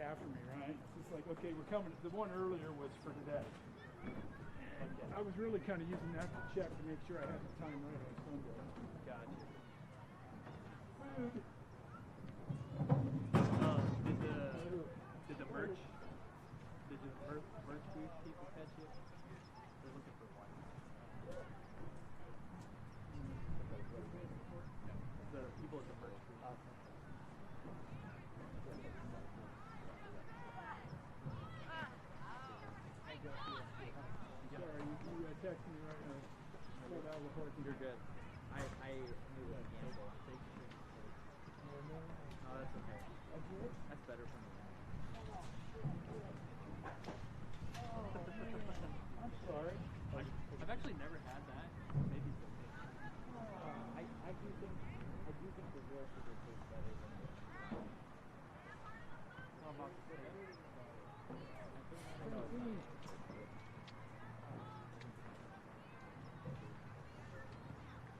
after me, right? It's just like, okay, we're coming. The one earlier was for today. And I was really kind of using that to check to make sure I had the time right on Sunday. Gotcha. Food. Did the merch booth people catch you? They're looking for one. The people at the merch booth. Sorry, you texted me right now. You're good. I knew that gamble. Oh, that's okay. That's better for me. I'm sorry. I've actually never had that. Maybe so. I do think the real sugar tastes better than the How about the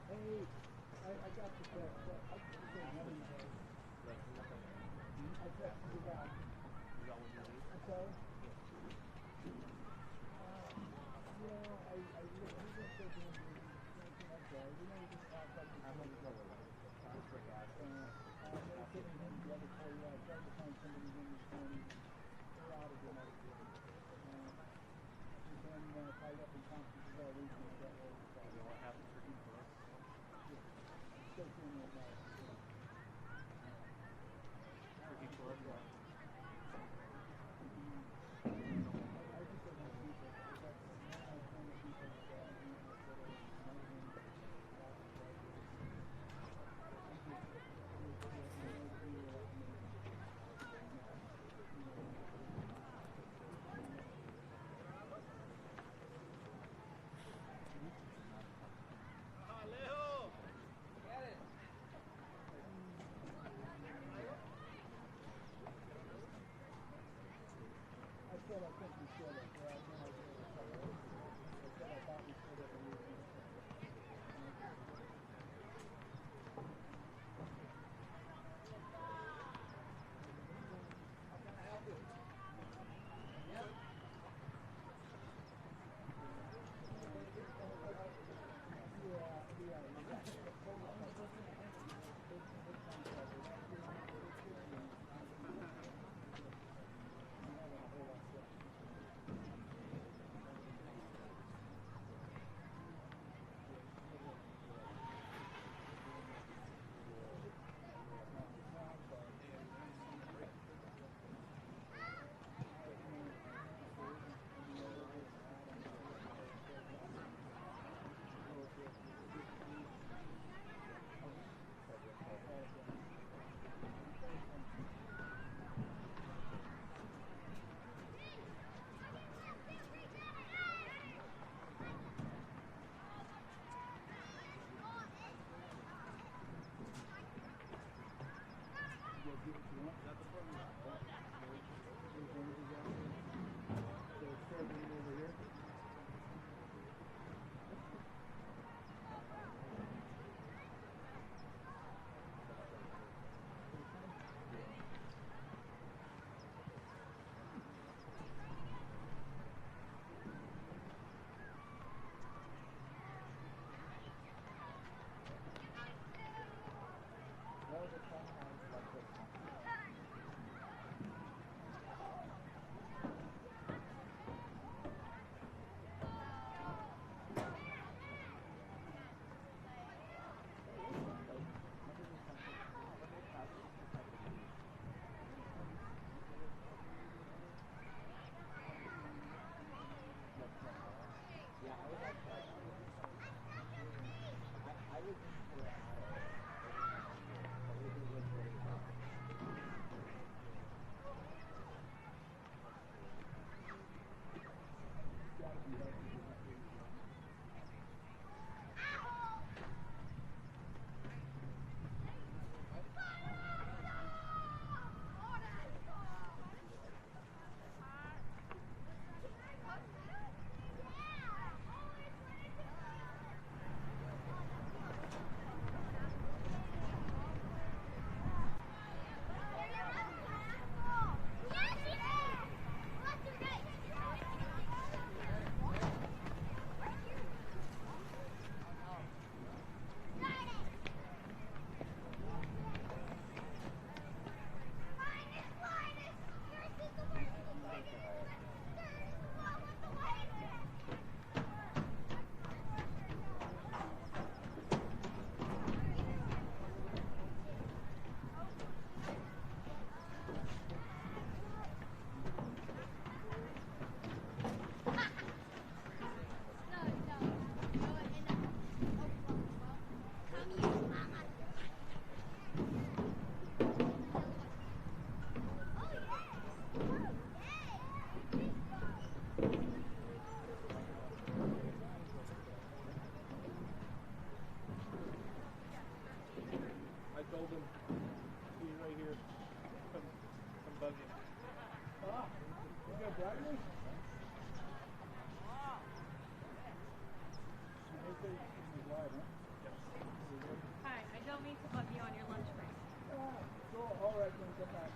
Hey, I got the text. I texted you back. You got one you need? Okay. I really don't think anything like that. You know, you just act like you're going to go with it. For gas. I'm sitting here together for you. I tried to find somebody in this morning. They're out of the medical. We've been tied up in conferences all week. You want half the turkey for us? Still feeling like that. Turkey for us? I just don't know people. I think we should have. I thought we should have. Friday? Hi, I don't mean to bug you on your lunch break. Cool. All right, then come back.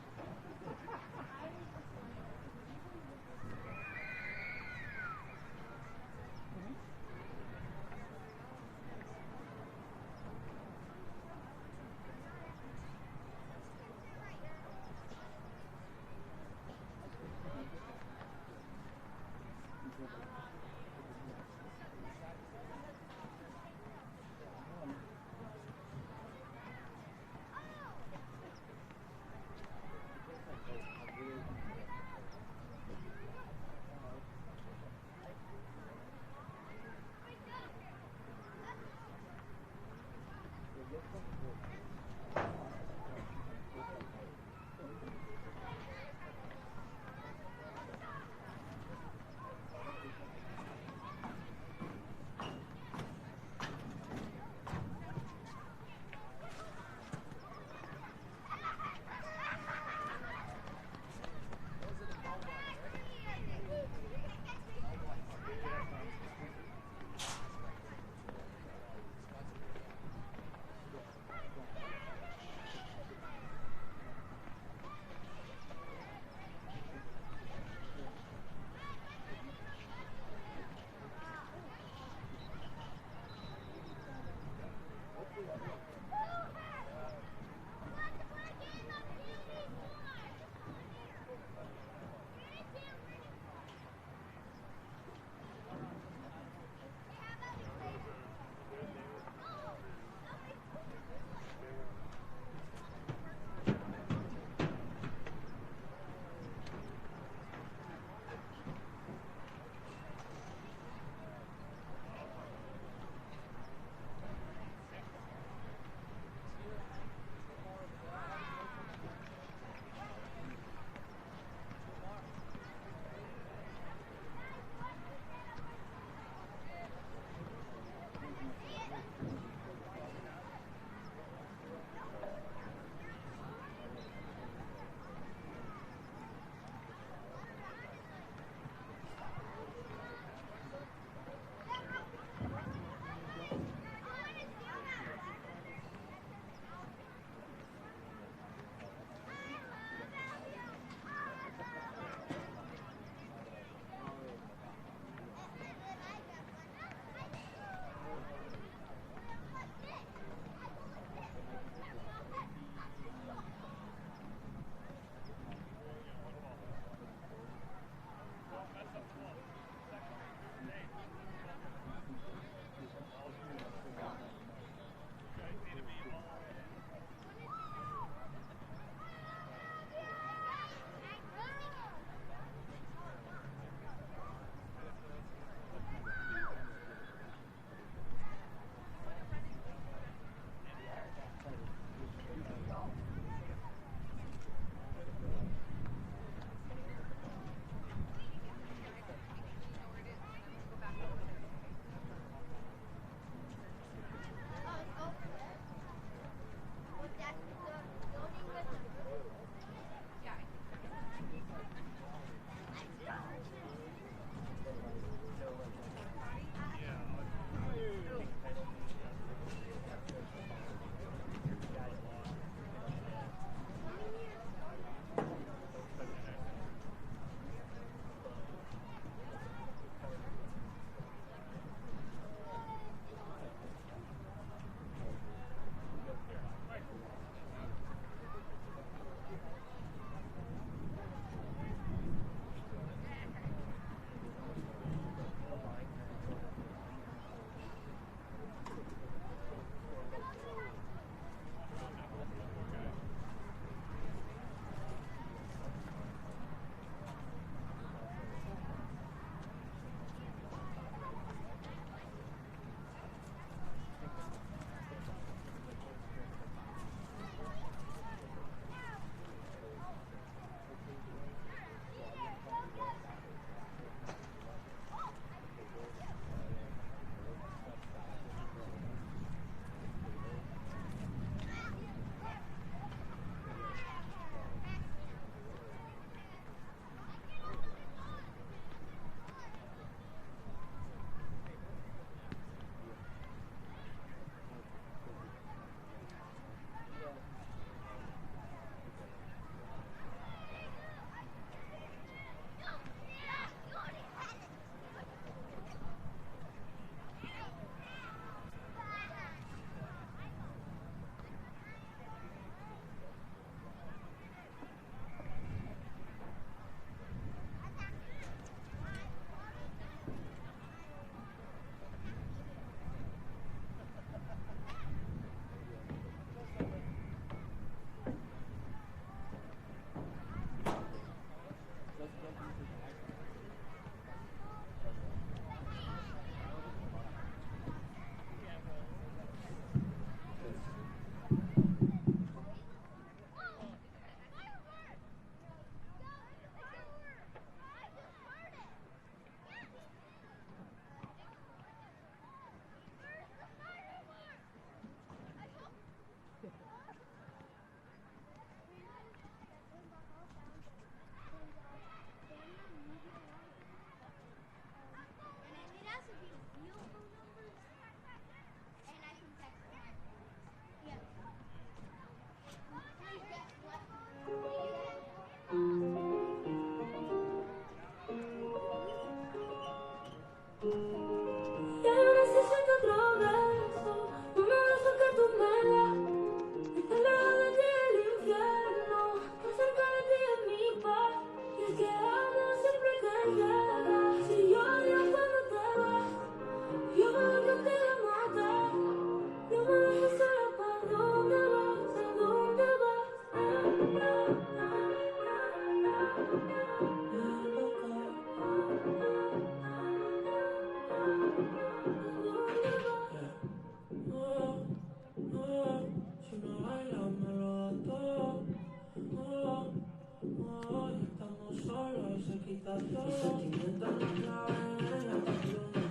Mis sentimientos no caben en esta pluma.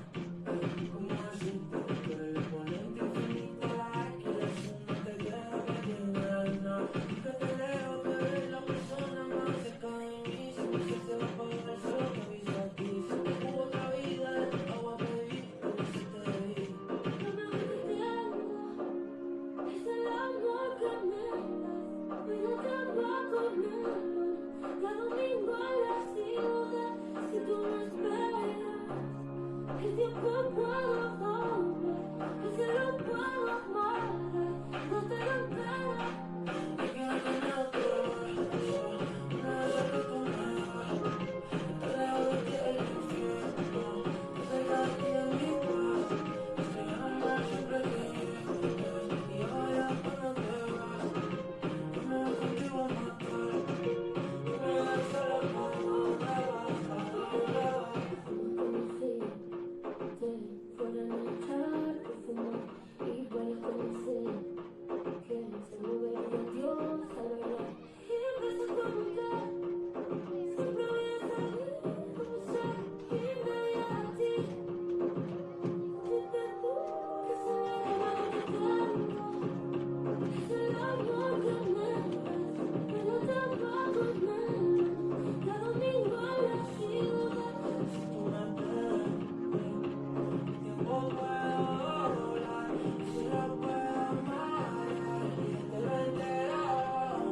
¿Cómo decirte que eres imponente, infinita? Que eres no te queda que tiene alma. Que te leo, que eres la persona más cerca de mí. Si mi ser se va a apagar, solo te aviso a ti. Si te hubo otra vida, de tu agua pedí, pero si te debí. No me entiendo, es el amor que me das. Ven a trabajar conmigo, cada domingo a la ciudad. Si tú no esperas, el tiempo puedo volver, que se lo puedo amar. No te lo esperas. Me quedo con otro beso, una vez que tú me das. Te leo de ti el infierno, que cerca de ti es mi paz. Estoy en amor siempre que llegas, y ahora cuando te vas, yo me voy contigo a matar. Yo me voy solo cuando te vas, cuando te vas. Fuera en el charco fumar, igual comencé, que se movería Dios al bailar. Y empezó a preguntar, siempre voy a salir como ser, y me voy a ti. Dime tú, que se me llama que te amo, es el amor que me das. Ven a trabajar conmigo, cada domingo a la ciudad. Si tú me ves, tiempo puedo volar, y si lo puedo amar, y te lo entero.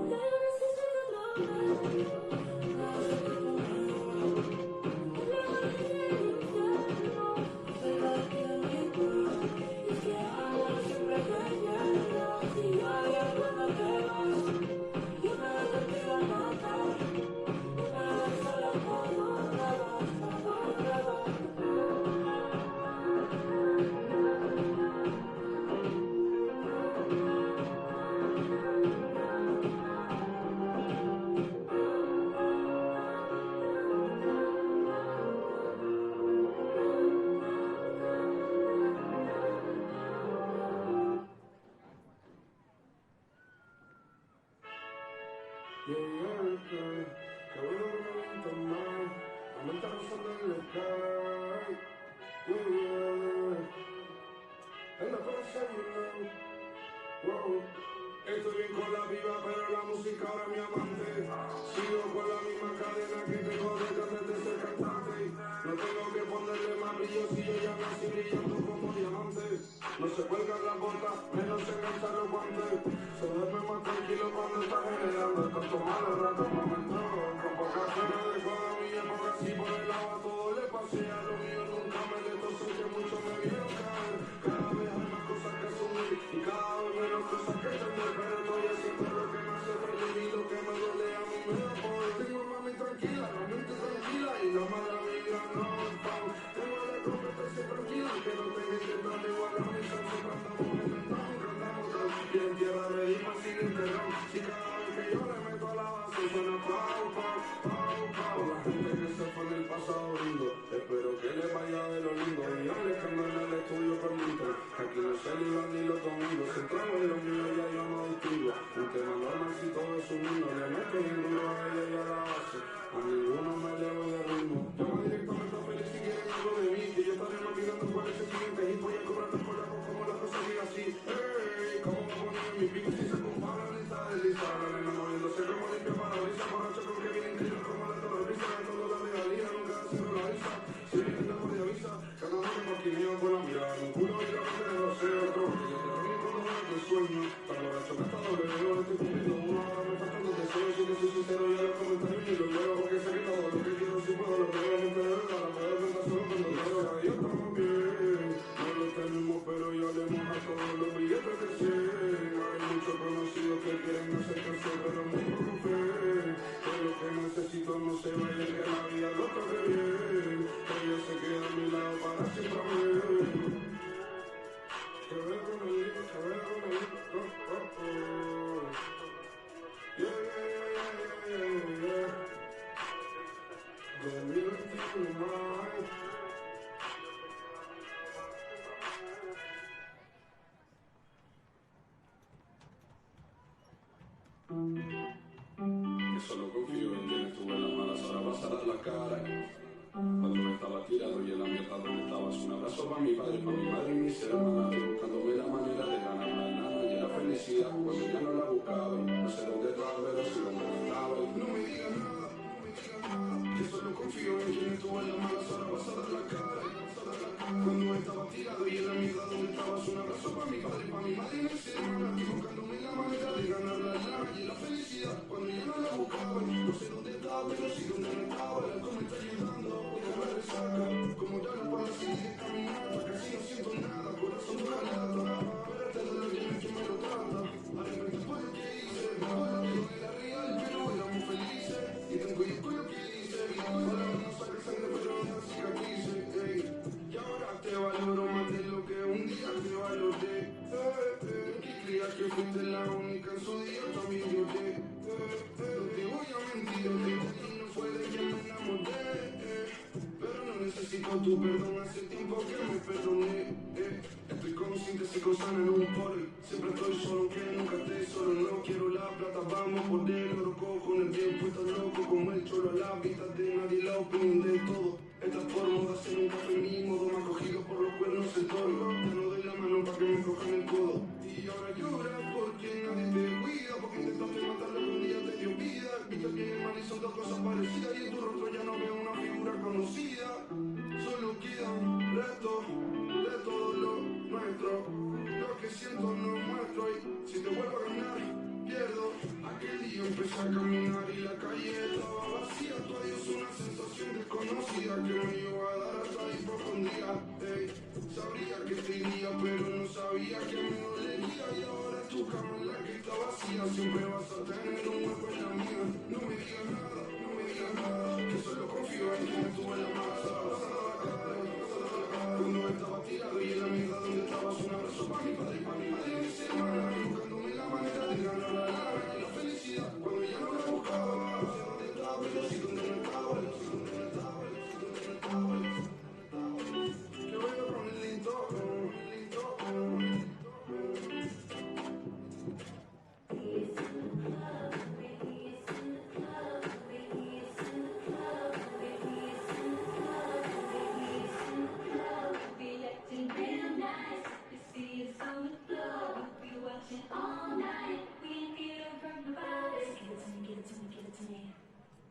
Ya no necesito otro beso, Una vez que tú me das, es lejos del infierno. cerca de ti es mi paz. Y es que Amor siempre que llegas, y odio cuando te vas. Yo me voy contigo a matar, yo me voy solo cuando te vas, cuando te vas. Yeah, qué bueno que me avientas más, la mente rozando el sky. En la cosa you know, wow. Estoy bien con la piba, pero la música ahora es mi amante. Sigo con la misma cadena que tengo detrás de ser cantante. No tengo que ponerle más brillo si yo ya nací brillando como diamante. No se cuelgan las botas, menos se enganchan los guantes. Se duerme más tranquilo cuando está generando estos malos ratos momentos. Con poca cena adecuada a mi época, si por el lado a todo le pasé. A lo mío nunca me destrozó, que muchos me vieron caer. Cada vez hay más cosas que asumir y cada vez menos cosas que entender. Pero estoy haciendo lo que me hace feliz y lo que me duele a mí me da poder. Tengo a mami tranquila, la mente tranquila y la mala vibra no están. Tengo la competencia tranquila, que no tenga intentando igual a mi son. Siempre andamos cantamos. Y en tierra reímos sin interrón. Si cada vez que yo le meto a la base suena pau, pau, pau, pau. La gente que se fue en el pasado lindo, espero que les vaya de lo lindo. Y que ando en el estudio permito, que aquí no se liban ni los domingos. Centrado en lo mío ya yo no distingo. Un tema normal si todo es un himno. Le meto bien duro a ella y a la base, a ninguno me llevo de ritmo. Llama directamente a Félix si quieren algo de mí, que yo estaré olvidando cuál es el siguiente hit. Voy a cobrarte por la voz como la cosa sigue así. Hey, como me ponen en mi pico si se comparan esta desliza. La nena moviéndose como limpia para brisa. Borracho con que viene inclino como la torre brisa. Todo la regalía, nunca haciendo la visa. Si vienen de por de avisa, ganamos de maquineo con la mirada. Un culo y la mente de los otro. Que yo te río cuando me hago el sueño. Tan borracho que hasta doble veo, estoy cumpliendo uno. Ahora me faltan los deseos. Si te soy sincero, yo los comentarios ni los veo. Porque sé que todo lo que quiero si puedo lo que realmente de verdad. La puedo pensar solo cuando quiero. Yo también, no lo tenemos, pero ya le moja todos los billetes que sé. Hay muchos conocidos que quieren acercarse, pero muy poco fe. Que lo que necesito no se vaya, que la vida lo toque bien. Que ella se quede a mi lado para siempre ver. Que ver con el hilo, que ver con el hilo. Oh, oh, oh. Yeah, yeah, yeah, yeah, yeah. 2021 más. Que solo confío en quien estuvo en las malas, ahora pasará la cara. cara. Cuando me estaba tirado y en la mierda donde estabas, un abrazo para mi padre, para mi madre y mis hermanas, buscándome la manera de ganar la lana y la felicidad cuando ya no la buscaba. No sé dónde estaba, pero sí dónde estaba. No me digas nada, que solo confío en quien estuvo en las malas, ahora vas a dar la cara. Cuando estaba tirado y en la mierda donde estabas, un abrazo para mi padre, para mi madre y mis hermanas, buscándome la manera de ganar la lana y la felicidad cuando ya no la buscaba. No sé dónde estaba, pero sí dónde no estaba. El alcohol me está ayudando, porque me resaca. Como ya no puedo seguir de caminar, casi no siento nada, corazón de la lata. Pero este dolor que me lo trata. Arrepiento por lo que hice, por lo que no era real, pero éramos felices. Y tengo yo con lo que hice, y ahora no saca sangre, pero no cicatrices. Y ahora te valoro más de lo que un día te valoré. Que creas que fuiste la única en su día, también lloré. No te voy a mentir, no fue de quien me enamoré. Pero no necesito tu perdón, hace tiempo que me perdoné. Estoy consciente, sé cosas en un por él. Siempre estoy solo, aunque nunca esté solo. No quiero la plata, vamos por el oro, cojo en el tiempo, estás loco como el cholo. La vista de nadie, la opinión de todo. Esta forma de hacer un café, mi modo me ha cogido por los cuernos el toro. Ya no doy la mano para que me cojan el codo. Y ahora lloras porque nadie te cuida, porque intentaste matarlo que un día te dio vida. Viste bien el mal y son dos cosas parecidas, y en tu rostro ya no veo una figura conocida. Solo quedan restos de todo lo nuestro. Lo que siento no muestro, y si te vuelvo a ganar, pierdo. Aquel día empecé a caminar y la calle estaba vacía. Tu adiós una sensación desconocida que me iba a dar hasta hipocondría. Sabría que te iría, pero no sabía que me dolería. Y ahora tu cama en la que está vacía, siempre vas a tener un hueco en la mía. No me digas nada, no me digas nada, que solo confío en quien estuvo en la masa. Cuando estaba tirado y en la mierda donde estabas, un abrazo para mi padre y para mi madre y mis hermanas, buscándome la manera de ganar la lana y la felicidad cuando ya no la buscaba. No sé dónde estaba, pero sí dónde no estaba, no sé dónde no estaba, no sé dónde no estaba, no sé dónde no estaba. Que veo con el lindo,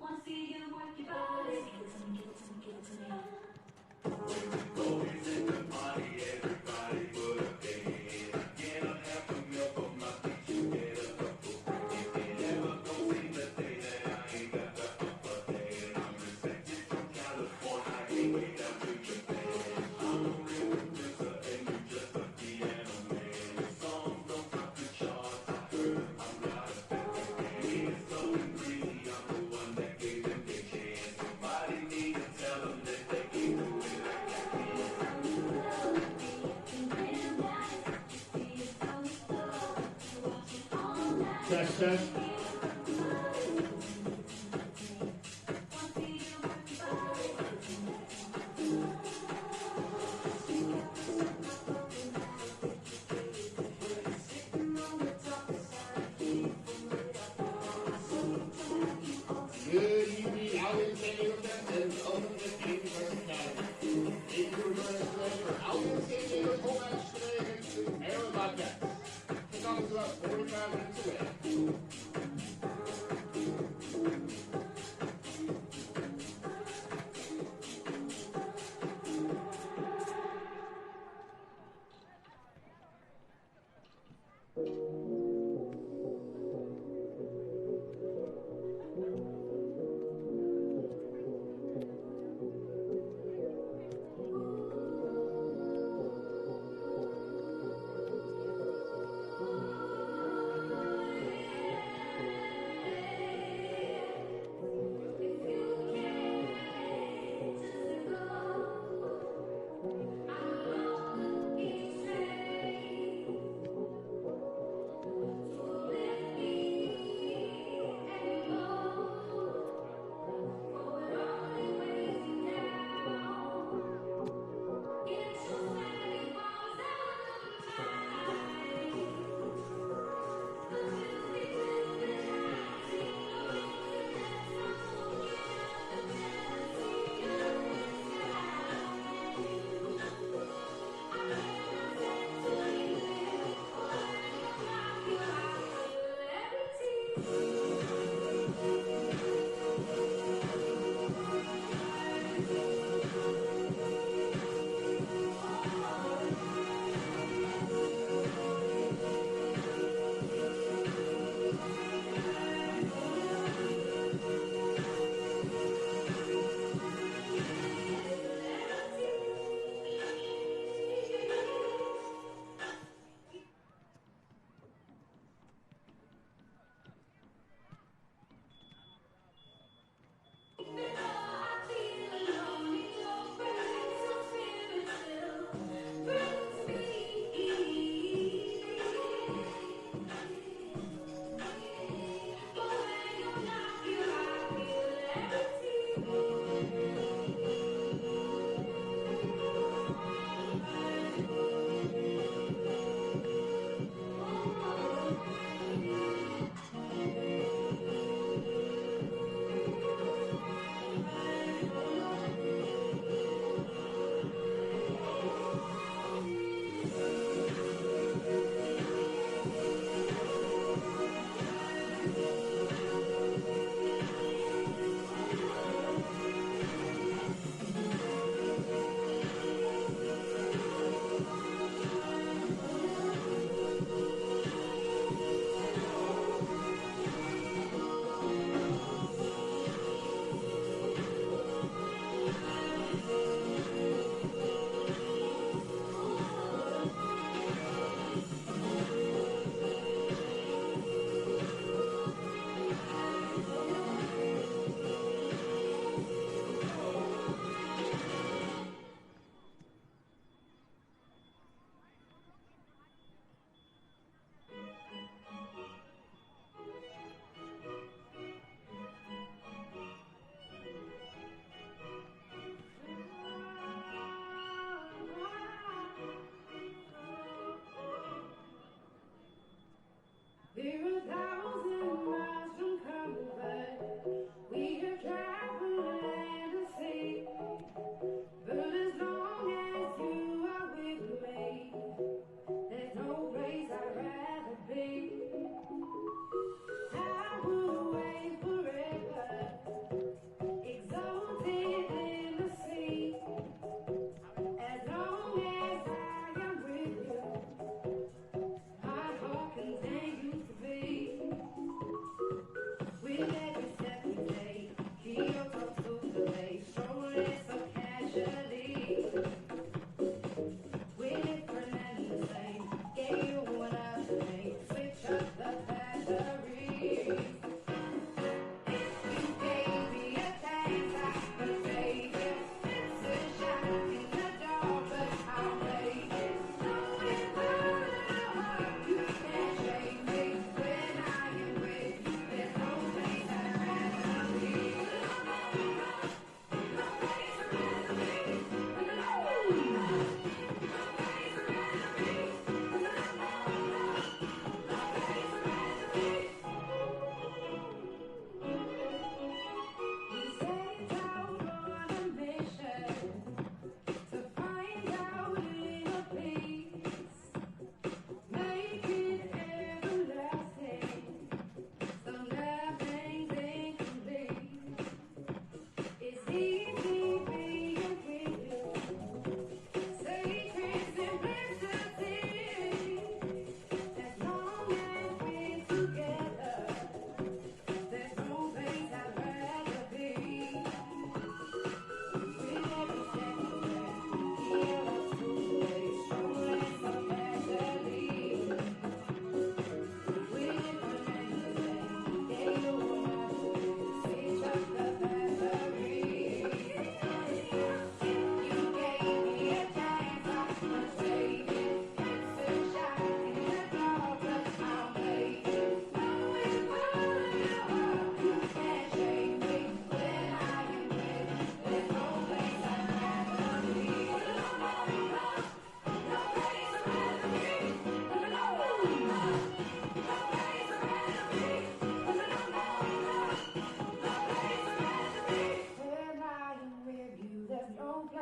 Wanna see you work your body. Give it to me, give it to me, give it to me. Test, test. Good evening, ALBION San Diego and welcome to the Game Press Academy. Thank you for joining us today for ALBION San Diego's home match today against the Bobcats. Kickoff is about 45 minutes away.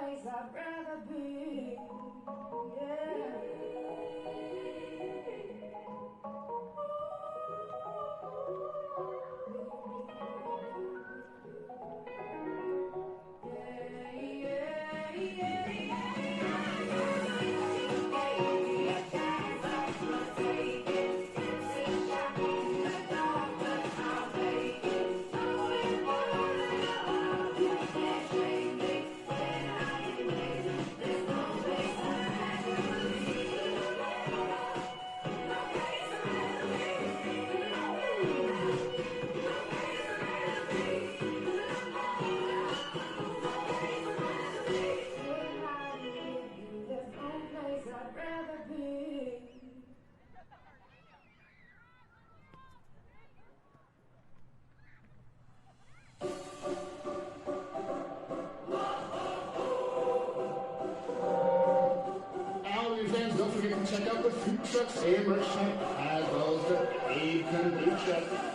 place I'd rather be. Yeah. ALBION fans, don't forget to check out the food trucks and merch shop, as well as the Abe Kombucha.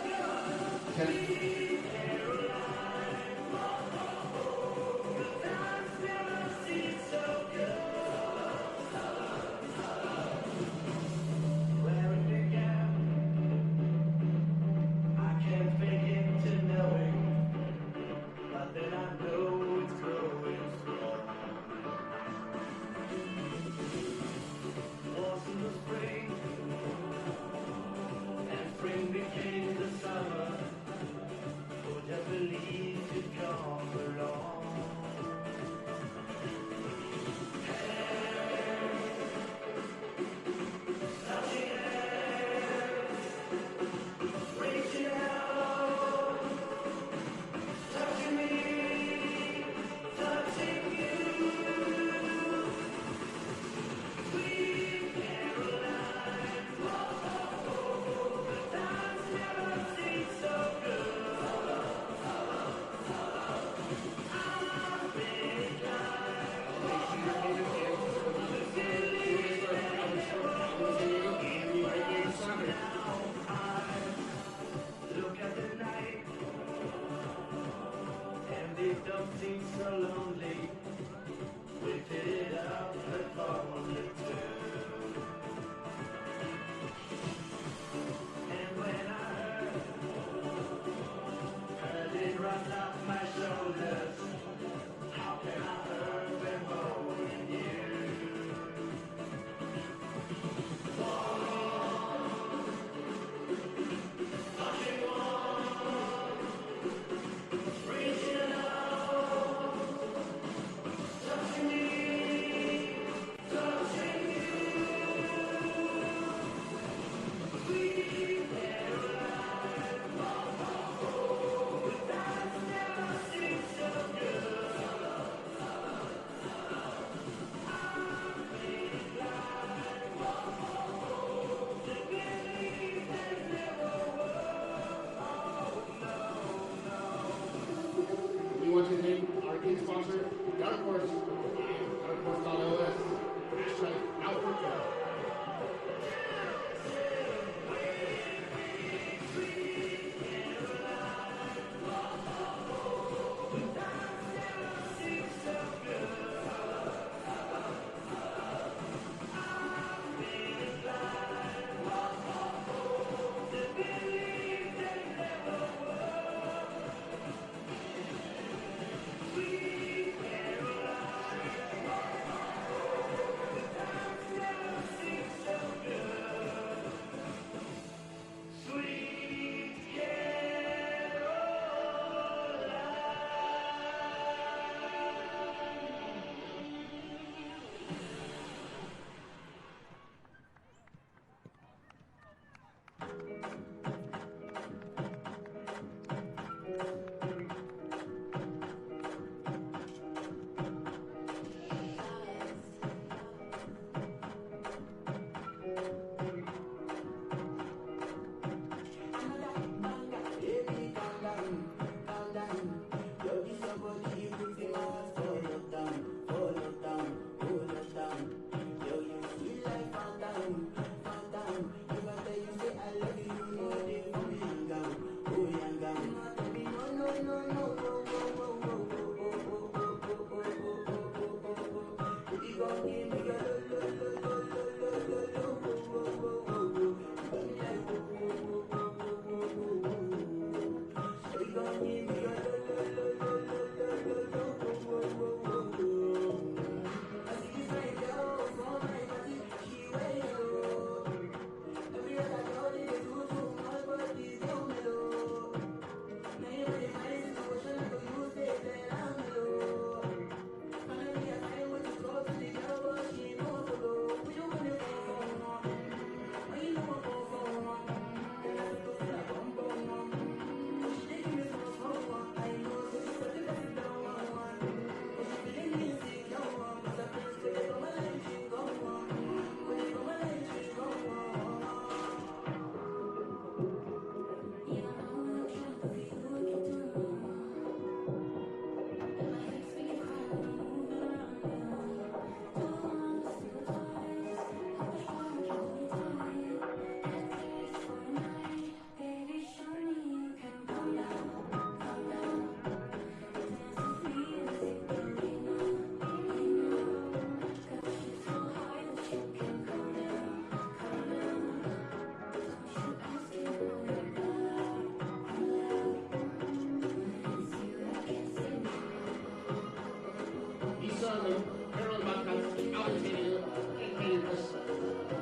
of the Maryland Bobcats, the Albion Stadium, and Canadian Press.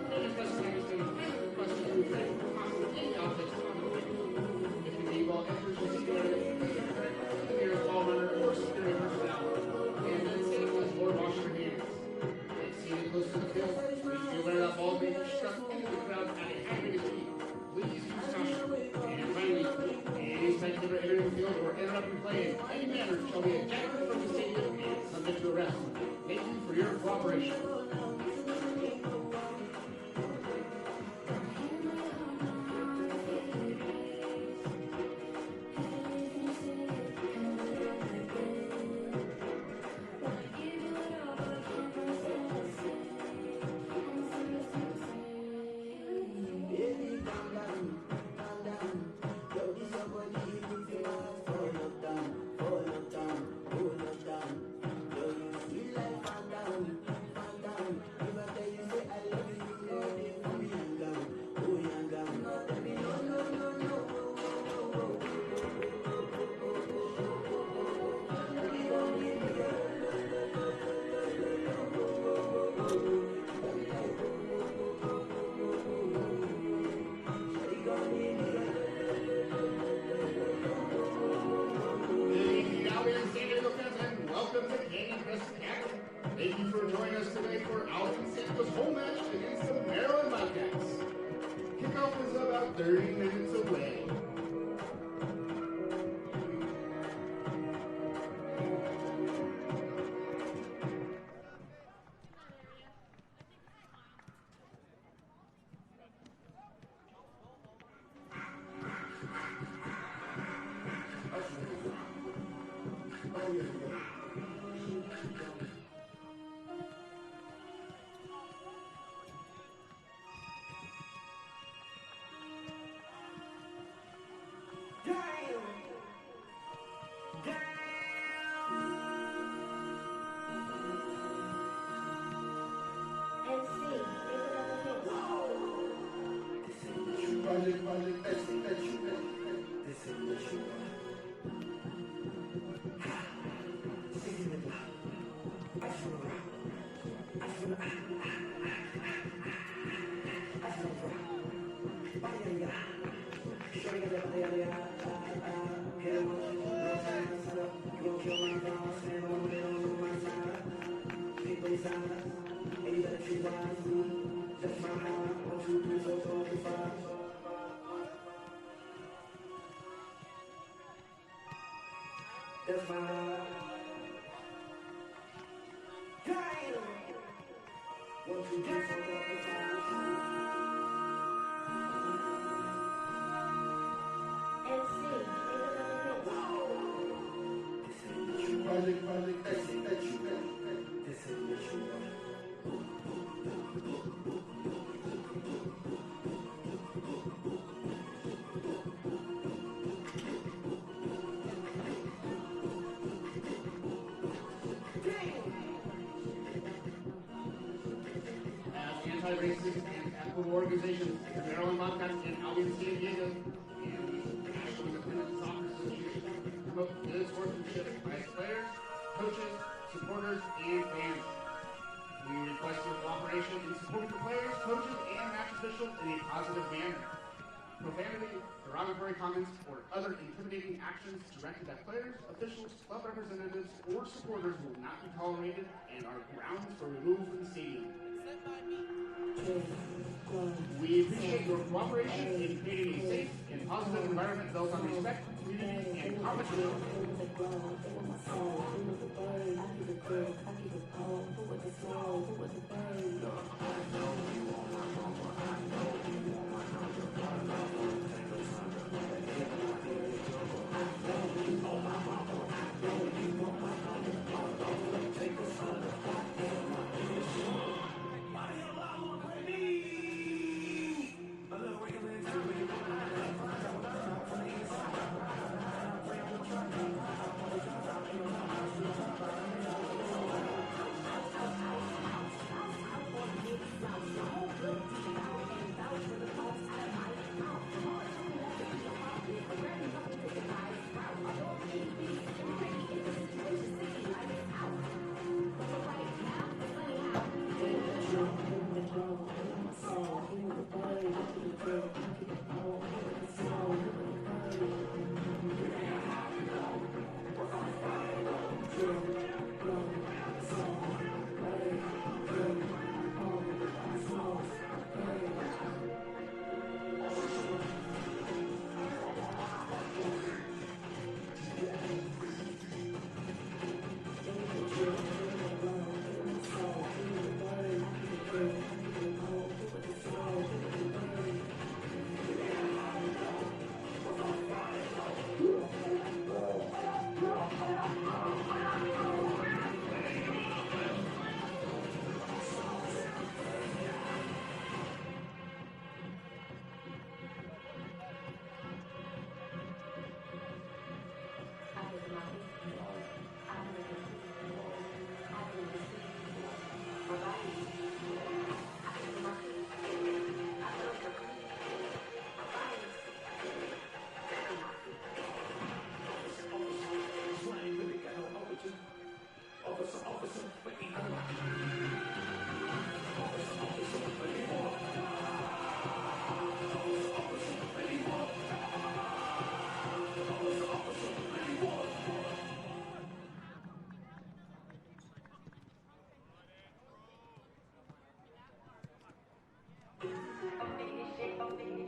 Canadian Press United States, and request to do trade possible any objects on the field. If the ball enters the seat area, the nearest ball runner or security personnel, and then stay close or wash your hands. If seated close to the field, please be aware that ball may be struck into the ground at a high rate of speed. Please use caution. And finally, any spectator entering the field or interrupting play in any manner shall be ejected from the stadium and subject to arrest. Thank you for your cooperation. Welcome to Canadian Press Academy. Thank you for joining us today for ALBION Santa's home match against the Maryland Bobcats. Kickoff is about 30 minutes away. Anti-racist and equitable organizations, the Maryland Bobcats and ALBION San Diego, and the National Independent Soccer Association promote good sportsmanship by its players, coaches, supporters, and fans. We request your cooperation in supporting the players, coaches, and match officials in a positive manner. Profanity, derogatory comments, or other intimidating actions directed at players, officials, club representatives, or supporters will not be tolerated and are grounds for removal from the stadium. We appreciate your cooperation in creating a safe and positive environment built on respect, community, and competition.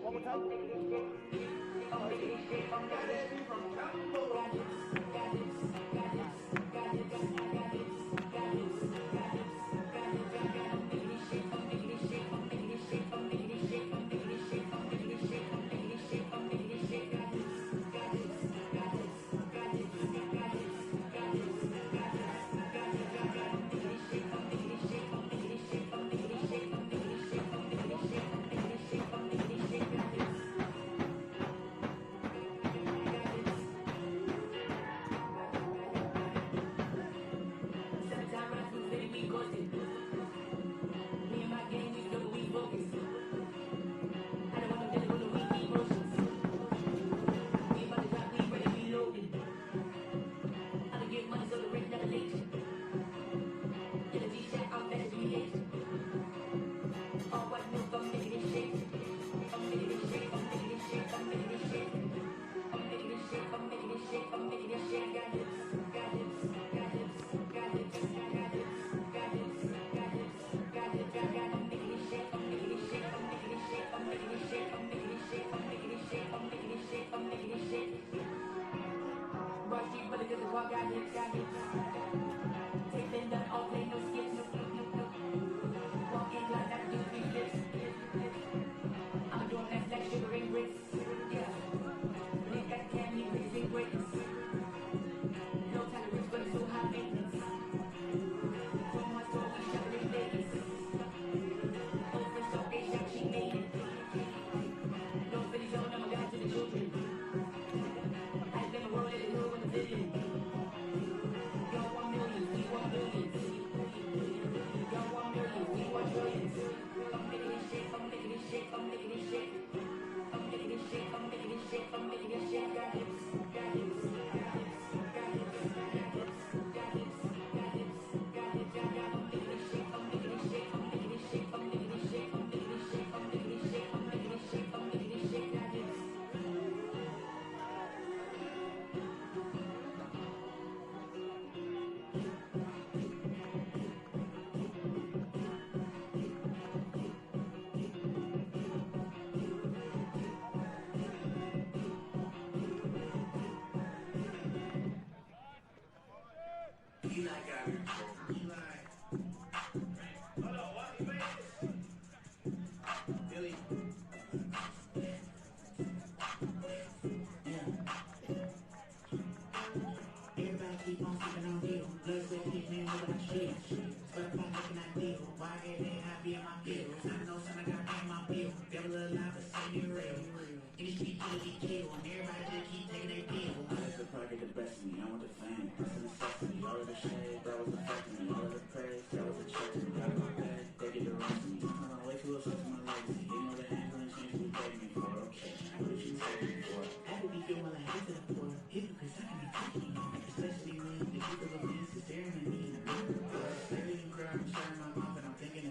One more time.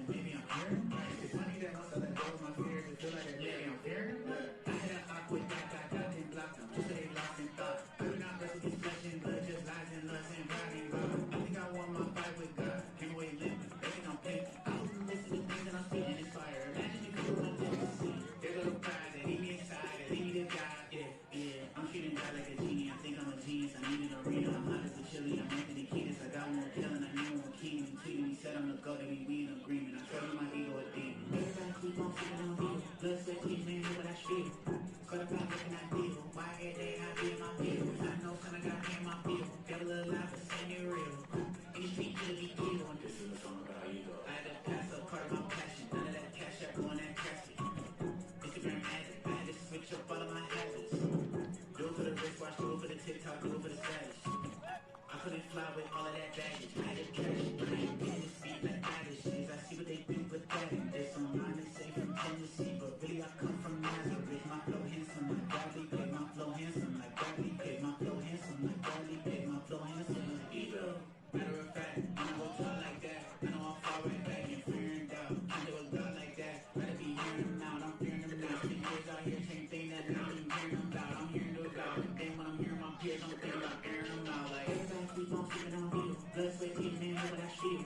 Maybe I'm here. It's funny that most of that goes my fears. It feel like ride with all of that baggage. I get cash, I ain't getting this beat like magazines. I see what they do with that. This online they say from Tennessee, but really I come from Nazareth. My flow handsome like Bradley Pig. My flow handsome like Bradley Pig. My flow handsome like Bradley Pig. My flow handsome like Evil. Matter of fact, when I go talk like that, I know I'll fall right back and fearing doubt. Can't do a lot like that. Rather be hearing them out. I'm fearing them now. 10 years out here, same thing that now I'm hearing them about. I'm hearing them about. And then when I'm hearing my peers, I'm thinking about airing them out. Like everybody keep on sleeping on me. Blood, sweat, tears, man, know what I feel.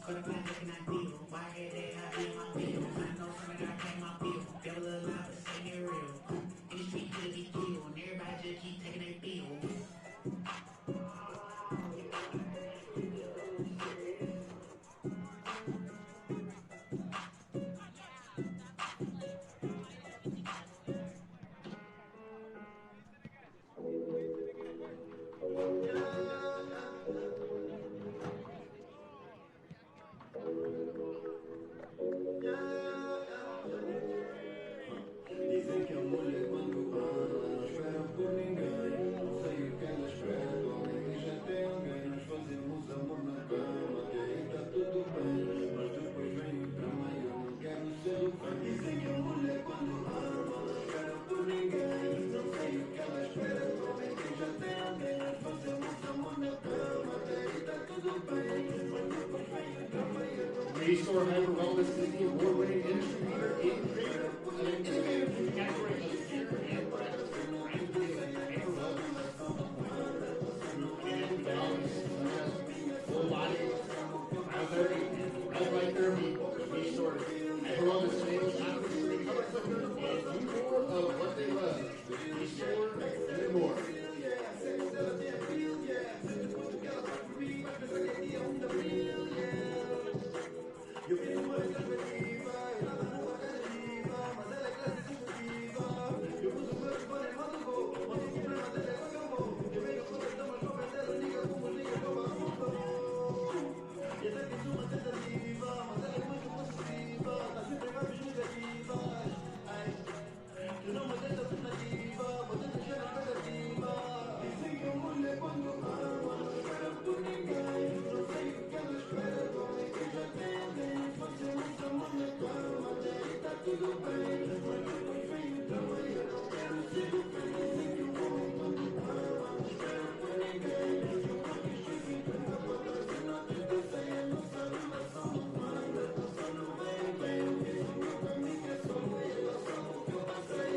Caught up back looking ideal. Why every day I be in my feels? I know some of that pay my bill. Devil alive, but say it real. In the street, till he kill. And everybody just keep taking their bill. Dizem que a mulher quando ama não espera por ninguém. Não sei o que ela espera do homem que já tem alguém. Nós fazemos amor na cama, que aí tá tudo bem. Mas depois vem o drama e eu não quero ser o fã. Dizem que a mulher quando ama não espera por ninguém. Não sei o que ela espera do homem que já tem alguém. Nós fazemos amor na cama, que aí tá tudo bem. Mas depois vem o drama e eu não quero. Restore Hyper Wellness is the award-winning industry leader in creative and innovative category of gear and brand full body, biotherapy, red light therapy, Restore Hyper Wellness enables athletes to recover quicker and do more of what they love. Restore even more. Eu fiz uma retrospectiva, e nada numa candidativa, mas ela é classe executiva. Eu pus o meu telefone em modo gol, mas o problema dele é que acabou. Eu venho com essa mais jovem dela, liga como liga com a assunto. E até fiz uma tentativa, mas ela é muito possessiva, tá sempre em vibes negativas. Ai, tu não me deste alternativa, vou te deixar na expectativa. Dizem que a mulher quando ama não espera por ninguém. Não sei o que ela espera do homem que já tem alguém. Fazemos amor na cama, até aí tá tudo bem. Mas depois vem o drama e eu não quero ser o fim. Dizem que o homem quando ama não espera por ninguém. Eu quando estive em tanta patrocínio, não tenta sem a nossa relação não anda. Só não vem bem, eu fiz o meu caminho, é só uma relação o que eu passei.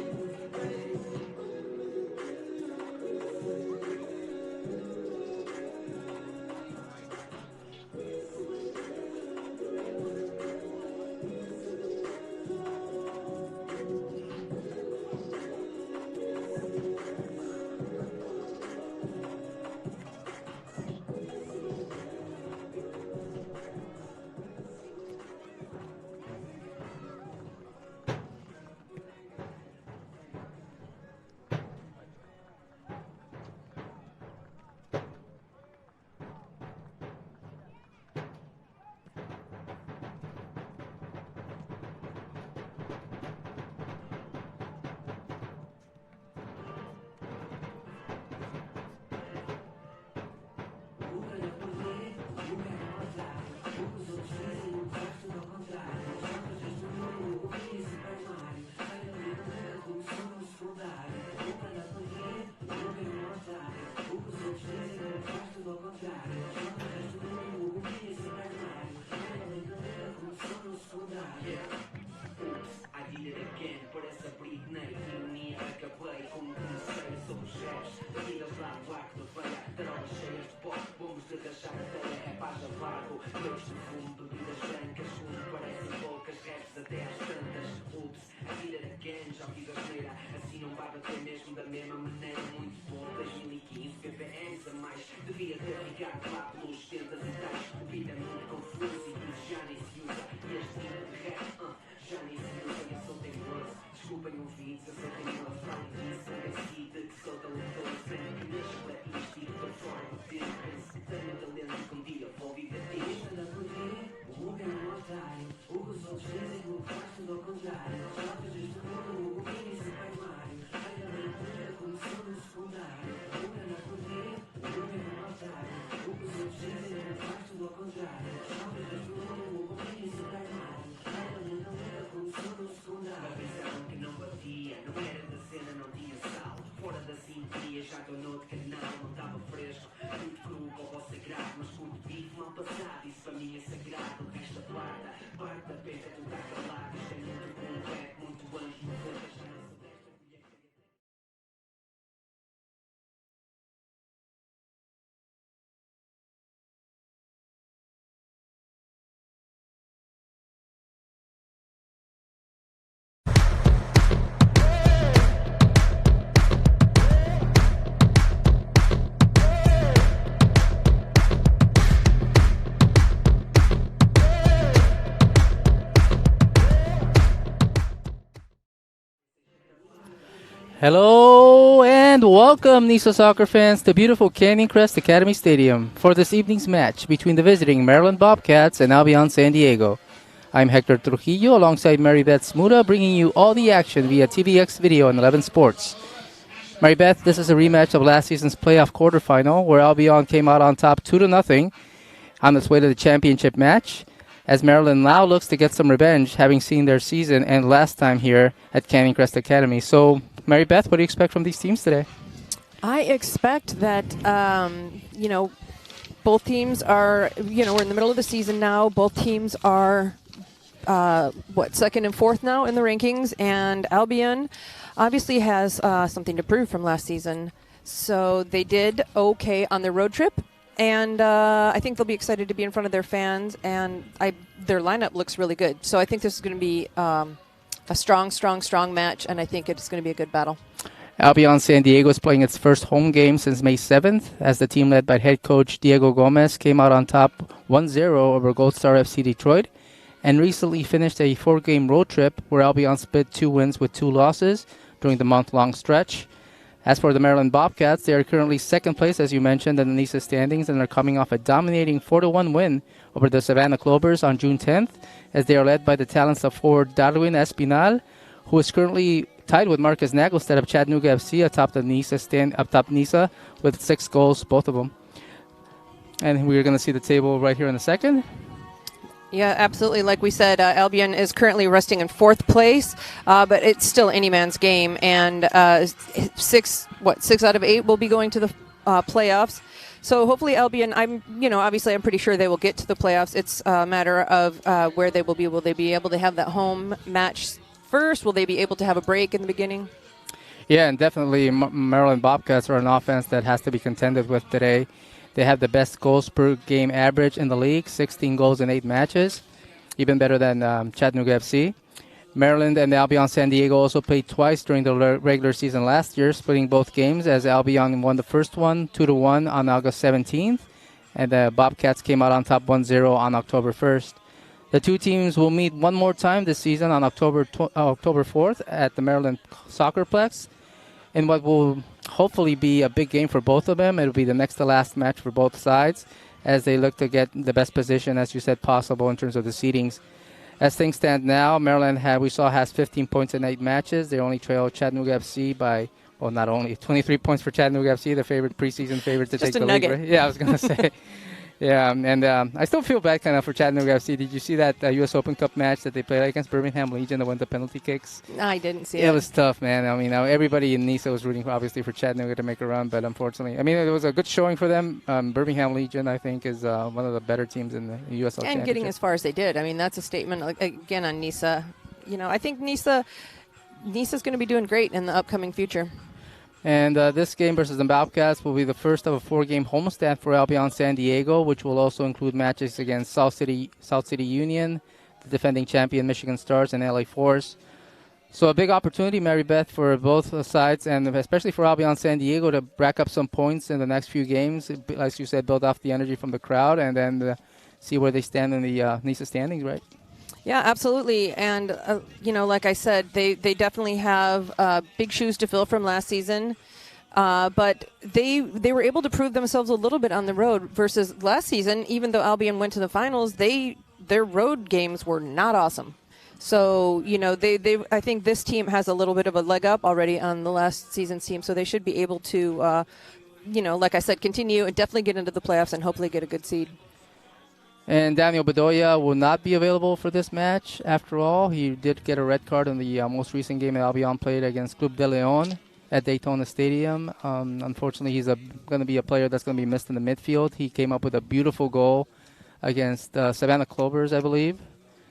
Hello and welcome, NISA soccer fans, to beautiful Canyon Crest Academy Stadium for this evening's match between the visiting Maryland Bobcats and ALBION San Diego. I'm Hector Trujillo alongside Mary Beth Smuda, bringing you all the action via TVX Video and 11 Sports. Mary Beth, this is a rematch of last season's playoff quarterfinal where ALBION came out on top 2-0 on its way to the championship match, as Maryland now looks to get some revenge, having seen their season end last time here at Canyon Crest Academy. So, Mary Beth, what do you expect from these teams today? I expect that, both teams are, we're in the middle of the season now. Both teams are, second and fourth now in the rankings. And ALBION obviously has something to prove from last season. So they did okay on their road trip. And I think they'll be excited to be in front of their fans. And their lineup looks really good. So I think this is going to be a strong match, and I think it's going to be a good battle. ALBION San Diego is playing its first home game since May 7th, as the team led by head coach Diego Gomez came out on top 1-0 over Gold Star FC Detroit, and recently finished a 4-game road trip where ALBION split 2 wins with 2 losses during the month-long stretch. As for the Maryland Bobcats, they are currently second place, as you mentioned, in the NISA standings, and are coming off a dominating 4-1 win over the Savannah Clovers on June 10th, as they are led by the talents of forward Darwin Espinal, who is currently tied with Marcus Nagelstead of Chattanooga FC atop NISA with 6 goals, both of them. And we're going to see the table right here in a second. Yeah, absolutely. Like we said, ALBION is currently resting in 4th place, but it's still any man's game. And 6 out of 8 will be going to the playoffs. So hopefully ALBION, obviously I'm pretty sure they will get to the playoffs. It's a matter of where they will be. Will they be able to have that home match first? Will they be able to have a break in the beginning? Yeah, and definitely Maryland Bobcats are an offense that has to be contended with today. They have the best goals per game average in the league, 16 goals in 8 matches, even better than Chattanooga FC. Maryland and ALBION San Diego also played twice during the regular season last year, splitting both games, as ALBION won the first one 2-1 on August 17th, and the Bobcats came out on top 1-0 on October 1st. The two teams will meet one more time this season on October 4th at the Maryland Soccerplex, in what will hopefully be a big game for both of them. It will be the next to last match for both sides, as they look to get the best position, as you said, possible in terms of the seedings. As things stand now, Maryland has 15 points in 8 matches. They only trail Chattanooga FC by, well, not only 23 points for Chattanooga FC, the preseason favorite to just take a the nugget. league. Right? Yeah, I was going to say. Yeah, and I still feel bad kind of for Chattanooga FC. Did you see that U.S. Open Cup match that they played against Birmingham Legion that went to penalty kicks? I didn't see it. It was tough, man. I mean, everybody in NISA was rooting, obviously, for Chattanooga to make a run, but unfortunately, I mean, it was a good showing for them. Birmingham Legion, I think, is one of the better teams in the USL Championship. And getting as far as they did. I mean, that's a statement, again, on NISA. I think NISA's going to be doing great in the upcoming future. And this game versus the Bobcats will be the first of a 4-game homestand for ALBION San Diego, which will also include matches against South City Union, the defending champion Michigan Stars, and LA Force. So a big opportunity, Mary Beth, for both sides, and especially for ALBION San Diego to rack up some points in the next few games. Like you said, build off the energy from the crowd, and then see where they stand in the NISA standings, right? Yeah, absolutely. And, like I said, they definitely have big shoes to fill from last season. But they were able to prove themselves a little bit on the road versus last season. Even though ALBION went to the finals, their road games were not awesome. So, I think this team has a little bit of a leg up already on the last season's team. So they should be able to, like I said, continue and definitely get into the playoffs and hopefully get a good seed. And Daniel Bedoya will not be available for this match. After all, he did get a red card in the most recent game that Albion played against Club de Leon at Daytona Stadium. Unfortunately, he's going to be a player that's going to be missed in the midfield. He came up with a beautiful goal against Savannah Clovers, I believe.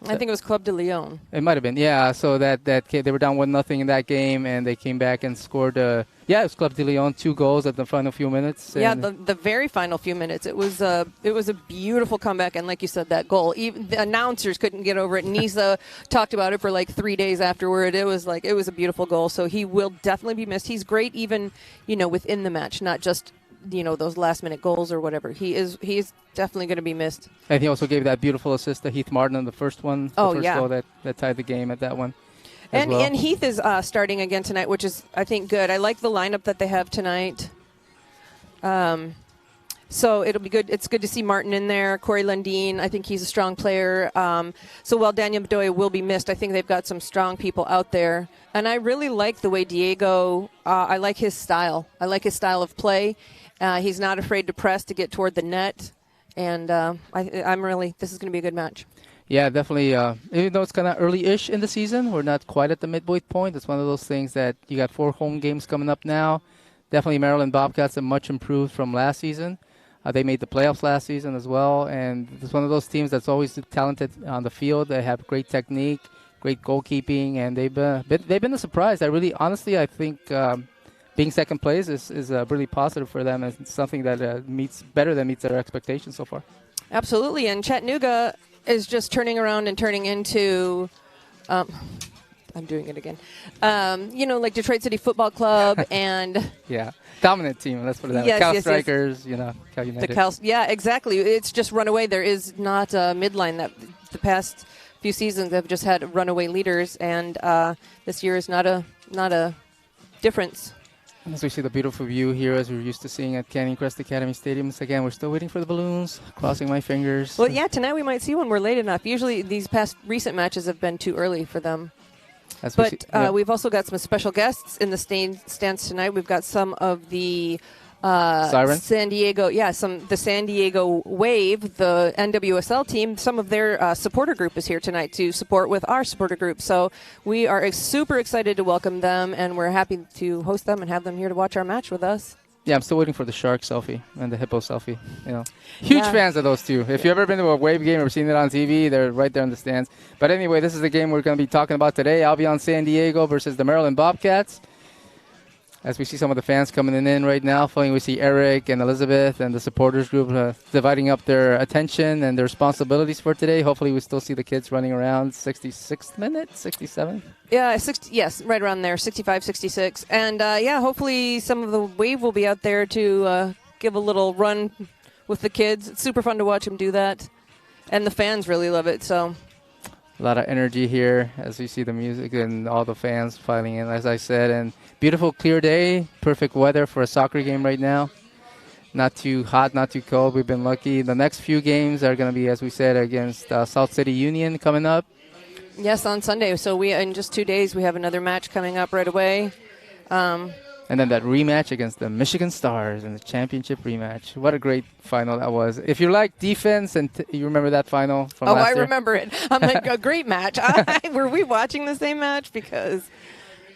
I think it was Club de Leon. It might have been, yeah. So they were down 1-0 in that game, and they came back and scored. It was Club de Leon, 2 goals at the final few minutes. Yeah, the very final few minutes. It was a beautiful comeback, and like you said, that goal. Even the announcers couldn't get over it. Nisa talked about it for like 3 days afterward. It was a beautiful goal. So he will definitely be missed. He's great, even within the match, not just those last minute goals or whatever. He's definitely going to be missed. And he also gave that beautiful assist to Heath Martin on the first one. The first goal that tied the game at that one. And Heath is starting again tonight, which is, I think, good. I like the lineup that they have tonight. So it'll be good. It's good to see Martin in there. Corey Lundeen, I think he's a strong player. So while Daniel Bedoya will be missed, I think they've got some strong people out there. And I really like the way Diego, I like his style. I like his style of play. He's not afraid to press to get toward the net. And this is going to be a good match. Yeah, definitely. Even though it's kind of early-ish in the season, we're not quite at the midway point. It's one of those things that you got 4 home games coming up now. Definitely Maryland Bobcats are much improved from last season. They made the playoffs last season as well. And it's one of those teams that's always talented on the field. They have great technique, great goalkeeping, and they've been a surprise. I think being second place is really positive for them. It's something that meets their expectations so far. Absolutely, and Chattanooga is just turning around and turning into, I'm doing it again, like Detroit City Football Club and... Yeah, dominant team, let's put it that way. Cal Strikers, Cal United. Yeah, exactly. It's just runaway. There is not a midline. That the past few seasons have just had runaway leaders, and this year is not a difference. As we see the beautiful view here, as we're used to seeing at Canyon Crest Academy Stadiums. Again, we're still waiting for the balloons, crossing my fingers. Well, yeah, tonight we might see one. We're late enough. Usually these past recent matches have been too early for them. We've also got some special guests in the stands tonight. We've got some of the San Diego, the San Diego Wave, the NWSL team. Some of their supporter group is here tonight to support with our supporter group. So we are super excited to welcome them, and we're happy to host them and have them here to watch our match with us. Yeah, I'm still waiting for the shark selfie and the hippo selfie. Huge fans of those two. If you've ever been to a Wave game or seen it on TV, they're right there in the stands. But anyway, this is the game we're going to be talking about today. Albion San Diego versus the Maryland Bobcats. As we see some of the fans coming in right now, we see Eric and Elizabeth and the supporters group dividing up their attention and their responsibilities for today. Hopefully we still see the kids running around 66th minute, 67th? Yeah, right around there, 65, 66. And, hopefully some of the Wave will be out there to give a little run with the kids. It's super fun to watch them do that. And the fans really love it, so... A lot of energy here as we see the music and all the fans filing in, as I said. And beautiful, clear day, perfect weather for a soccer game right now. Not too hot, not too cold. We've been lucky. The next few games are going to be, as we said, against South City Union coming up. Yes, on Sunday. So in just 2 days, we have another match coming up right away. And then that rematch against the Michigan Stars in the championship rematch. What a great final that was. If you like defense, and you remember that final from last year? I remember it. I'm like, a great match. Were we watching the same match? Because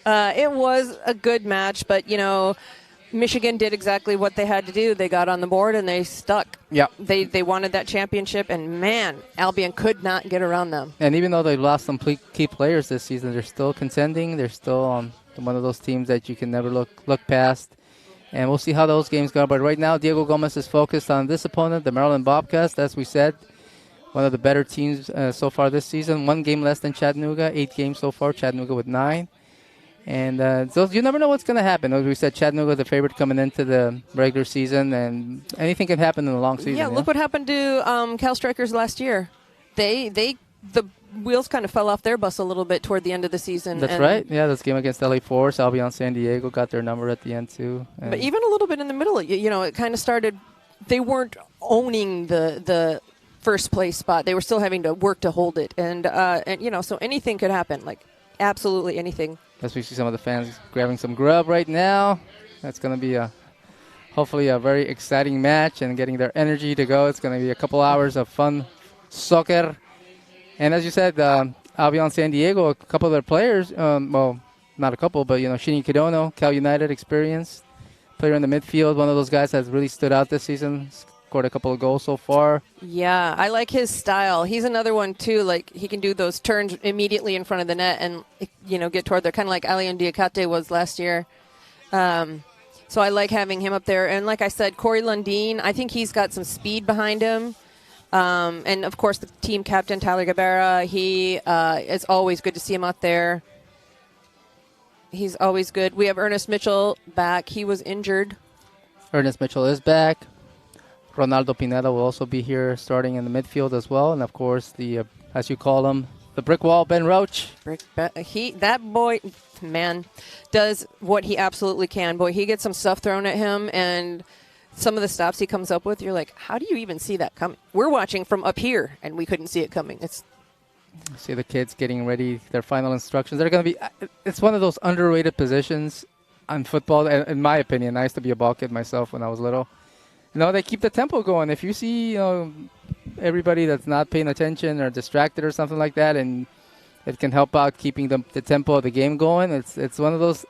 it was a good match, but, Michigan did exactly what they had to do. They got on the board, and they stuck. Yeah. They wanted that championship, and, man, Albion could not get around them. And even though they lost some key players this season, they're still contending. They're still one of those teams that you can never look past. And we'll see how those games go. But right now, Diego Gomez is focused on this opponent, the Maryland Bobcats. As we said, one of the better teams so far this season. 1 game less than Chattanooga, 8 games so far. Chattanooga with 9. And so you never know what's going to happen. As we said, Chattanooga the favorite coming into the regular season, and anything can happen in the long season. Yeah, look what happened to Cal Strikers last year. The wheels kind of fell off their bus a little bit toward the end of the season. That's right. Yeah, this game against LA Force, Albion San Diego got their number at the end too. But even a little bit in the middle, it kind of started. They weren't owning the first place spot. They were still having to work to hold it, and so anything could happen. Like absolutely anything. As we see some of the fans grabbing some grub right now, that's going to be hopefully a very exciting match and getting their energy to go. It's going to be a couple hours of fun soccer. And as you said, Albion San Diego, a couple of their players, well, not a couple, but, Shinny Kidono, Cal United experience, player in the midfield, one of those guys that's really stood out this season, scored a couple of goals so far. Yeah, I like his style. He's another one, too. Like, he can do those turns immediately in front of the net and, get toward there, kind of like Alion Diakate was last year. So I like having him up there. And like I said, Corey Lundeen, I think he's got some speed behind him. And, of course, the team captain, Tyler Gabera, it's always good to see him out there. He's always good. We have Ernest Mitchell back. He was injured. Ernest Mitchell is back. Ronaldo Pineda will also be here starting in the midfield as well. And, of course, the as you call him, the brick wall, Ben Roach. That boy, man, does what he absolutely can. Boy, he gets some stuff thrown at him, and some of the stops he comes up with, you're like, how do you even see that coming? We're watching from up here, and we couldn't see it coming. See the kids getting ready, their final instructions. They're going to be. It's one of those underrated positions on football, in my opinion. I used to be a ball kid myself when I was little. They keep the tempo going. If you see, everybody that's not paying attention or distracted or something like that, and it can help out keeping the tempo of the game going. It's one of those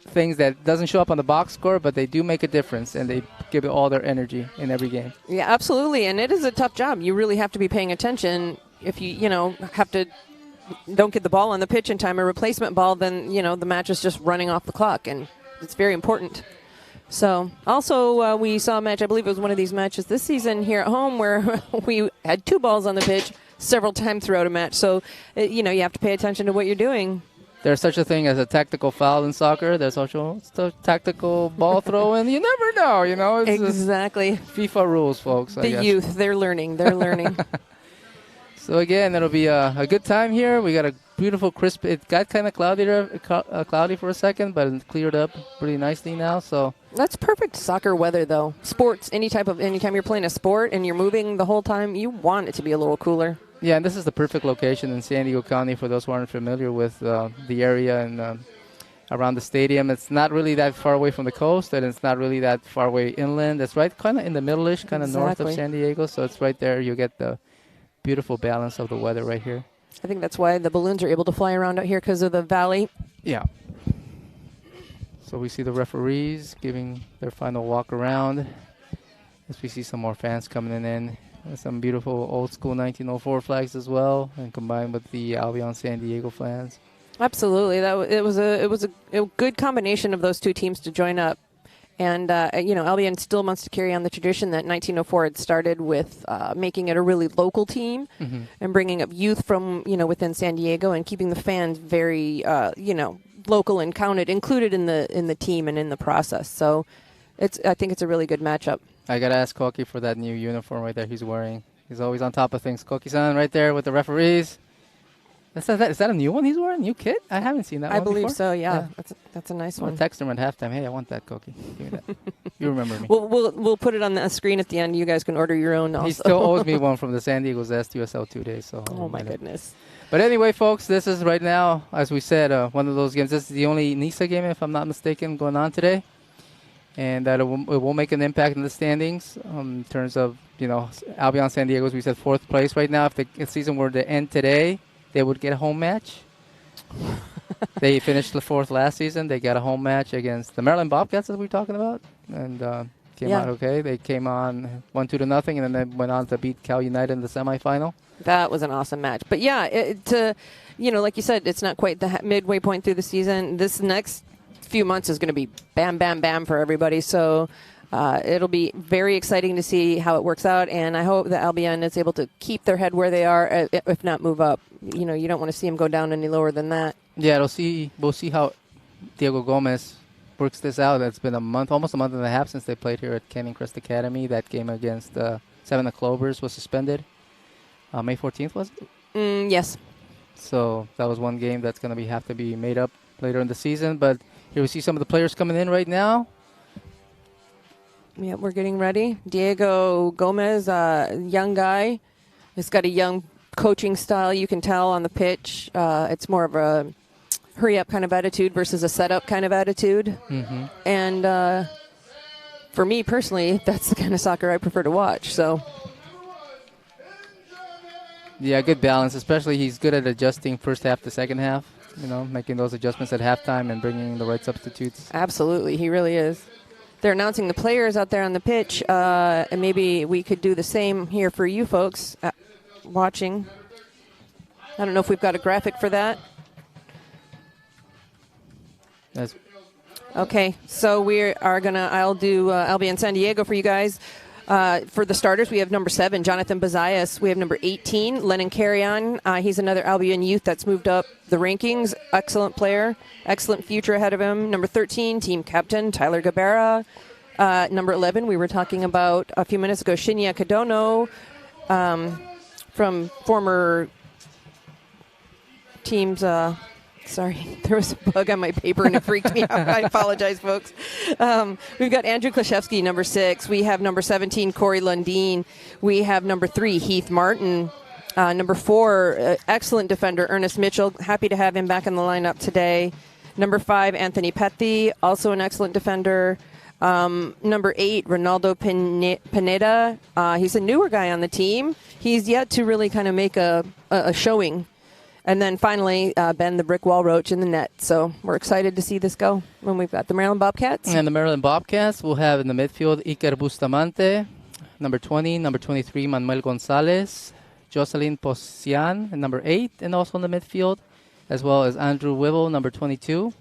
things that doesn't show up on the box score, but they do make a difference, and they give it all their energy in every game. Yeah, absolutely, and it is a tough job. You really have to be paying attention. If you, don't get the ball on the pitch in time, a replacement ball, then, the match is just running off the clock, and it's very important. So, also, we saw a match, I believe it was one of these matches this season here at home, where we had 2 balls on the pitch several times throughout a match. So, you have to pay attention to what you're doing. There's such a thing as a tactical foul in soccer. There's also tactical ball throw, and you never know, It's exactly. FIFA rules, folks. The youth, they're learning. So, again, it'll be a good time here. We got a beautiful, crisp. It got kind of cloudy for a second, but it cleared up pretty nicely now. So that's perfect soccer weather, though. Sports, anytime you're playing a sport and you're moving the whole time, you want it to be a little cooler. Yeah, and this is the perfect location in San Diego County for those who aren't familiar with the area and around the stadium. It's not really that far away from the coast, and it's not really that far away inland. It's right kind of in the middle-ish, kind of north of San Diego, so it's right there. You get the beautiful balance of the weather right here. I think that's why the balloons are able to fly around out here, because of the valley. Yeah. So we see the referees giving their final walk around as we see some more fans coming in. Some beautiful old school 1904 flags as well, and combined with the Albion San Diego fans. Absolutely, it was a good combination of those two teams to join up, and Albion still wants to carry on the tradition that 1904 had started with, making it a really local team, and bringing up youth from within San Diego and keeping the fans very local and included in the team and in the process. So I think it's a really good matchup. I got to ask Koki for that new uniform right there he's wearing. He's always on top of things. Koki-san right there with the referees. Is that a new one he's wearing? New kit? I haven't seen that one before. I believe so, yeah. That's a nice one. I'll text him at halftime. Hey, I want that, Koki. Give me that. You remember me. We'll put it on the screen at the end. You guys can order your own also. He still owes me one from the San Diego Zest USL 2 days. So oh, my goodness. But anyway, folks, this is right now, as we said, one of those games. This is the only NISA game, if I'm not mistaken, going on today. And that it will make an impact in the standings in terms of, Albion San Diego, as we said, 4th place right now. If the season were to end today, they would get a home match. They finished the 4th last season. They got a home match against the Maryland Bobcats that we were talking about. And came out okay. They came on 1-2 to nothing, and then they went on to beat Cal United in the semifinal. That was an awesome match. But, yeah, like you said, it's not quite the midway point through the season. This next few months is going to be bam, bam, bam for everybody. So it'll be very exciting to see how it works out, and I hope that Albion is able to keep their head where they are, if not move up. You don't want to see them go down any lower than that. Yeah, we'll see how Diego Gomez works this out. It's been almost a month and a half since they played here at Canyon Crest Academy. That game against Seven of Clovers was suspended. May 14th, was it? Yes. So that was one game that's going to have to be made up later in the season, but here we see some of the players coming in right now. Yeah, we're getting ready. Diego Gomez, young guy. He's got a young coaching style. You can tell on the pitch. It's more of a hurry-up kind of attitude versus a set-up kind of attitude. Mm-hmm. And for me personally, that's the kind of soccer I prefer to watch. So Yeah, good balance. Especially he's good at adjusting first half to second half. Making those adjustments at halftime and bringing the right substitutes. Absolutely, he really is. They're announcing the players out there on the pitch, and maybe we could do the same here for you folks watching. I don't know if we've got a graphic for that. That's Okay, so I'll do Albion San Diego for you guys. For the starters, we have number 7, Jonathan Bazayas. We have number 18, Lennon Carrion. He's another Albion youth that's moved up the rankings. Excellent player. Excellent future ahead of him. Number 13, team captain, Tyler Gabera. Number 11, we were talking about a few minutes ago, Shinya Kadono, from former teams. Sorry, there was a bug on my paper and it freaked me out. I apologize, folks. We've got Andrew Klashevsky, number 6. We have number 17, Corey Lundeen. We have number 3, Heath Martin. Number 4, excellent defender, Ernest Mitchell. Happy to have him back in the lineup today. Number 5, Anthony Petty, also an excellent defender. Number 8, Ronaldo Pineda. He's a newer guy on the team. He's yet to really kind of make a showing. And then finally, Ben the Brick Wall Roach in the net. So we're excited to see this go when we've got the Maryland Bobcats. And the Maryland Bobcats will have in the midfield Iker Bustamante, number 20, number 23, Manuel Gonzalez, Jocelyn Posian, and number 8, and also in the midfield, as well as Andrew Wibble, number 22.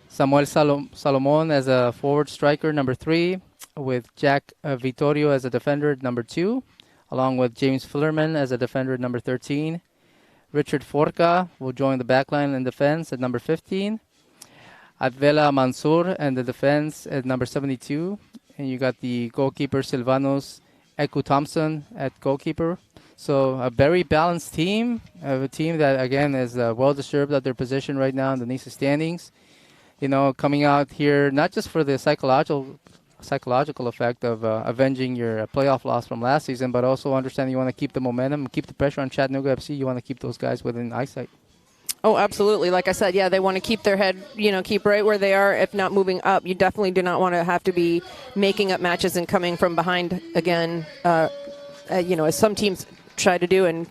Samuel Salomon as a forward striker, number 3, with Jack Vittorio as a defender, number 2, along with James Fillerman as a defender, number 13. Richard Forca will join the backline in defense at number 15. Advela Mansour and the defense at number 72. And you got the goalkeeper Silvanos Eku Thompson at goalkeeper. So a very balanced team, a team that, again, is well-deserved at their position right now in the NISA standings. Coming out here not just for the psychological effect of avenging your playoff loss from last season, but also understanding you want to keep the momentum, keep the pressure on Chattanooga FC. You want to keep those guys within eyesight. Oh, absolutely. Like I said, yeah, they want to keep their head, keep right where they are, if not moving up. You definitely do not want to have to be making up matches and coming from behind again, as some teams try to do and,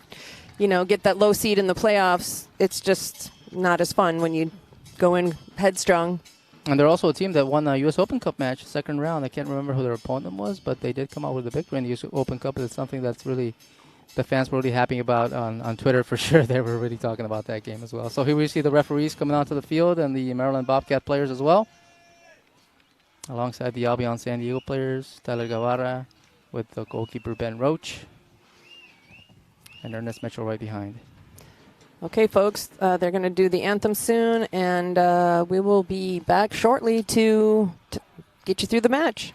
get that low seed in the playoffs. It's just not as fun when you go in headstrong. And they're also a team that won a U.S. Open Cup match, second round. I can't remember who their opponent was, but they did come out with a victory in the U.S. Open Cup. It's something that's really, the fans were really happy about on Twitter for sure. They were really talking about that game as well. So here we see the referees coming onto the field and the Maryland Bobcat players as well, alongside the Albion San Diego players, Tyler Guevara with the goalkeeper Ben Roach, and Ernest Mitchell right behind. Okay, folks, they're going to do the anthem soon, and we will be back shortly to get you through the match.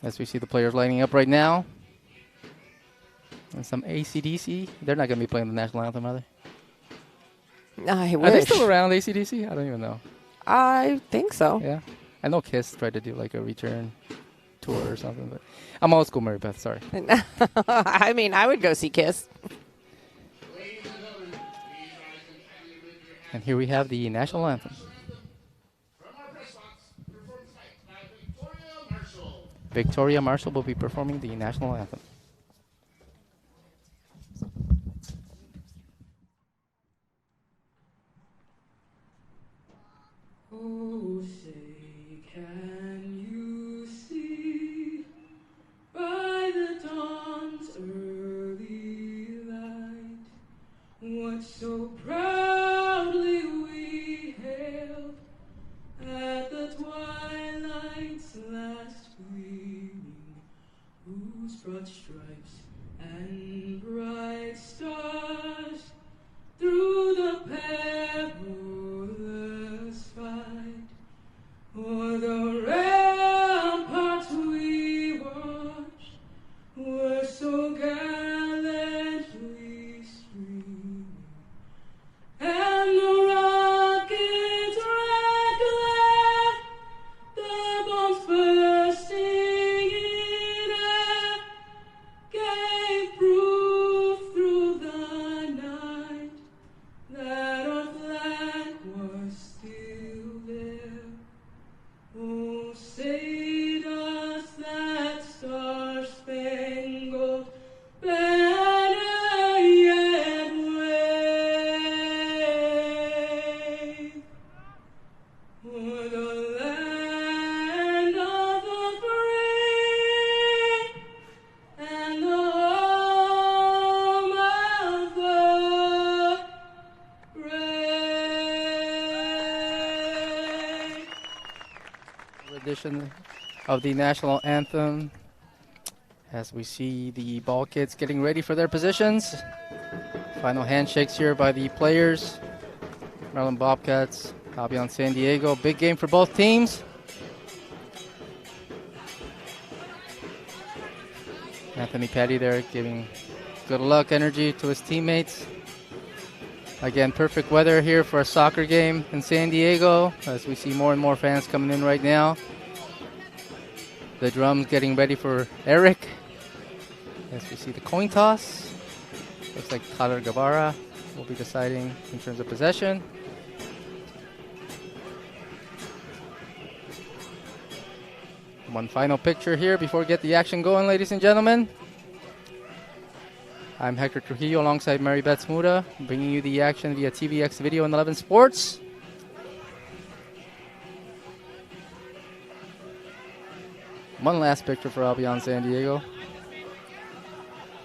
As we see the players lining up right now. And some AC/DC. They're not going to be playing the national anthem, are they? I wish. Are they still around, AC/DC? I don't even know. I think so. Yeah. I know Kiss tried to do like a return tour or something, but I'm old school, Mary Beth. Sorry. I mean, I would go see Kiss. And here we have the national anthem. Victoria Marshall will be performing the national anthem. Oh, say, can you see by the dawn's early light what so proudly we hailed at the twilight's last gleaming, whose broad stripes and bright stars through the perilous fight o'er the ramparts we watched were so gallantly streaming, and the rockets red glare, the bombs bursting in air, gave proof through the edition of the national anthem as we see the Bobcats getting ready for their positions. Final handshakes here by the players. Maryland Bobcats, Albion San Diego. Big game for both teams. Anthony Petty there giving good luck, energy to his teammates. Again, perfect weather here for a soccer game in San Diego as we see more and more fans coming in right now. The drums getting ready for Eric as we see the coin toss. Looks like Tyler Guevara will be deciding in terms of possession. One final picture here before we get the action going, ladies and gentlemen. I'm Hector Trujillo alongside Mary Beth Smuda, bringing you the action via TVX Video and 11 Sports. One last picture for Albion San Diego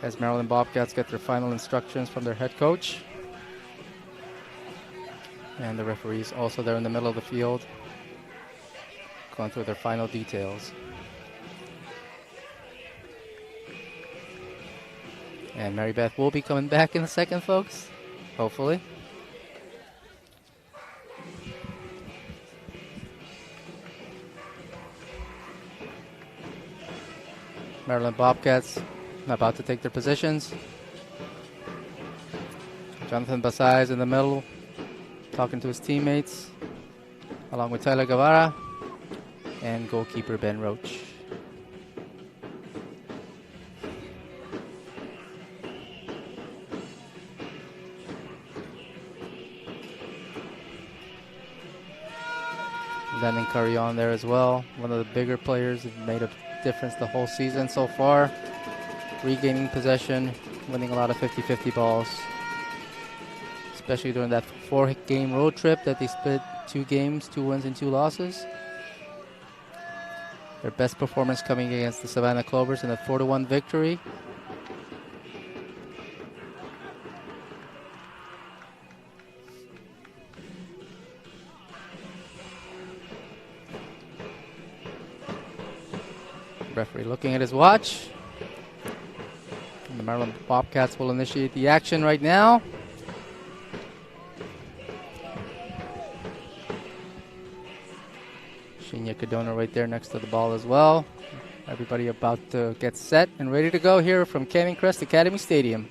as Maryland Bobcats get their final instructions from their head coach. And the referees also there in the middle of the field, going through their final details. And Mary Beth will be coming back in a second, folks, hopefully. Maryland Bobcats about to take their positions. Jonathan Basai is in the middle, talking to his teammates, along with Tyler Guevara and goalkeeper Ben Roach. Lennon Carrion there as well, one of the bigger players that made a difference the whole season so far. Regaining possession, winning a lot of 50-50 balls, especially during that 4-game road trip that they split 2 games, 2 wins and 2 losses. Their best performance coming against the Savannah Clovers in a 4-1 victory. Referee looking at his watch. And the Maryland Bobcats will initiate the action right now. Shinya Cadona right there next to the ball as well. Everybody about to get set and ready to go here from Canyon Crest Academy Stadium.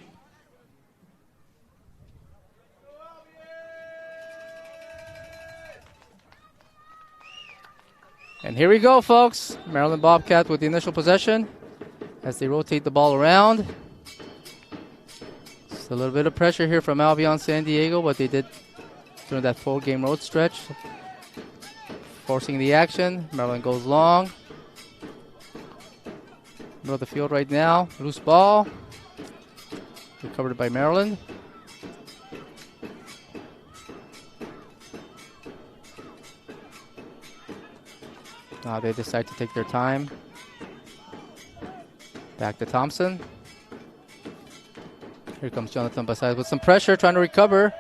And here we go, folks. Maryland Bobcats with the initial possession as they rotate the ball around. Just a little bit of pressure here from Albion San Diego, what they did during that 4-game road stretch. Forcing the action. Maryland goes long. Middle of the field right now. Loose ball. Recovered by Maryland. Now they decide to take their time. Back to Thompson. Here comes Jonathan Basai with some pressure, trying to recover.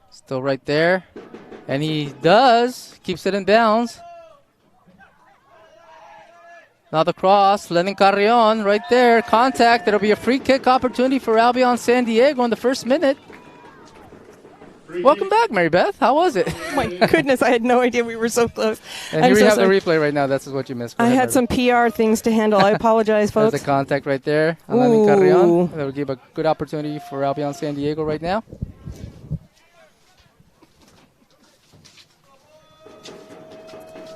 Still right there. And he does. Keeps it in bounds. Now the cross. Lenin Carrion right there. Contact. It'll be a free kick opportunity for Albion San Diego in the first minute. Welcome back, Mary Beth. How was it? Oh my goodness, I had no idea we were so close. And here we have the replay right now. That's what you missed. I had some PR things to handle. I apologize, folks. There's the contact right there. Lenin Carrion. That will give a good opportunity for Albion San Diego right now.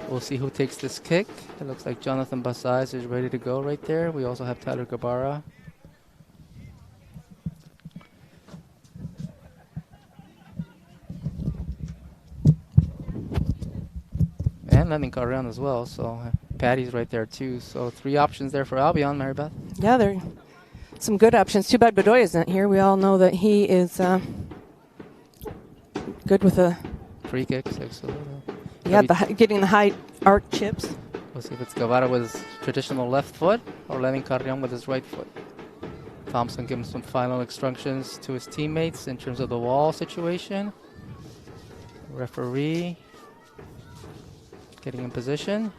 We'll see who takes this kick. It looks like Jonathan Basai is ready to go right there. We also have Tyler Guevara. And Lenin Carrion as well. So Patty's right there too. So 3 options there for Albion, Mary Beth. Yeah, there are some good options. Too bad Bedoya's not here. We all know that he is good with a free kicks. Yeah, getting the high arc chips. We'll see if it's Guevara with his traditional left foot or Lenin Carrion with his right foot. Thompson giving some final instructions to his teammates in terms of the wall situation. Referee Getting in position.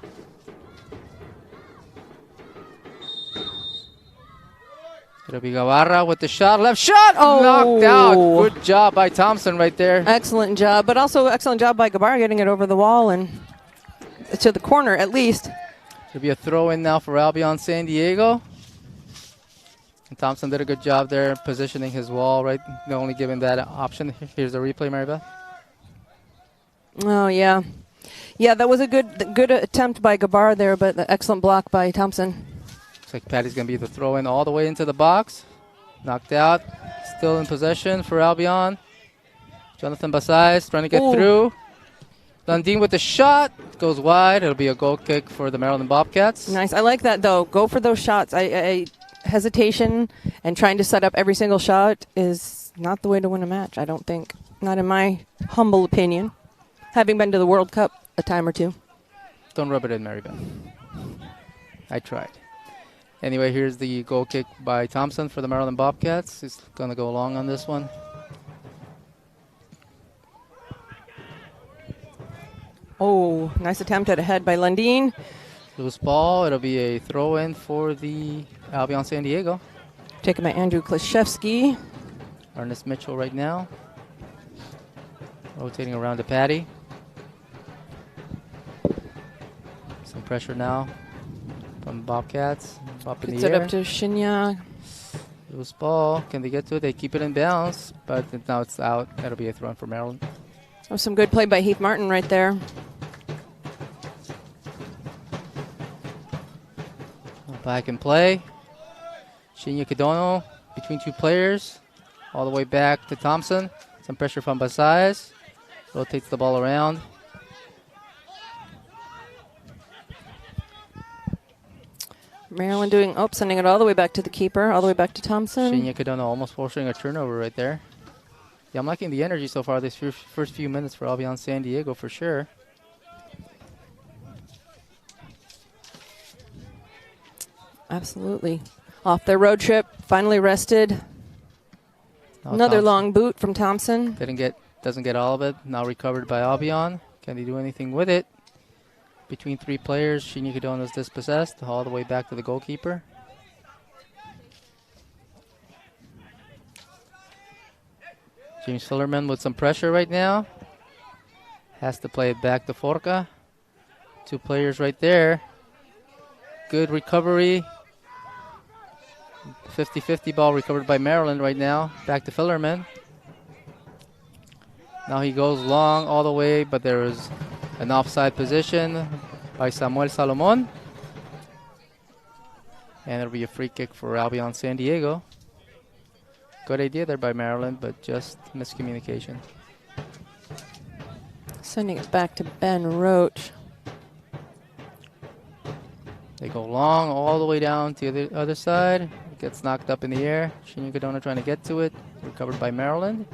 It'll be Gavarra with the shot. Left shot! Oh. Knocked out. Good job by Thompson right there. Excellent job, but also excellent job by Gabarra getting it over the wall and to the corner at least. It'll be a throw in now for Albion San Diego. And Thompson did a good job there positioning his wall, right? Only giving that option. Here's the replay, Maribel. Oh, yeah. Yeah, that was a good attempt by Gabarra there, but the excellent block by Thompson. Looks like Patty's going to be the throw in all the way into the box. Knocked out. Still in possession for Albion. Jonathan Basais trying to get through. Lundin with the shot. Goes wide. It'll be a goal kick for the Maryland Bobcats. Nice. I like that, though. Go for those shots. Hesitation and trying to set up every single shot is not the way to win a match, I don't think. Not in my humble opinion. Having been to the World Cup a time or two. Don't rub it in, Maribel. I tried. Anyway, here's the goal kick by Thompson for the Maryland Bobcats. He's going to go long on this one. Oh, nice attempt at a head by Lundin. Loose ball. It'll be a throw-in for the Albion San Diego. Taken by Andrew Klashevsky. Ernest Mitchell right now. Rotating around to Patty. Some pressure now from the Bobcats. Up in Puts the it air. up to Shinya. Loose ball. Can they get to it? They keep it in bounds, but now it's out. That'll be a throw-in for Maryland. Oh, some good play by Heath Martin right there. Back in play. Shinya Kidono between two players. All the way back to Thompson. Some pressure from Basais. Rotates the ball around. Maryland sending it all the way back to the keeper, all the way back to Thompson. Shinya Kidono almost forcing a turnover right there. Yeah, I'm liking the energy so far this first few minutes for Albion San Diego for sure. Absolutely. Off their road trip, finally rested. Now Another Thompson long boot from Thompson. Doesn't get all of it. Now recovered by Albion. Can they do anything with it? Between three players, Shinya Kidono is dispossessed all the way back to the goalkeeper. James Fillerman with some pressure right now. Has to play it back to Forca. Two players right there. Good recovery. 50-50 ball recovered by Maryland right now. Back to Fillerman. Now he goes long all the way, but there is an offside position by Samuel Salomon. And it'll be a free kick for Albion San Diego. Good idea there by Maryland, but just miscommunication. Sending it back to Ben Roach. They go long all the way down to the other side. It gets knocked up in the air. Shinya Kidono trying to get to it. Recovered by Maryland.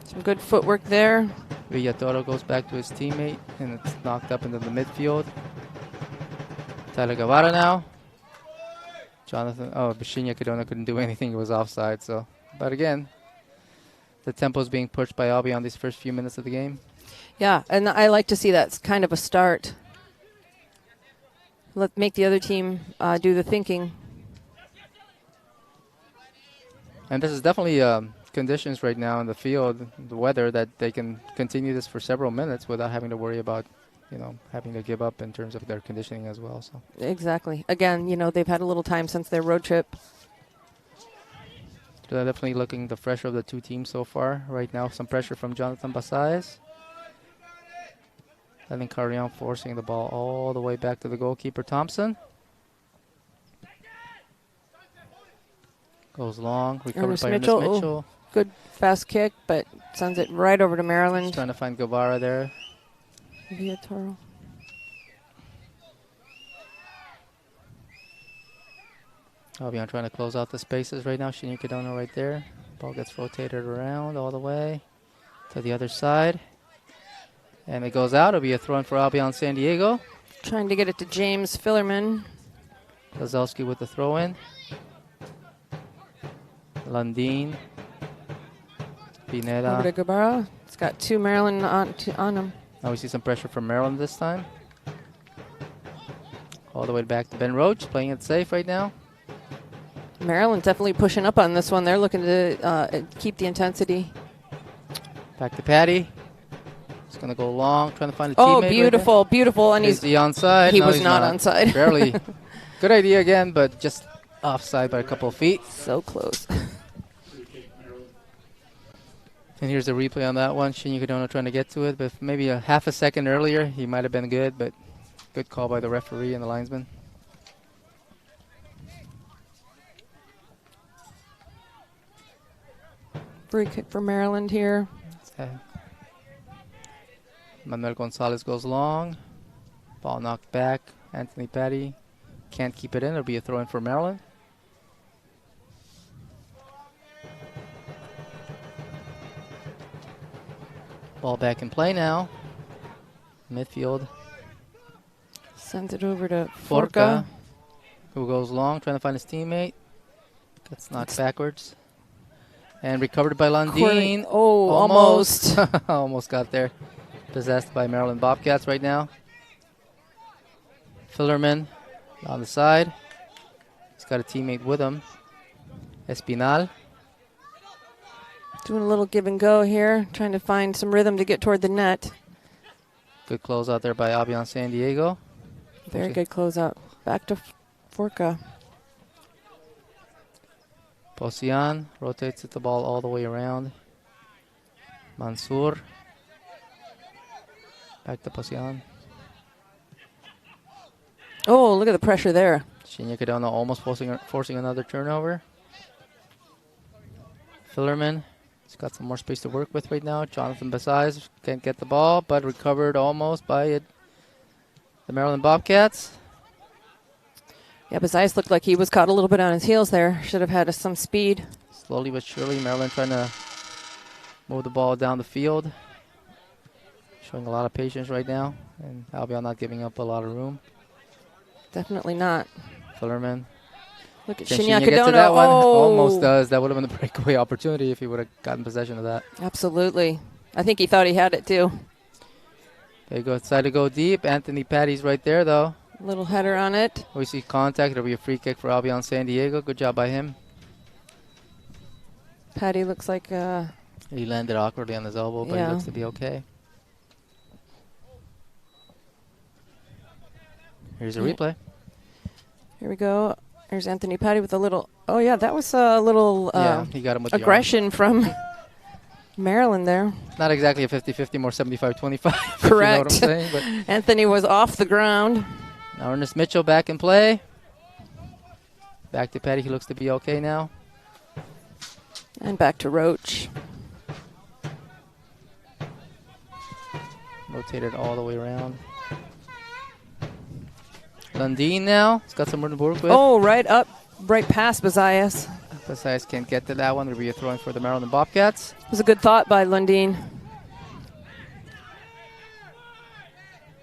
Some good footwork there. Villatoro goes back to his teammate, and it's knocked up into the midfield. Tyler Guevara now. Shinya Kidono couldn't do anything. It was offside. But again, the tempo is being pushed by Albion these first few minutes of the game. Yeah, and I like to see that's kind of a start. Let's make the other team do the thinking. And this is definitely conditions right now in the field, the weather, that they can continue this for several minutes without having to worry about, having to give up in terms of their conditioning as well. So exactly. Again, they've had a little time since their road trip. They're definitely looking the fresher of the two teams so far. Right now, some pressure from Jonathan Basais. I think Carrion forcing the ball all the way back to the goalkeeper, Thompson. Goes long, recovered by Ernest Mitchell. Good fast kick, but sends it right over to Maryland. Just trying to find Guevara there. Villatoro. Albion trying to close out the spaces right now. Shinya Kidono right there. Ball gets rotated around all the way to the other side. And it goes out. It'll be a throw-in for Albion San Diego. Trying to get it to James Fillerman. Kozlowski with the throw-in. Lundin. Pineda. Over to Guevara. It's got two Maryland on him. Now we see some pressure from Maryland this time. All the way back to Ben Roach, playing it safe right now. Maryland definitely pushing up on this one. They're looking to keep the intensity. Back to Patty. He's going to go long, trying to find a teammate. Oh, beautiful, right beautiful. And is he onside? He No, was he's not onside. Barely. Good idea again, but just offside by a couple of feet. So close. And here's a replay on that one. Shinya Kadona trying to get to it, but maybe a half a second earlier, he might have been good, but good call by the referee and the linesman. Free kick for Maryland here. Manuel Gonzalez goes long. Ball knocked back. Anthony Patty can't keep it in. It'll be a throw-in for Maryland. Ball back in play now. Midfield. Sends it over to Forca, Forca. who goes long, trying to find his teammate. Gets knocked backwards. And recovered by Lundin. Oh, almost. Almost got there. Possessed by Maryland Bobcats right now. Fillerman on the side. He's got a teammate with him. Espinal. Doing a little give and go here, trying to find some rhythm to get toward the net. Good close out there by Albion San Diego. Very good close out. Back to Forca. Posian rotates the ball all the way around. Mansour. Back to Posian. Oh, look at the pressure there. Shinya Kadona almost forcing another turnover. Fillerman. He's got some more space to work with right now. Jonathan Basais can't get the ball, but recovered almost by the Maryland Bobcats. Yeah, Basais looked like he was caught a little bit on his heels there. Should have had some speed. Slowly but surely, Maryland trying to move the ball down the field. Showing a lot of patience right now, and Albion not giving up a lot of room. Definitely not. Fillerman. Look at Can Shinya Shinya get to Kadona. that one? Oh. Almost does. That would have been the breakaway opportunity if he would have gotten possession of that. Absolutely. I think he thought he had it too. There you go. Decide to go deep. Anthony Patty's right there, though. Little header on it. We see contact. It'll be a free kick for Albion San Diego. Good job by him. Patty looks like... He landed awkwardly on his elbow, but Yeah. he looks to be okay. Here's a replay. Here we go. There's Anthony Patty with a little... Oh, yeah, that was a little Yeah, he got him with the arm. aggression from Maryland there. Not exactly a 50-50, more 75-25. Correct. If you know what I'm saying, but Anthony was off the ground. now Ernest Mitchell back in play. Back to Patty. He looks to be okay now. And back to Roach. Rotated all the way around. Lundin now. He's got some room to work with. Oh, right up, right past Basais. Basais can't get to that one. It'll be a throw-in for the Maryland Bobcats. It was a good thought by Lundin.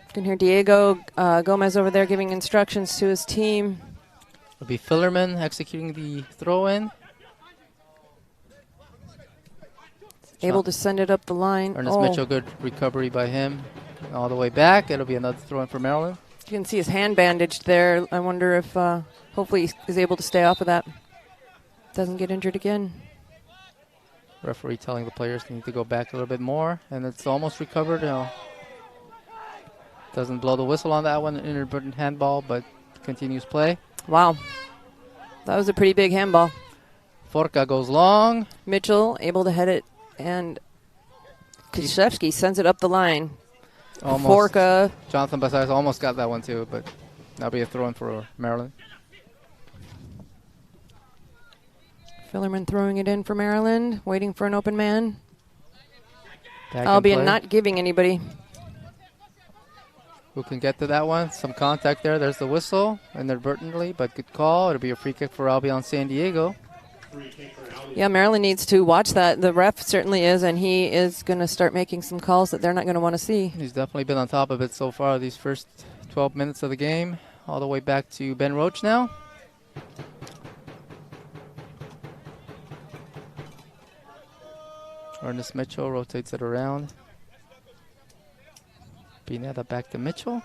You can hear Diego Gomez over there giving instructions to his team. It'll be Fillerman executing the throw-in. Able to send it up the line. Ernest Mitchell, good recovery by him. All the way back. It'll be another throw-in for Maryland. You can see his hand bandaged there. I wonder if hopefully he's able to stay off of that. Doesn't get injured again. Referee telling the players they need to go back a little bit more, and it's almost recovered. Doesn't blow the whistle on that one, inadvertent handball, but continues play. Wow. That was a pretty big handball. Forca goes long. Mitchell able to head it, and Krzyzewski sends it up the line. Almost. Forca. Jonathan Basais almost got that one too, but that'll be a throw-in for Maryland. Fillerman throwing it in for Maryland, waiting for an open man. Back in Albion play. not giving anybody. Who can get to that one? Some contact there. There's the whistle inadvertently, but good call. It'll be a free kick for Albion San Diego. Yeah, Maryland needs to watch that. The ref certainly is, and he is going to start making some calls that they're not going to want to see. He's definitely been on top of it so far these first 12 minutes of the game. All the way back to Ben Roach now. Ernest Mitchell rotates it around. Pineda back to Mitchell.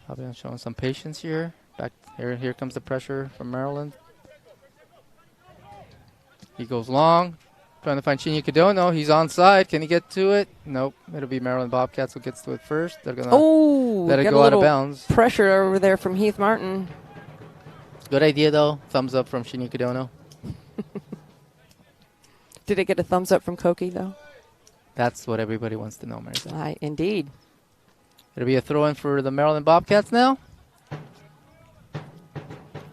Albion showing some patience here. Back here comes the pressure from Maryland. He goes long, trying to find Shinya Kidono. He's onside. Can he get to it? Nope. It'll be Maryland Bobcats who gets to it first. They're gonna let it got go a out of little bounds. pressure over there from Heath Martin. Good idea though. Thumbs up from Shinya Kidono. Did it get a thumbs up from Koki though? That's what everybody wants to know, Marissa. Indeed. It'll be a throw-in for the Maryland Bobcats now.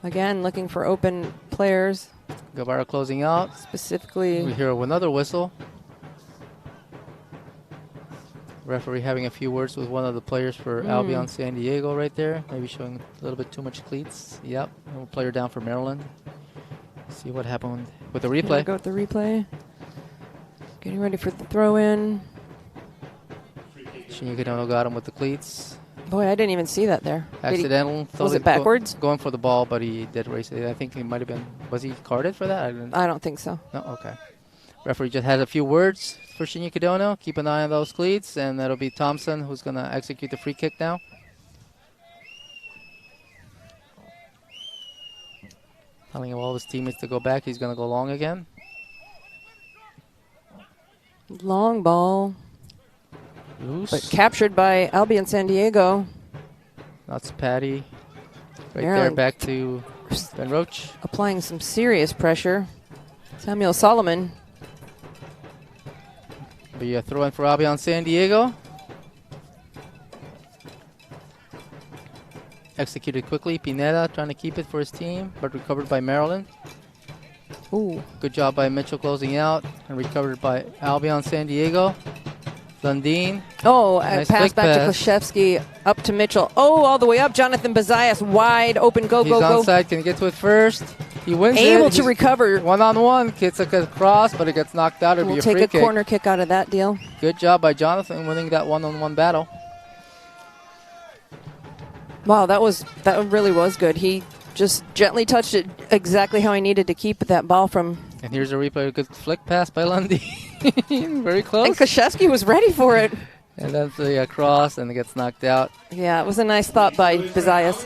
Again, looking for open players. Guevara closing out. Specifically. We hear another whistle. Referee having a few words with one of the players for Albion San Diego right there. Maybe showing a little bit too much cleats. Yep. A player down for Maryland. See what happened with the replay. Go with the replay. Getting ready for the throw-in. Shinya Kidono got him with the cleats. Boy, I didn't even see that there. Accidental. Was it backwards? Going for the ball, but he did race it. I think he might have been. Was he carded for that? I don't think so. No? Okay. Referee just had a few words for Shinya Kidono. Keep an eye on those cleats, and that'll be Thompson who's going to execute the free kick now. Telling all his teammates to go back. He's going to go long again. Long ball. Loose. But captured by Albion San Diego. That's Patty. Right Maryland there, back to Ben Roach. Applying some serious pressure. Samuel Solomon. Be a throw in for Albion San Diego. Executed quickly. Pineda trying to keep it for his team, but recovered by Maryland. Ooh. Good job by Mitchell closing out and recovered by Albion San Diego. Lundeen. Oh, nice pass back to Klashevsky, up to Mitchell. Oh, all the way up. Jonathan Bazias, wide open. Go, He's go, go. onside. Can he get to it first? He wins Able it. to recover. One-on-one. Gets a cross, but it gets knocked out. It'll We'll be a take free a kick. corner kick out of that deal. Good job by Jonathan winning that one-on-one battle. Wow, that really was good. He just gently touched it exactly how he needed to keep that ball from. And here's a replay. A good flick pass by Lundy. Very close. And Klashevsky was ready for it. And then the cross, and it gets knocked out. Yeah, it was a nice thought by Bazias.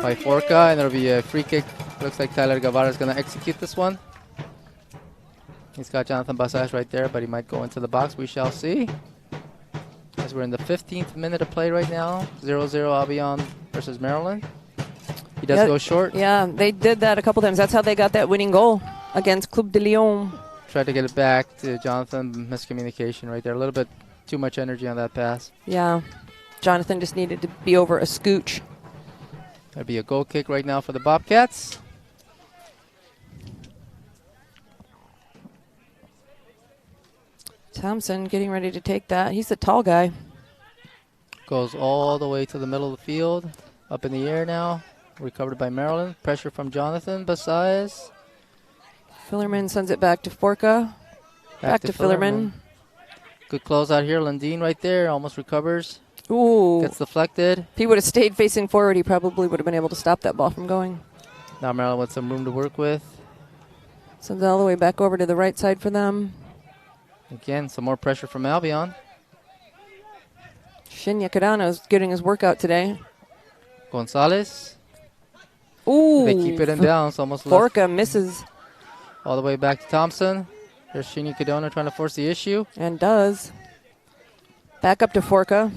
By Forca, and there'll be a free kick. Looks like Tyler Guevara is going to execute this one. He's got Jonathan Bazias right there, but he might go into the box. We shall see. As we're in the 15th minute of play right now. 0-0 Albion versus Maryland. He does go short. Yeah, they did that a couple times. That's how they got that winning goal against Club de Lyon. Tried to get it back to Jonathan. Miscommunication right there. A little bit too much energy on that pass. Yeah. Jonathan just needed to be over a scooch. That'd be a goal kick right now for the Bobcats. Thompson getting ready to take that. He's a tall guy. Goes all the way to the middle of the field. Up in the air now. Recovered by Maryland. Pressure from Jonathan Bazias. Fillerman sends it back to Forca. Back to Fillerman. Good close out here. Lundeen right there. Almost recovers. Ooh. Gets deflected. If he would have stayed facing forward, he probably would have been able to stop that ball from going. Now Maryland with some room to work with. Sends it all the way back over to the right side for them. Again, some more pressure from Albion. Shinya Kadano is getting his workout today. Gonzalez. Ooh. They keep it in bounds. Almost Forca left. misses. All the way back to Thompson. There's Shinya Kadano trying to force the issue. And does. Back up to Forca.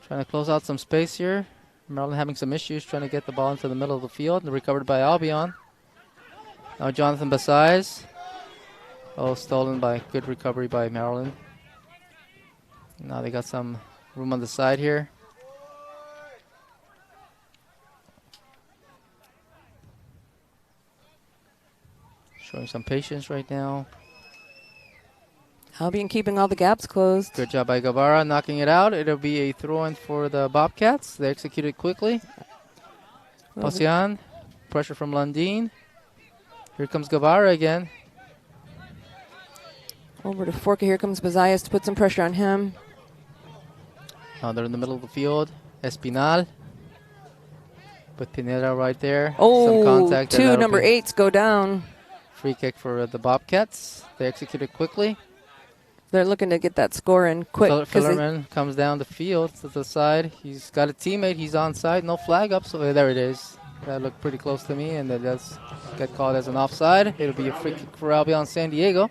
Trying to close out some space here. Maryland having some issues trying to get the ball into the middle of the field. And recovered by Albion. Now Jonathan Bazias. Oh, stolen by good recovery by Maryland. Now they got some room on the side here. Showing some patience right now. Albion keeping all the gaps closed. Good job by Guevara knocking it out. It'll be a throw-in for the Bobcats. They executed quickly. Posian, pressure from Lundeen. Here comes Guevara again. Over to Forca. Here comes Bazias to put some pressure on him. Now they're in the middle of the field. Espinal. With Pineda right there. Oh, some contact. two number 8s go down. Free kick for the Bobcats. They executed quickly. They're looking to get that score in quick. Fillerman comes down the field to the side. He's got a teammate. He's onside. No flag up. So there it is. That looked pretty close to me, and it does get called as an offside. It'll be a free kick for Albion San Diego.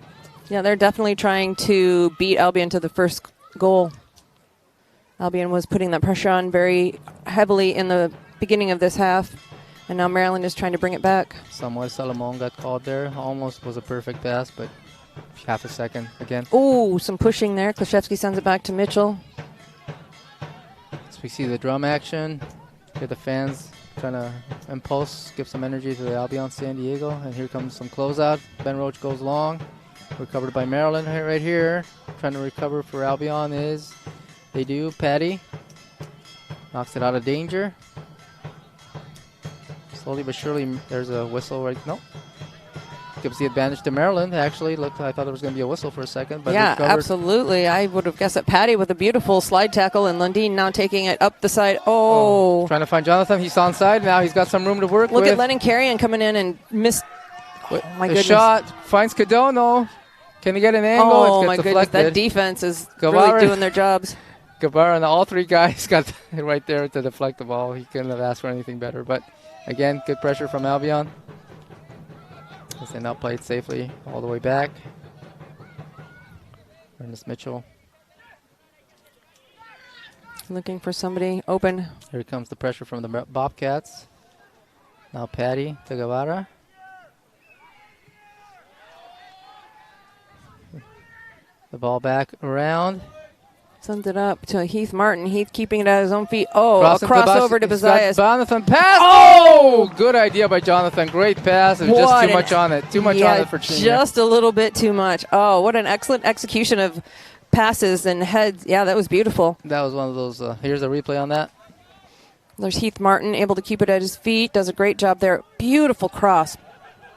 Yeah, they're definitely trying to beat Albion to the first goal. Albion was putting that pressure on very heavily in the beginning of this half, and now Maryland is trying to bring it back. Samuel Salomon got called there. Almost was a perfect pass, but half a second again. Ooh, some pushing there. Klashevsky sends it back to Mitchell. So we see the drum action. Hear the fans trying to impulse, give some energy to the Albion San Diego. And here comes some closeout. Ben Roach goes long. Recovered by Maryland right here. Trying to recover for Albion is, they do, Patty. Knocks it out of danger. Slowly but surely, there's a whistle right, no. Gives the advantage to Maryland. Actually, I thought there was going to be a whistle for a second. But yeah, recovered. Absolutely. I would have guessed that. Patty with a beautiful slide tackle, and Lundin now taking it up the side. Oh. Trying to find Jonathan. He's onside. Now he's got some room to work with. Look at Lennon Carrion coming in and missed. Oh, my goodness. Shot. Finds Cadono. Can he get an angle? Oh, it's my deflected. goodness. That defense is really doing their jobs. Guevara and all three guys got right there to deflect the ball. He couldn't have asked for anything better. But, again, good pressure from Albion. As they now play it safely all the way back. Ernest Mitchell. Looking for somebody open. Here comes the pressure from the Bobcats. Now Patty to Guevara. The ball back around. Sends it up to Heath Martin. Heath keeping it at his own feet. Oh, a crossover to Bazias. Jonathan pass. Oh, good idea by Jonathan. Great pass. There's just too much on it. Too much on it for Chino. Just a little bit too much. Oh, what an excellent execution of passes and heads. Yeah, that was beautiful. That was one of those. Here's a replay on that. There's Heath Martin able to keep it at his feet. Does a great job there. Beautiful cross.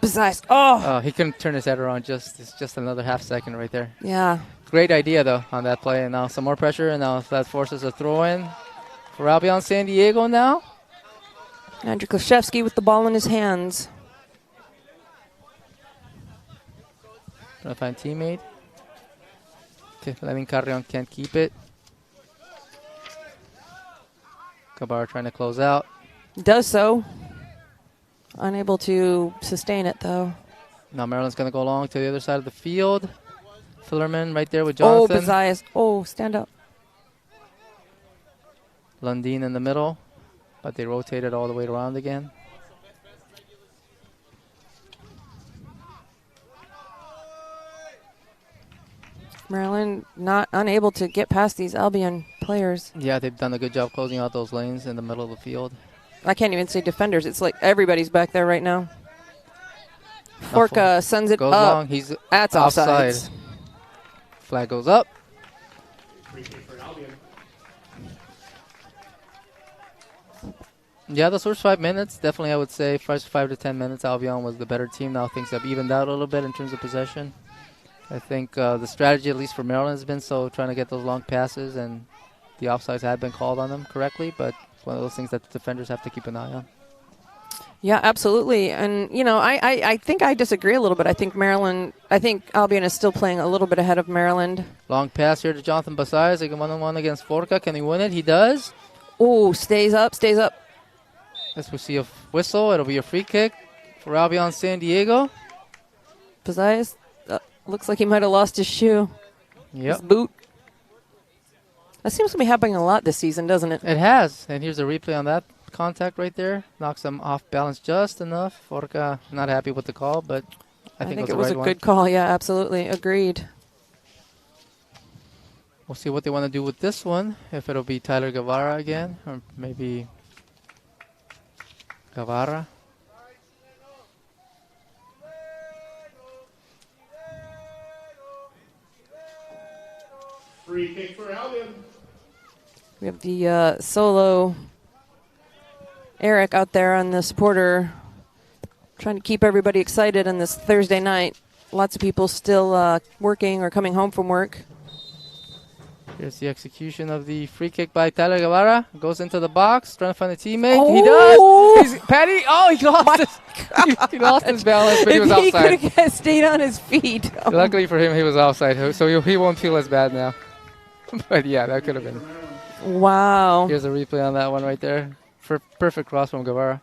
Bazias. Oh. He couldn't turn his head around. It's just another half second right there. Yeah. Great idea, though, on that play. And now some more pressure, and now that forces a throw-in for Albion San Diego now. Andrew Klashevsky with the ball in his hands. Trying to find teammate. Lenin Carrion can't keep it. Cabar trying to close out. Does so. Unable to sustain it, though. Now Maryland's going to go along to the other side of the field. Fillerman right there with Jonathan. Oh, Bazias. Oh, stand up. Lundin in the middle, but they rotated all the way around again. Maryland not unable to get past these Albion players. Yeah, they've done a good job closing out those lanes in the middle of the field. I can't even say defenders. It's like everybody's back there right now. Forka sends it goes up. Long. He's That's offside. Flag goes up. Yeah, those first 5 minutes, definitely I would say first 5 to 10 minutes, Albion was the better team. Now things have evened out a little bit in terms of possession. I think the strategy, at least for Maryland, has been trying to get those long passes, and the offsides have been called on them correctly, but it's one of those things that the defenders have to keep an eye on. Yeah, absolutely. And, you know, I think I disagree a little bit. I think Albion is still playing a little bit ahead of Maryland. Long pass here to Jonathan Bazias. They can one-on-one against Forca. Can he win it? He does. Oh, stays up. As we see a whistle, it'll be a free kick for Albion San Diego. Bazias looks like he might have lost his shoe. Yep. His boot. That seems to be happening a lot this season, doesn't it? It has. And here's a replay on that contact right there. Knocks him off balance just enough. Forca not happy with the call, but I think it was a good call. Yeah, absolutely. Agreed. We'll see what they want to do with this one. If it'll be Tyler Guevara again, or maybe Guevara. Free kick for Albion. We have the solo Eric out there on the supporter, trying to keep everybody excited on this Thursday night. Lots of people still working or coming home from work. Here's the execution of the free kick by Tyler Guevara. Goes into the box, trying to find a teammate. He does. Patty. Oh, he lost he lost his balance, but he was If he outside. could have stayed on his feet. Luckily for him, he was outside, so he won't feel as bad now. But yeah, that could have been. Wow. Here's a replay on that one right there. Perfect cross from Guevara.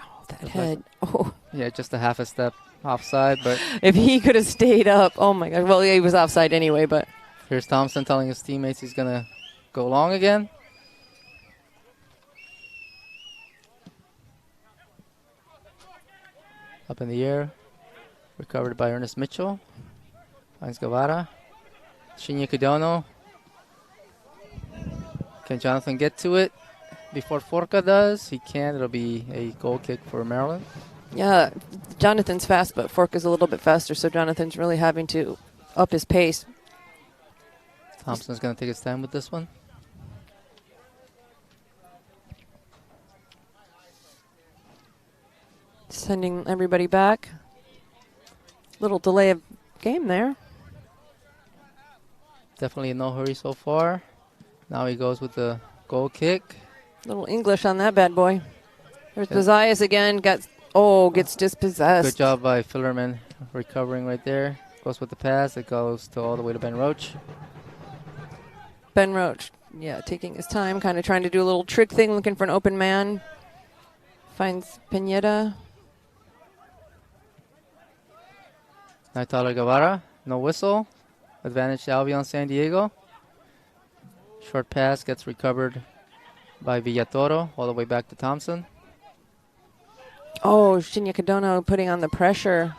Oh, that head. Oh. Yeah, just a half a step offside, but If he could have stayed up. Oh, my God. Well, yeah, he was offside anyway, but. here's Thompson telling his teammates he's going to go long again. Up in the air. Recovered by Ernest Mitchell. Finds Guevara. Shinya Kidono. Can Jonathan get to it before Forca does? He can. It'll be a goal kick for Maryland. Yeah, Jonathan's fast, but Forca's a little bit faster, so Jonathan's really having to up his pace. Thompson's going to take his time with this one. Sending everybody back. Little delay of game there. Definitely in no hurry so far. Now he goes with the goal kick. Little English on that bad boy. There's Bazias again. Gets dispossessed. Good job by Fillerman recovering right there. Goes with the pass. It goes all the way to Ben Roach. Ben Roach, yeah, taking his time, kind of trying to do a little trick thing, looking for an open man. Finds Pineda. Now Tyler Guevara. No whistle. Advantage to Albion San Diego. Short pass gets recovered by Villatoro all the way back to Thompson. Oh, Shinya Kidono putting on the pressure.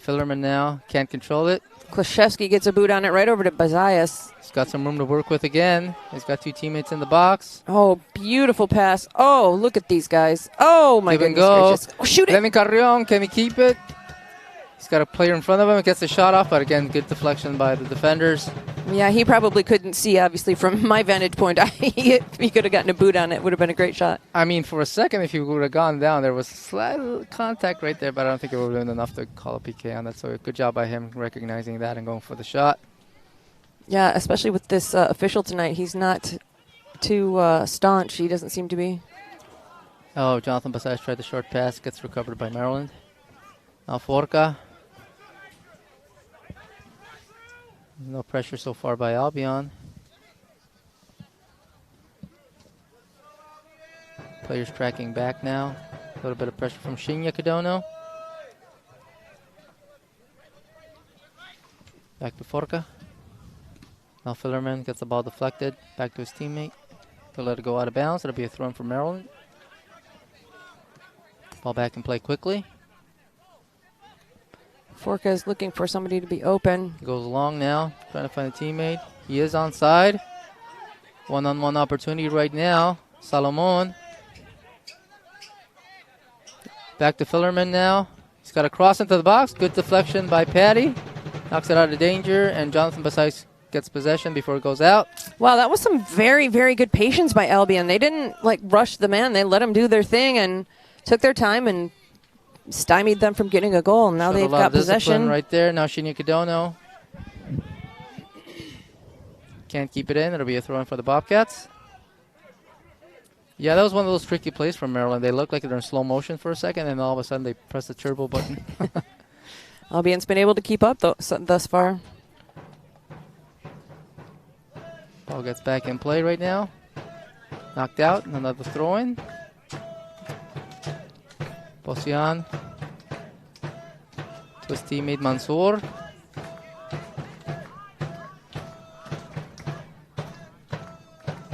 Fillerman now can't control it. Klashevsky gets a boot on it right over to Bazias. He's got some room to work with again. He's got two teammates in the box. Oh, beautiful pass. Oh, look at these guys. Oh, my Give and goodness go. gracious. Oh, shoot it. Lenny Carrion, can he keep it? He's got a player in front of him. Gets the shot off, but again, good deflection by the defenders. Yeah, he probably couldn't see, obviously, from my vantage point. If he could have gotten a boot on it, would have been a great shot. I mean, for a second, if he would have gone down, there was slight contact right there, but I don't think it would have been enough to call a PK on that. So good job by him recognizing that and going for the shot. Yeah, especially with this official tonight. He's not too staunch. He doesn't seem to be. Oh, Jonathan Bazias tried the short pass. Gets recovered by Maryland. Now Forca. No pressure so far by Albion. Players tracking back now. A little bit of pressure from Shinya Kidono. Back to Forca. Now Fillerman gets the ball deflected. Back to his teammate. He'll let it go out of bounds. It'll be a throw in for Maryland. Ball back in play quickly. Forca is looking for somebody to be open. He goes long now, trying to find a teammate. He is onside. One-on-one opportunity right now. Salomon. Back to Fillerman now. He's got a cross into the box. Good deflection by Patty. Knocks it out of danger, and Jonathan Bazias gets possession before it goes out. Wow, that was some very, very good patience by Albion. They didn't rush the man. They let him do their thing and took their time and stymied them from getting a goal. Now they've got possession right there. Now Shinya Kidono can't keep it in. It'll be a throw in for the Bobcats. Yeah, that was one of those tricky plays from Maryland. They looked like they're in slow motion for a second, and all of a sudden they press the turbo button. Albion's been able to keep up thus far. Ball gets back in play right now. Knocked out. Another throw in. Bosian to his teammate Mansour.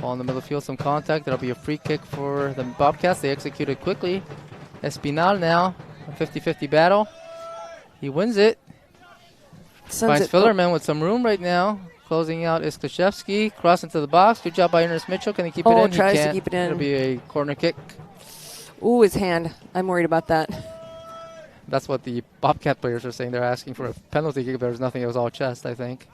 Ball in the middle of the field, some contact. That'll be a free kick for the Bobcats. They execute it quickly. Espinal now, a 50-50 battle. He wins it. Finds Fillerman with some room right now. Closing out is Klashevsky. Cross into the box. Good job by Ernest Mitchell. Can he keep it in? Tries to keep it in. It'll be a corner kick. Ooh, his hand. I'm worried about that. That's what the Bobcat players are saying. They're asking for a penalty kick. There was nothing. It was all chest, I think.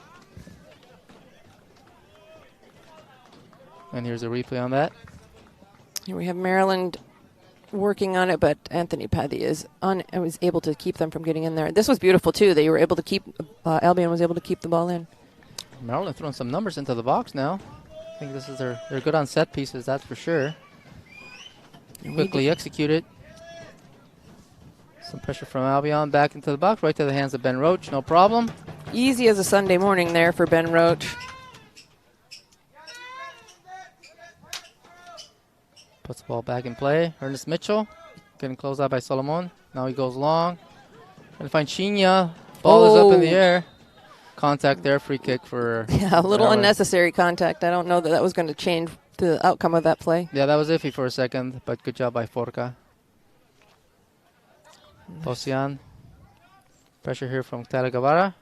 And here's a replay on that. Here we have Maryland working on it, but Anthony Pathy was able to keep them from getting in there. This was beautiful, too. They were able to keep, Albion was able to keep the ball in. Maryland throwing some numbers into the box now. I think this is they're good on set pieces, that's for sure. Quickly executed. Some pressure from Albion back into the box, right to the hands of Ben Roach, no problem. Easy as a Sunday morning there for Ben Roach. Puts the ball back in play. Ernest Mitchell getting closed out by Solomon. Now he goes long. Going to find Chinya. Ball is up in the air. Contact there, free kick for Yeah, a little Maryland. Unnecessary contact. I don't know that was going to change the outcome of that play. Yeah, that was iffy for a second, but good job by Forca. Posian. Pressure here from Tara Guevara.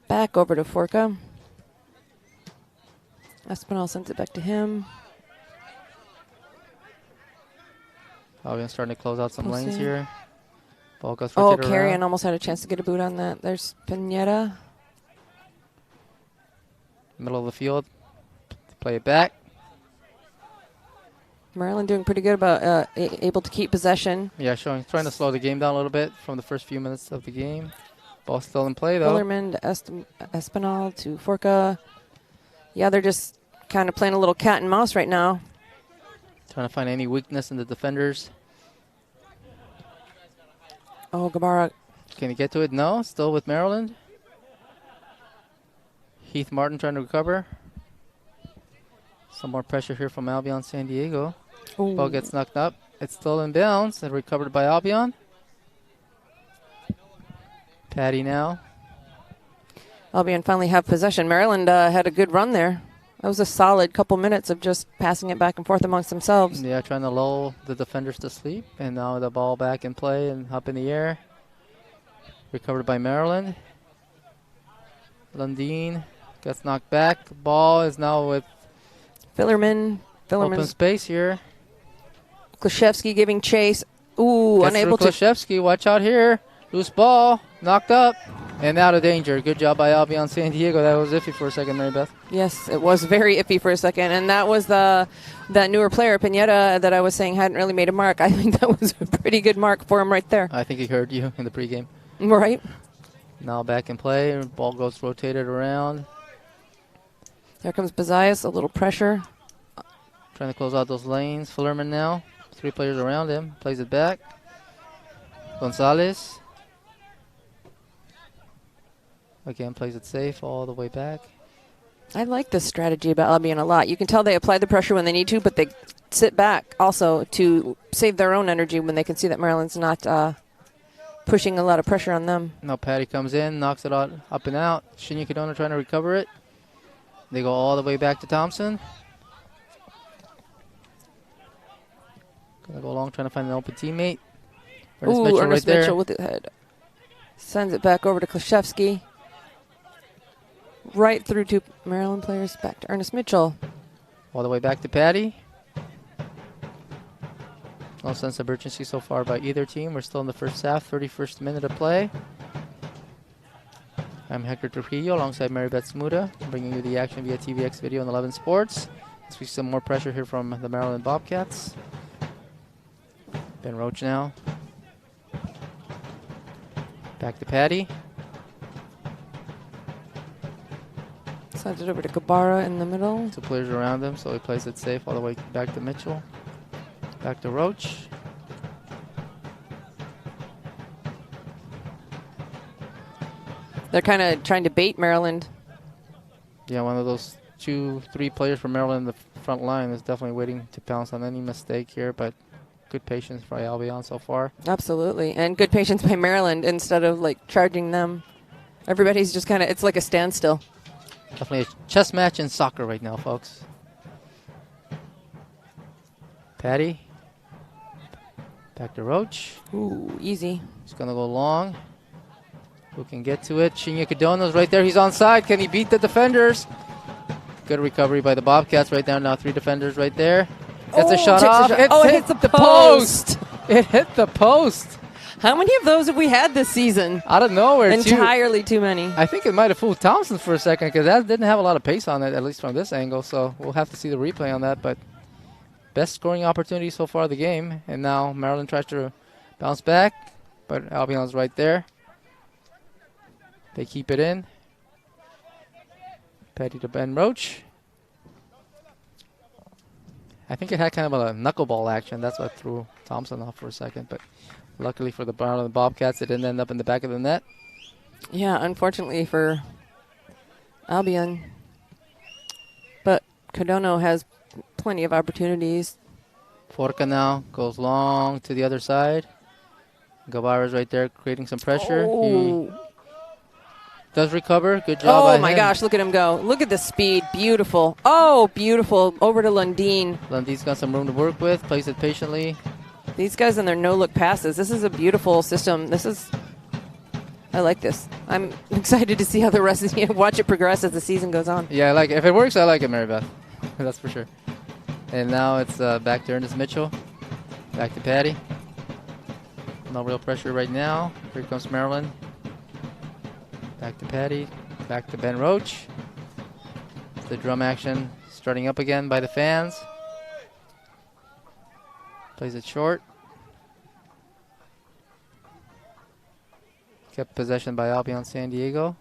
Back over to Forca. Espinal sends it back to him. Albion starting to close out some lanes Posian. here. Ball goes Oh, rotated Carrion around. almost had a chance to get a boot on that. There's Pineda. Middle of the field. Play it back. Maryland doing pretty good about able to keep possession. Yeah, trying to slow the game down a little bit from the first few minutes of the game. Ball still in play, though. Fullerman to Espinal to Forca. Yeah, they're just kind of playing a little cat and mouse right now. Trying to find any weakness in the defenders. Oh, Gabara. Can he get to it? No, still with Maryland. Heath Martin trying to recover. Some more pressure here from Albion San Diego. Ooh. Ball gets knocked up. It's still in bounds and recovered by Albion. Patty now. Albion finally have possession. Maryland had a good run there. That was a solid couple minutes of just passing it back and forth amongst themselves. Yeah, trying to lull the defenders to sleep. And now the ball back in play and up in the air. Recovered by Maryland. Lundeen gets knocked back. Ball is now with Fillerman. open space here. Klashevsky giving chase. Ooh, Gets unable through to. Klashevsky, watch out here. Loose ball, knocked up, and out of danger. Good job by Albion San Diego. That was iffy for a second, Mary Beth. Yes, it was very iffy for a second, and that was that newer player, Pineda, that I was saying hadn't really made a mark. I think that was a pretty good mark for him right there. I think he heard you in the pregame. Right. Now back in play. Ball goes rotated around. There comes Bazias, a little pressure. Trying to close out those lanes. Fullerman now. 3 players around him. Plays it back. Gonzalez. Again, plays it safe all the way back. I like this strategy about Albion a lot. You can tell they apply the pressure when they need to, but they sit back also to save their own energy when they can see that Maryland's not pushing a lot of pressure on them. Now Patty comes in, knocks it out, up and out. Shinya Kadona trying to recover it. They go all the way back to Thompson. Gonna go long, trying to find an open teammate. Ernest Mitchell Ernest right there. Mitchell with the head. Sends it back over to Klashevsky. Right through 2 Maryland players. Back to Ernest Mitchell. All the way back to Patty. No sense of urgency so far by either team. We're still in the first half, 31st minute of play. I'm Hector Trujillo alongside Mary Beth Smuda, bringing you the action via TVX Video and 11 Sports. Let's see some more pressure here from the Maryland Bobcats. Ben Roach now. Back to Patty. Sends it over to Gabara in the middle. 2 players around him, so he plays it safe all the way back to Mitchell. Back to Roach. They're kind of trying to bait Maryland. Yeah, one of those 2-3 players from Maryland in the front line is definitely waiting to pounce on any mistake here, but good patience by Albion so far. Absolutely. And good patience by Maryland instead of like charging them. Everybody's just kind of, it's like a standstill. Definitely a chess match in soccer right now, folks. Patty. Back to Roach. Ooh, easy. He's going to go long. Who can get to it? Shinya Kadona's right there. He's onside. Can he beat the defenders? Good recovery by the Bobcats right there. Now 3 defenders right there. Gets a shot off. It hits the post. It hit the post. How many of those have we had this season? Out of nowhere. Entirely too many. I think it might have fooled Thompson for a second because that didn't have a lot of pace on it, at least from this angle. So we'll have to see the replay on that. But best scoring opportunity so far of the game. And now Maryland tries to bounce back, but Albion's right there. They keep it in. Petty to Ben Roach. I think it had kind of a knuckleball action. That's what threw Thompson off for a second. But luckily for the Maryland Bobcats, it didn't end up in the back of the net. Yeah, unfortunately for Albion. But Codono has plenty of opportunities. Forca now goes long to the other side. Guevara's right there creating some pressure. Oh. He does recover. Good job by Oh, my him. gosh. Look at him go. Look at the speed. Beautiful. Oh, beautiful. Over to Lundin. Lundin's got some room to work with. Plays it patiently. These guys and their no-look passes. This is a beautiful system. I like this. I'm excited to see how the rest of you watch it progress as the season goes on. Yeah, I like it. If it works, I like it, Mary Beth. That's for sure. And now it's back to Ernest Mitchell. Back to Patty. No real pressure right now. Here comes Maryland. Back to Patty. Back to Ben Roach. The drum action starting up again by the fans. Plays it short. Kept possession by Albion San Diego.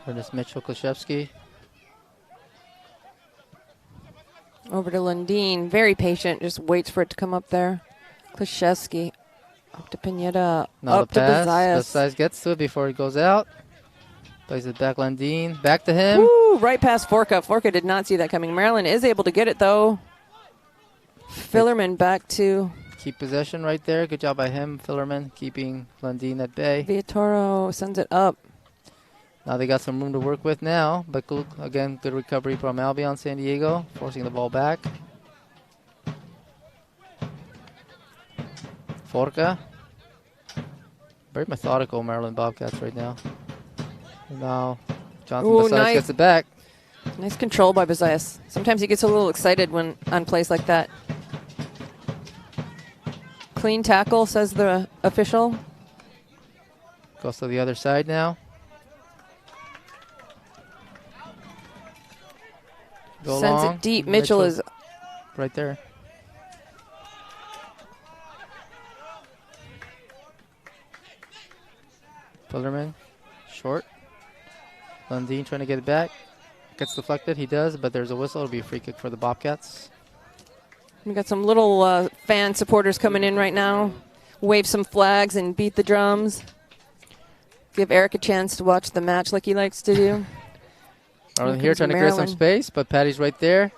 Ernest Mitchell Klashevsky. Over to Lundin. Very patient. Just waits for it to come up there. Klashevsky. Up to Pineda. Now up the to pass. Bazayas. Bazayas gets to it before it goes out. Plays it back Lundin. Back to him. Woo, right past Forca. Forca did not see that coming. Maryland is able to get it, though. Fillerman back to Keep possession right there. Good job by him, Fillerman, keeping Lundin at bay. Villatoro. Sends it up. Now they got some room to work with now. But again, good recovery from Albion San Diego, forcing the ball back. Forca. Very methodical Maryland Bobcats right now. And now Johnson Ooh, Bazayas nice. gets it back. Nice control by Bazayas. Sometimes he gets a little excited when on plays like that. Clean tackle, says the official. Goes to the other side now. Go Sends long. it deep. Mitchell is right there. Fillerman, short. Lundin trying to get it back. Gets deflected. He does, but there's a whistle. It'll be a free kick for the Bobcats. We got some little fan supporters coming in right now. Wave some flags and beat the drums. Give Eric a chance to watch the match like he likes to do. Maryland here trying to create some space, but Patty's right there.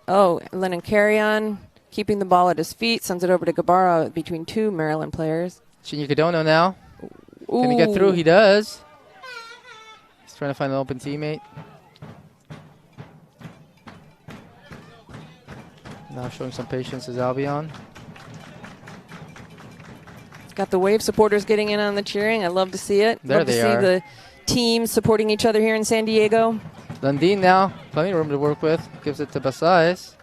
Oh, Lennon Carrion keeping the ball at his feet. Sends it over to Gabara between two Maryland players. Shinya Codono now. Can he get through? He does. He's trying to find an open teammate. Now showing some patience is Albion. Got the Wave supporters getting in on the cheering. I love to see it. There love they to see are. the teams supporting each other here in San Diego. Lundin now, plenty of room to work with. Gives it to Bazayas.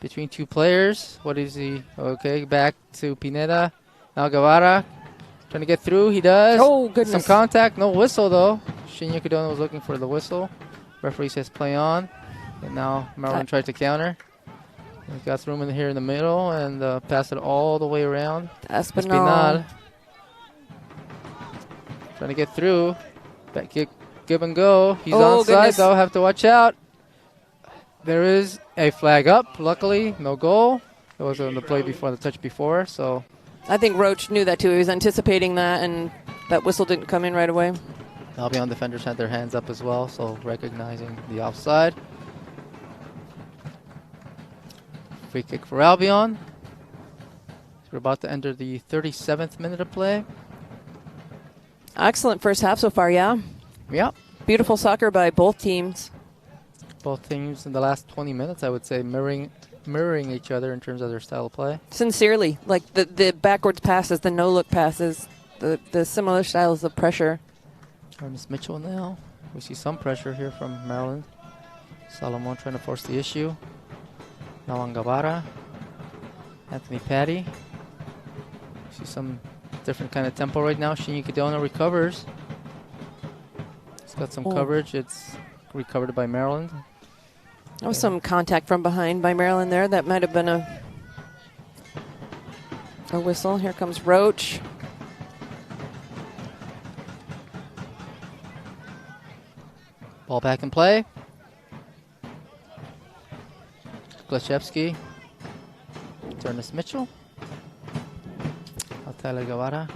Between two players. What is he? Okay, back to Pineda. Now Guevara trying to get through. He does. Oh, goodness. Some contact. No whistle, though. Shinya Codono was looking for the whistle. Referee says play on. And now Maryland tried to counter. He got room in here in the middle and passed it all the way around. Espinal. Trying to get through. Back kick, give and go. He's Oh, onside, goodness. though. Have to watch out. There is a flag up. Luckily, no goal. It was on the play before, the touch before. So I think Roach knew that too. He was anticipating that, and that whistle didn't come in right away. Albion defenders had their hands up as well, so recognizing the offside. Free kick for Albion. We're about to enter the 37th minute of play. Excellent first half so far, yeah. Yeah. Beautiful soccer by both teams. Both teams in the last 20 minutes, I would say, mirroring each other in terms of their style of play. Sincerely, like the backwards passes, the no-look passes, the similar styles of pressure. Ernest Mitchell now. We see some pressure here from Maryland. Salomon trying to force the issue. Now on Guevara. Anthony Patty. See some different kind of tempo right now. Shinya Codono recovers. It's got some coverage. It's recovered by Maryland. There was some contact from behind by Maryland there. That might have been a whistle. Here comes Roach. Ball back in play. Glashevsky. Ernest Mitchell. Altala Guevara.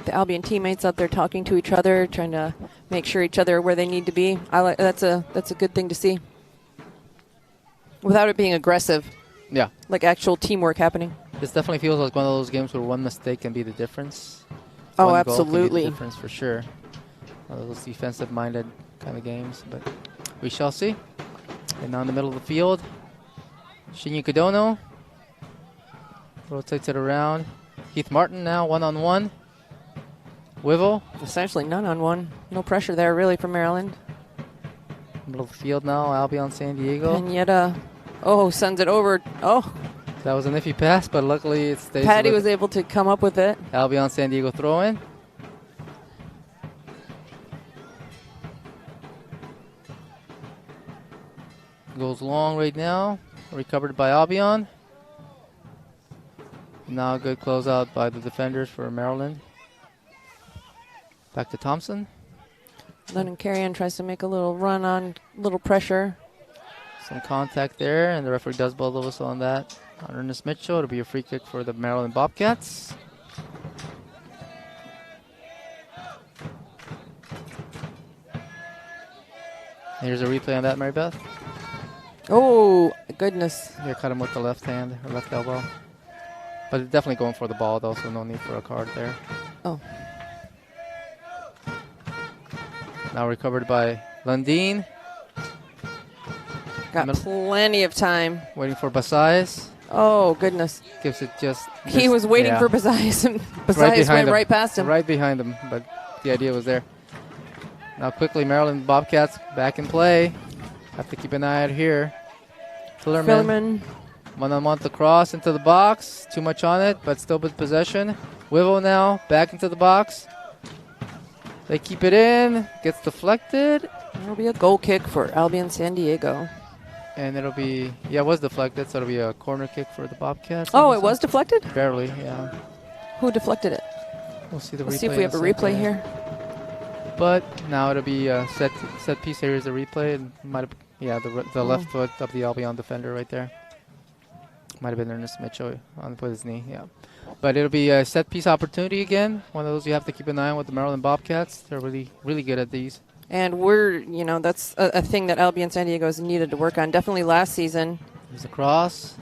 The Albion teammates out there talking to each other, trying to make sure each other are where they need to be. That's a good thing to see. Without it being aggressive. Yeah. Like actual teamwork happening. This definitely feels like one of those games where one mistake can be the difference. Oh, one goal absolutely. can be the difference for sure. One of those defensive-minded kind of games, but we shall see. And now in the middle of the field, Shinya Kadono rotates it around. Heath Martin now one-on-one. Wivel. Essentially none-on-one. No pressure there really for Maryland. Middle of the field now, Albion San Diego. And yet, sends it over. Oh. That was an iffy pass, but luckily it stays. Patty was able to come up with it. Albion San Diego throw in. Goes long right now. Recovered by Albion. Now a good closeout by the defenders for Maryland. Back to Thompson. Lennon Carrion tries to make a little run on, little pressure. Some contact there, and the referee does blow the whistle on that. On Ernest Mitchell, it'll be a free kick for the Maryland Bobcats. Here's a replay on that, Mary Beth. Oh, goodness. Here, cut him with the left hand, or left elbow. But it's definitely going for the ball, though, so no need for a card there. Oh. Now recovered by Lundin. Got plenty of time. Waiting for Basais. Oh, goodness. Gives it just... He was waiting for Basais, and Basais went right past him. Right behind him, but the idea was there. Now quickly, Maryland Bobcats back in play. Have to keep an eye out here. Fillerman. One-on-one to cross into the box. Too much on it, but still with possession. Wivel now, back into the box. They keep it in. Gets deflected. It'll be a goal kick for Albion San Diego. And it'll be, it was deflected, so it'll be a corner kick for the Bobcats. Oh, it was deflected? Barely, yeah. Who deflected it? We'll see the replay. Let's see if we have a replay here. But now it'll be a set piece. Here's a replay. It might have, the left foot of the Albion defender right there. Might have been Ernest Mitchell with his knee, yeah. But it'll be a set piece opportunity again. One of those you have to keep an eye on with the Maryland Bobcats. They're really, really good at these. And that's a thing that Albion San Diego has needed to work on. Definitely last season. There's a cross.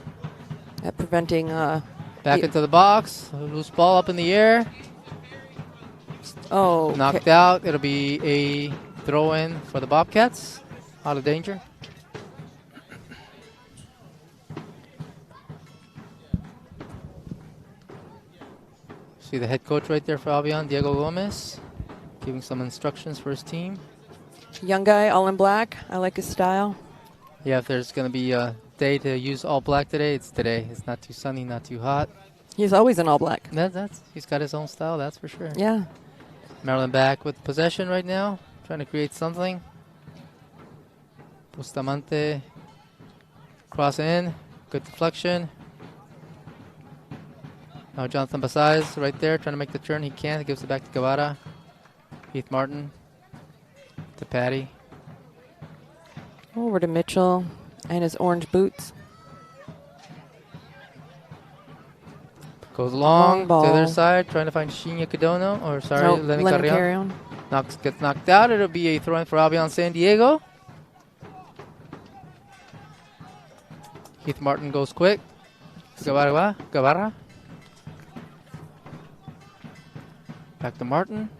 At preventing. Back into the box. Loose ball up in the air. Oh. Knocked out. It'll be a throw in for the Bobcats. Out of danger. See the head coach right there for Albion, Diego Gomez, giving some instructions for his team. Young guy, all in black. I like his style. Yeah, if there's going to be a day to use all black today, it's today. It's not too sunny, not too hot. He's always in all black. He's got his own style, that's for sure. Yeah. Maryland back with possession right now, trying to create something. Bustamante, cross in, good deflection. Now Jonathan Basais right there, trying to make the turn. He can't. He gives it back to Guevara. Heath Martin to Patty. Over to Mitchell and his orange boots. Goes long to ball. the other side, trying to find Shinya Kadono, or sorry, Lenny Carrion. Gets knocked out. It'll be a throw-in for Albion San Diego. Heath Martin goes quick. Guevara. Back to Martin.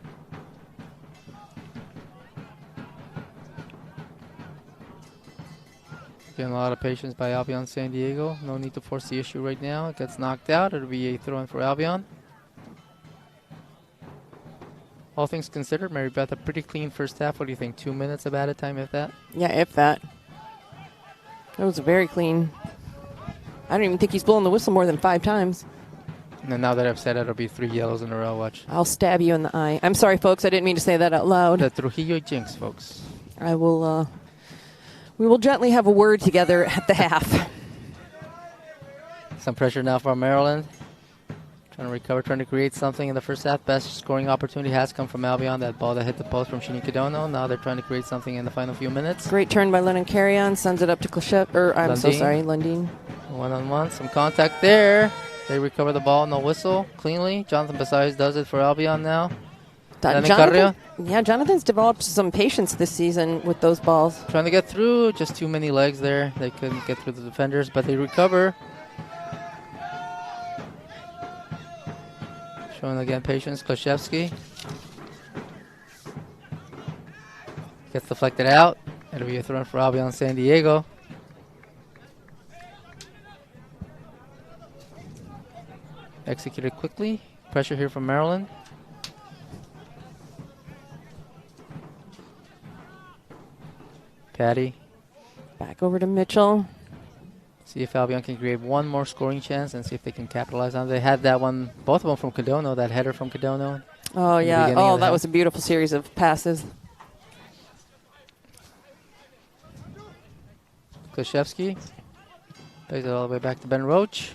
Getting a lot of patience by Albion San Diego. No need to force the issue right now. It gets knocked out. It'll be a throw-in for Albion. All things considered, Mary Beth, a pretty clean first half. What do you think? 2 minutes of added time, if that? Yeah, if that. It was very clean. I don't even think he's blown the whistle more than 5 times. And now that I've said it, it'll be 3 yellows in a row. Watch. I'll stab you in the eye. I'm sorry, folks. I didn't mean to say that out loud. The Trujillo jinx, folks. I will. We will gently have a word together at the half. Some pressure now for Maryland. Trying to recover, trying to create something in the first half. Best scoring opportunity has come from Albion. That ball that hit the post from Shini Kidono. Now they're trying to create something in the final few minutes. Great turn by Lennon Carrion. Sends it up to Kleshep. I'm so sorry, Lundin. One-on-one. Some contact there. They recover the ball. No whistle. Cleanly. Jonathan Basais does it for Albion now. Jonathan's developed some patience this season with those balls. Trying to get through. Just too many legs there. They couldn't get through the defenders, but they recover. Showing again patience. Kleshevsky gets deflected out. It'll be a throw for Albion San Diego. Executed quickly. Pressure here from Maryland. Patty. Back over to Mitchell. See if Albion can create one more scoring chance and see if they can capitalize on it. They had that one, both of them from Kidono, that header from Kidono. Oh, yeah. Oh, that was a beautiful series of passes. Kleshevsky plays it all the way back to Ben Roach.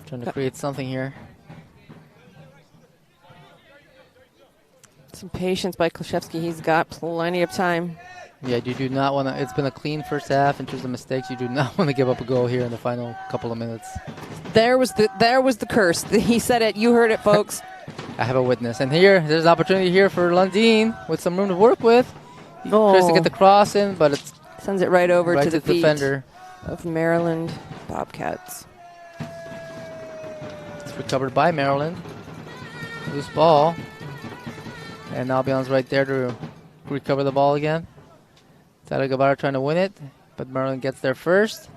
Trying to create something here. Some patience by Kleshevsky. He's got plenty of time. Yeah, you do not want to. It's been a clean first half in terms of mistakes. You do not want to give up a goal here in the final couple of minutes. There was the curse. He said it. You heard it, folks. I have a witness. And here, there's an opportunity here for Lundin with some room to work with. He tries to get the cross in, but it sends it right over to the feet defender of Maryland Bobcats. It's recovered by Maryland. Loose ball. And Albion's right there to recover the ball again. Tada Guevara trying to win it, but Maryland gets there first.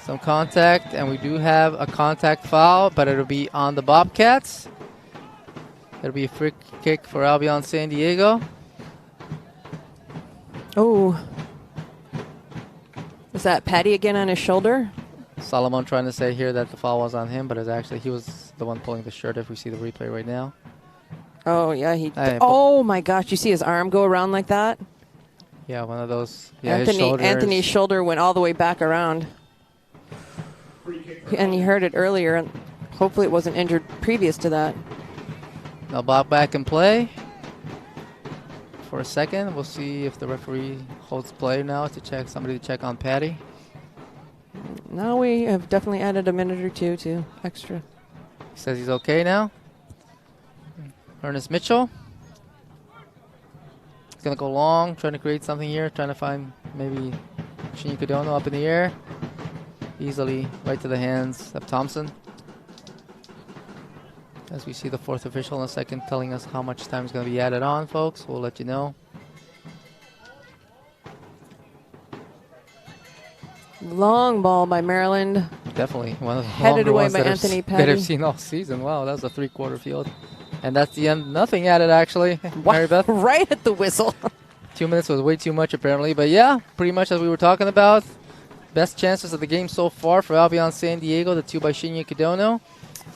Some contact, and we do have a contact foul, but it'll be on the Bobcats. It'll be a free kick for Albion San Diego. Oh. Is that Patty again on his shoulder? Solomon trying to say here that the foul was on him, but it's actually he was the one pulling the shirt if we see the replay right now. Oh, yeah. Oh, my gosh. You see his arm go around like that? Yeah, one of those. Yeah, Anthony's shoulder went all the way back around. And you heard it earlier. And hopefully it wasn't injured previous to that. Now Bob back in play for a second. We'll see if the referee holds play now to check somebody to check on Patty. Now we have definitely added a minute or two to extra. He says he's okay now. Ernest Mitchell. He's going to go long, trying to create something here, trying to find maybe Shinyi Kidono up in the air. Easily right to the hands of Thompson. As we see the fourth official in a second telling us how much time is going to be added on, folks. We'll let you know. Long ball by Maryland. Definitely one of the headed away by Anthony Patty. that I've seen all season. Wow, that was a three-quarter field. And that's the end. Nothing added, actually. Mary Beth. Right at the whistle. 2 minutes was way too much, apparently. But, yeah, pretty much as we were talking about. Best chances of the game so far for Albion San Diego, the two by Shinya Kidono.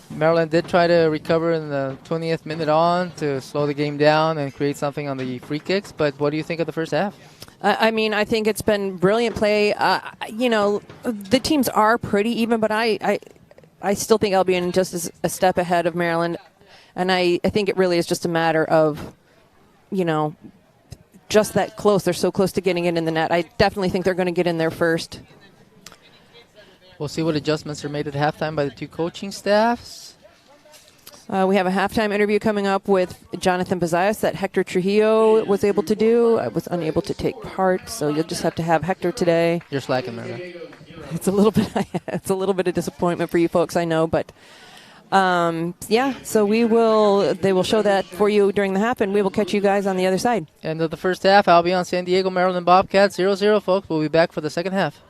Maryland did try to recover in the 20th minute on to slow the game down and create something on the free kicks. But what do you think of the first half? I mean, I think it's been brilliant play. You know, the teams are pretty even, but I still think Albion just is a step ahead of Maryland. And I think it really is just a matter of, you know, just that close. They're so close to getting it in the net. I definitely think they're going to get in there first. We'll see what adjustments are made at halftime by the two coaching staffs. We have a halftime interview coming up with Jonathan Bazayas that Hector Trujillo was able to do. I was unable to take part, so you'll just have to have Hector today. You're slacking there, man. It's a little bit of disappointment for you folks, I know, but yeah. So they will show that for you during the half, and we will catch you guys on the other side. End of the first half. Albion San Diego, Maryland Bobcats 0-0, folks. We'll be back for the second half.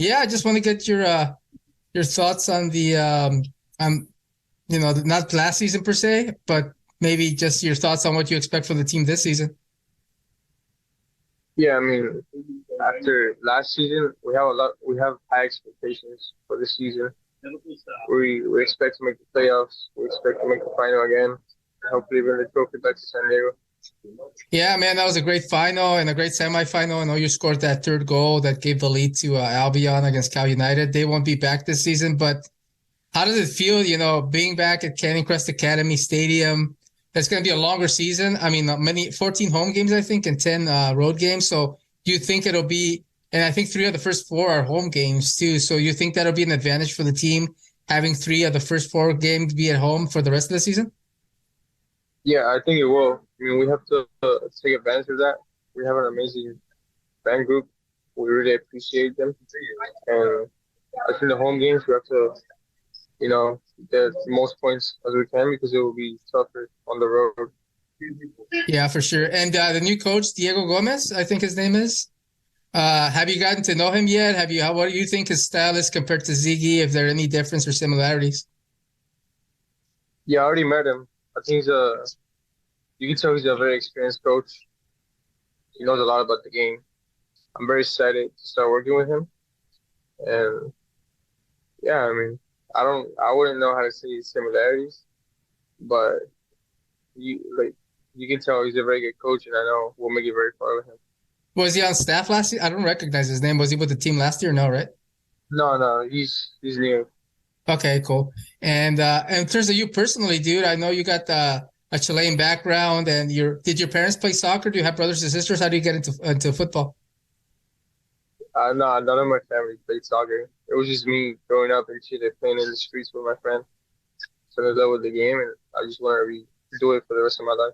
Yeah, I just want to get your thoughts on the not last season per se, but maybe just your thoughts on what you expect from the team this season. Yeah, I mean, after last season, we have high expectations for this season. We expect to make the playoffs. We expect to make the final again. Hopefully, bring the trophy back to San Diego. Yeah, man, that was a great final and a great semifinal. I know you scored that third goal that gave the lead to Albion against Cal United. They won't be back this season, but how does it feel, being back at Canyon Crest Academy Stadium? It's going to be a longer season. I mean, 14 home games, I think, and 10 road games. So you think it'll be, and I think 3 of the first 4 are home games too. So you think that'll be an advantage for the team, having 3 of the first 4 games be at home for the rest of the season? Yeah, I think it will. I mean, we have to take advantage of that. We have an amazing fan group. We really appreciate them. And I think the home games, we have to, get the most points as we can because it will be tougher on the road. Yeah, for sure. And the new coach, Diego Gomez, I think his name is. Have you gotten to know him yet? What do you think his style is compared to Ziggy? If there are any difference or similarities? Yeah, I already met him. I think you can tell he's a very experienced coach. He knows a lot about the game. I'm very excited to start working with him. And yeah, I mean, I wouldn't know how to say similarities, but you can tell he's a very good coach, and I know we'll make it very far with him. Was he on staff last year? I don't recognize his name. Was he with the team last year? No, right? No, he's new. Okay, cool. And in terms of you personally, dude, I know you got a Chilean background, and did your parents play soccer? Do you have brothers and sisters? How do you get into football? No, none of my family played soccer. It was just me growing up in Chile, playing in the streets with my friend. So I was love with the game, and I just want to do it for the rest of my life.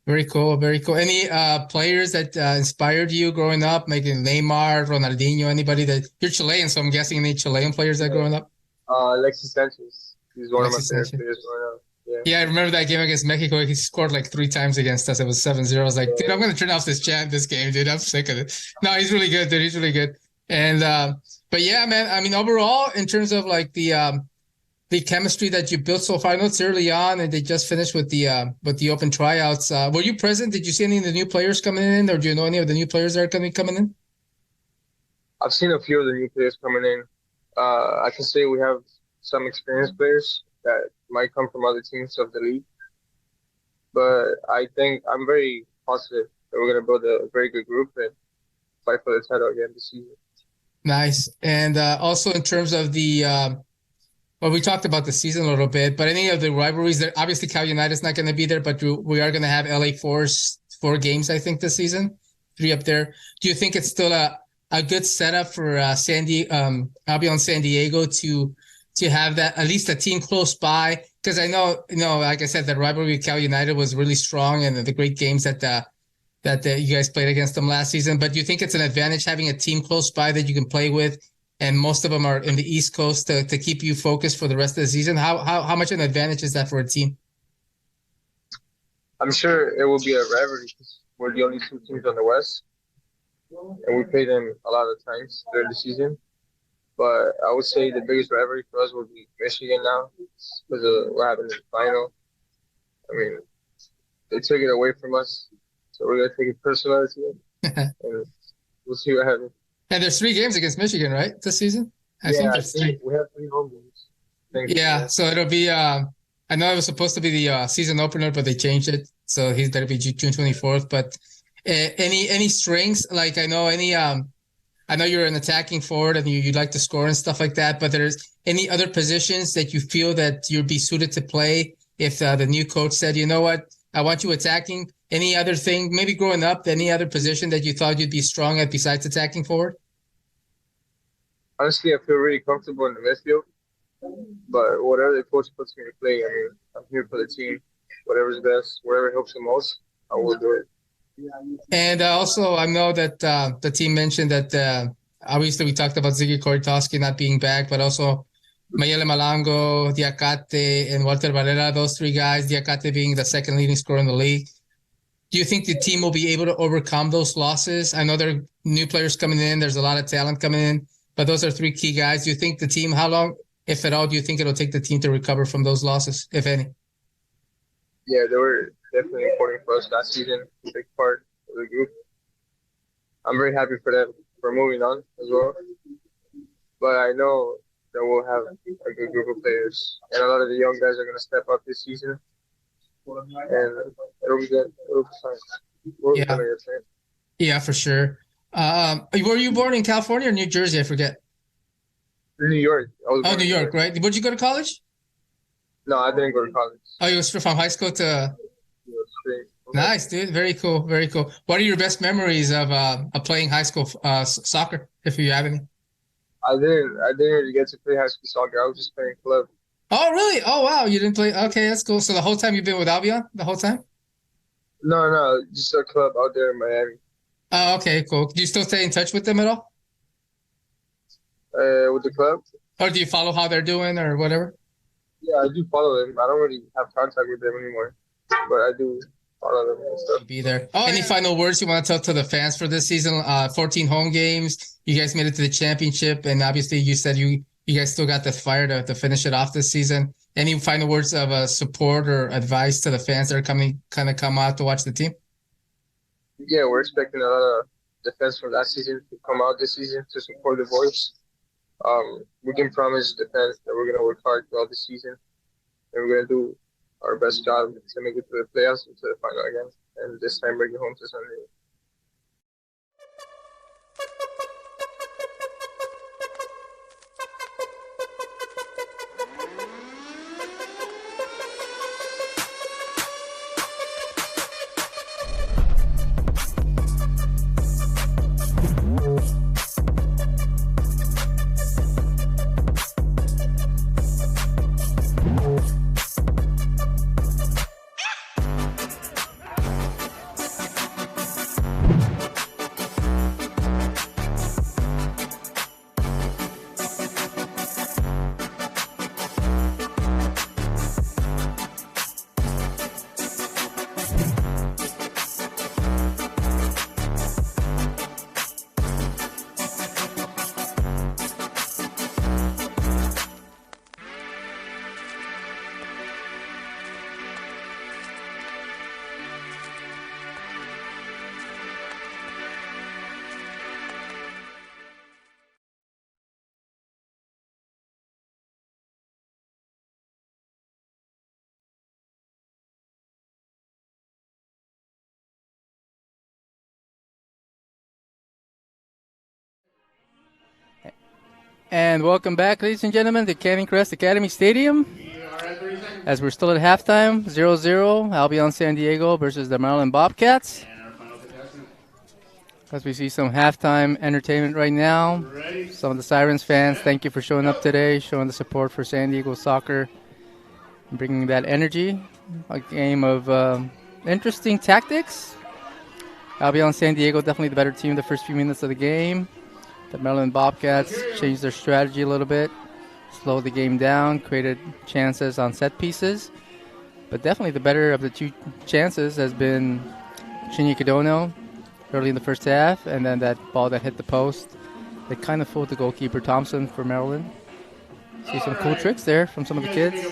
Very cool, very cool. Any players that inspired you growing up, maybe Neymar, Ronaldinho, anybody that you're Chilean, so I'm guessing any Chilean players that growing up? Alexis Sanchez. He's one of my favorite players growing up. Yeah, I remember that game against Mexico. He scored like 3 times against us. It was 7-0. I was like, dude, I'm going to turn off this game, dude. I'm sick of it. No, he's really good, dude. He's really good. And, but yeah, man, I mean, overall, in terms of like the chemistry that you built so far, I know it's early on and they just finished with the open tryouts. Were you present? Did you see any of the new players coming in, or do you know any of the new players that are going to be coming in? I've seen a few of the new players coming in. I can say we have some experienced players that might come from other teams of the league. But I think I'm very positive that we're going to build a very good group and fight for the title again this season. Nice. And also in terms of well, we talked about the season a little bit, but any of the rivalries that obviously Cal United's not going to be there, but we are going to have LA Force 4 games, I think, this season, 3 up there. Do you think it's still a good setup for Albion San Diego to have that, at least a team close by? Because I know, like I said, the rivalry with Cal United was really strong, and the great games that you guys played against them last season. But do you think it's an advantage having a team close by that you can play with, and most of them are in the East Coast to keep you focused for the rest of the season? How much an advantage is that for a team? I'm sure it will be a rivalry because we're the only 2 teams on the West, and we play them a lot of times during the season. But I would say the biggest rivalry for us will be Michigan now because of what happened in the final. I mean, they took it away from us, so we're going to take it personally, and we'll see what happens. And there's 3 games against Michigan, right, this season? I think there's 3. We have 3 home games. Yeah, so it'll be I know it was supposed to be the season opener, but they changed it. So that'll be June 24th. But any strengths? Like I know you're an attacking forward and you'd like to score and stuff like that, but there's any other positions that you feel that you'd be suited to play if the new coach said, you know what, I want you attacking? Any other thing, maybe growing up, any other position that you thought you'd be strong at besides attacking forward? Honestly, I feel really comfortable in the midfield, but whatever the coach puts me to play, I mean, I'm here for the team. Whatever's best, whatever helps the most, I will do it. And also, I know that the team mentioned that obviously we talked about Ziggy Korytowski not being back, but also Mayele Malango, Diacate, and Walter Valera, those 3 guys, Diacate being the 2nd leading scorer in the league. Do you think the team will be able to overcome those losses? I know there are new players coming in. There's a lot of talent coming in. But those are three key guys. Do you think the team, how long, if at all, do you think it'll take the team to recover from those losses, if any? Yeah, they were definitely important for us last season, a big part of the group. I'm very happy for them for moving on as well. But I know that we'll have a good group of players, and a lot of the young guys are going to step up this season, and it'll be good. It'll be fine. We're Yeah. gonna get there. Yeah, for sure. Were you born in California or New Jersey? I forget. New York. I was Oh, born New in York, right? Where'd you go to college? No, I didn't go to college. Oh, you was from high school to. Nice, dude. Very cool. Very cool. What are your best memories of playing high school soccer, if you have any? I didn't really get to play high school soccer. I was just playing club. Oh, really? Oh, wow. You didn't play. Okay, that's cool. So the whole time you've been with Albion? The whole time? No, just a club out there in Miami. Oh, okay, cool. Do you still stay in touch with them at all? With the club? Or do you follow how they're doing or whatever? Yeah, I do follow them. I don't really have contact with them anymore, but I do follow them and stuff. Be there. Any final words you want to tell to the fans for this season? 14 home games. You guys made it to the championship, and obviously you said you guys still got the fire to finish it off this season. Any final words of support or advice to the fans that are come out to watch the team? Yeah, we're expecting a lot of defense from last season to come out this season to support the boys. We can promise defense that we're gonna work hard throughout the season, and we're gonna do our best job to make it to the playoffs and to the final again, and this time bring it home to Sunday. And welcome back, ladies and gentlemen, to Canyon Crest Academy Stadium. As we're still at halftime, 0-0, Albion San Diego versus the Maryland Bobcats. As we see some halftime entertainment right now. Some of the Sirens fans, thank you for showing up today, showing the support for San Diego soccer, and bringing that energy. A game of interesting tactics. Albion San Diego definitely the better team the first few minutes of the game. The Maryland Bobcats changed their strategy a little bit, slowed the game down, created chances on set pieces. But definitely the better of the two chances has been Shinya Kidono early in the first half, and then that ball that hit the post. They kind of fooled the goalkeeper, Thompson, for Maryland. See some cool tricks there from some of the kids.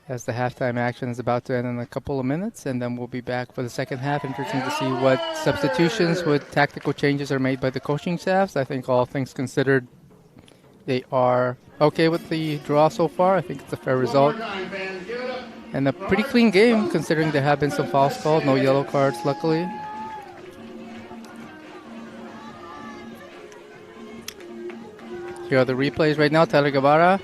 As the halftime action is about to end in a couple of minutes, and then we'll be back for the second half. Interesting to see what substitutions, what tactical changes are made by the coaching staffs. I think all things considered, they are okay with the draw so far. I think it's a fair result. And a pretty clean game, considering there have been some fouls called. No yellow cards, luckily. Here are the replays right now. Tyler Guevara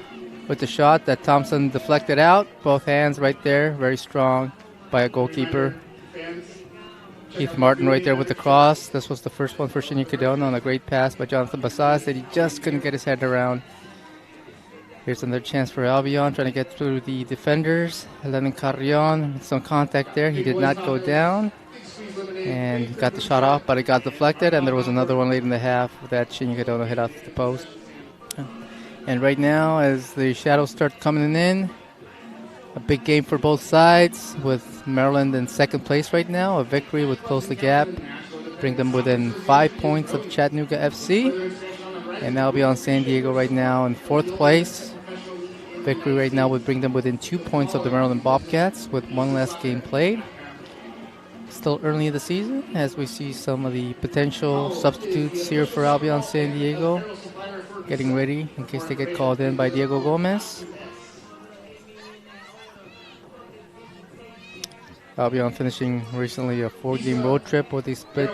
with the shot that Thompson deflected out. Both hands right there. Very strong by a goalkeeper. Keith Martin right there with the cross. This was the first one for Shinya Kidono on a great pass by Jonathan Basaz that he just couldn't get his head around. Here's another chance for Albion, trying to get through the defenders. Helen Carrion with some contact there. He did not go down. And got the shot off, but it got deflected. And there was another one late in the half that Shinya Kidono hit off the post. And right now, as the shadows start coming in, A big game for both sides, with Maryland in second place right now. A victory would close the gap, bring them within 5 points of Chattanooga FC. And Albion San Diego right now in fourth place. Victory right now would bring them within 2 points of the Maryland Bobcats with one last game played. Still early in the season as we see some of the potential substitutes here for Albion San Diego getting ready in case they get called in by Diego Gomez. Albion finishing recently a 4-game road trip where they split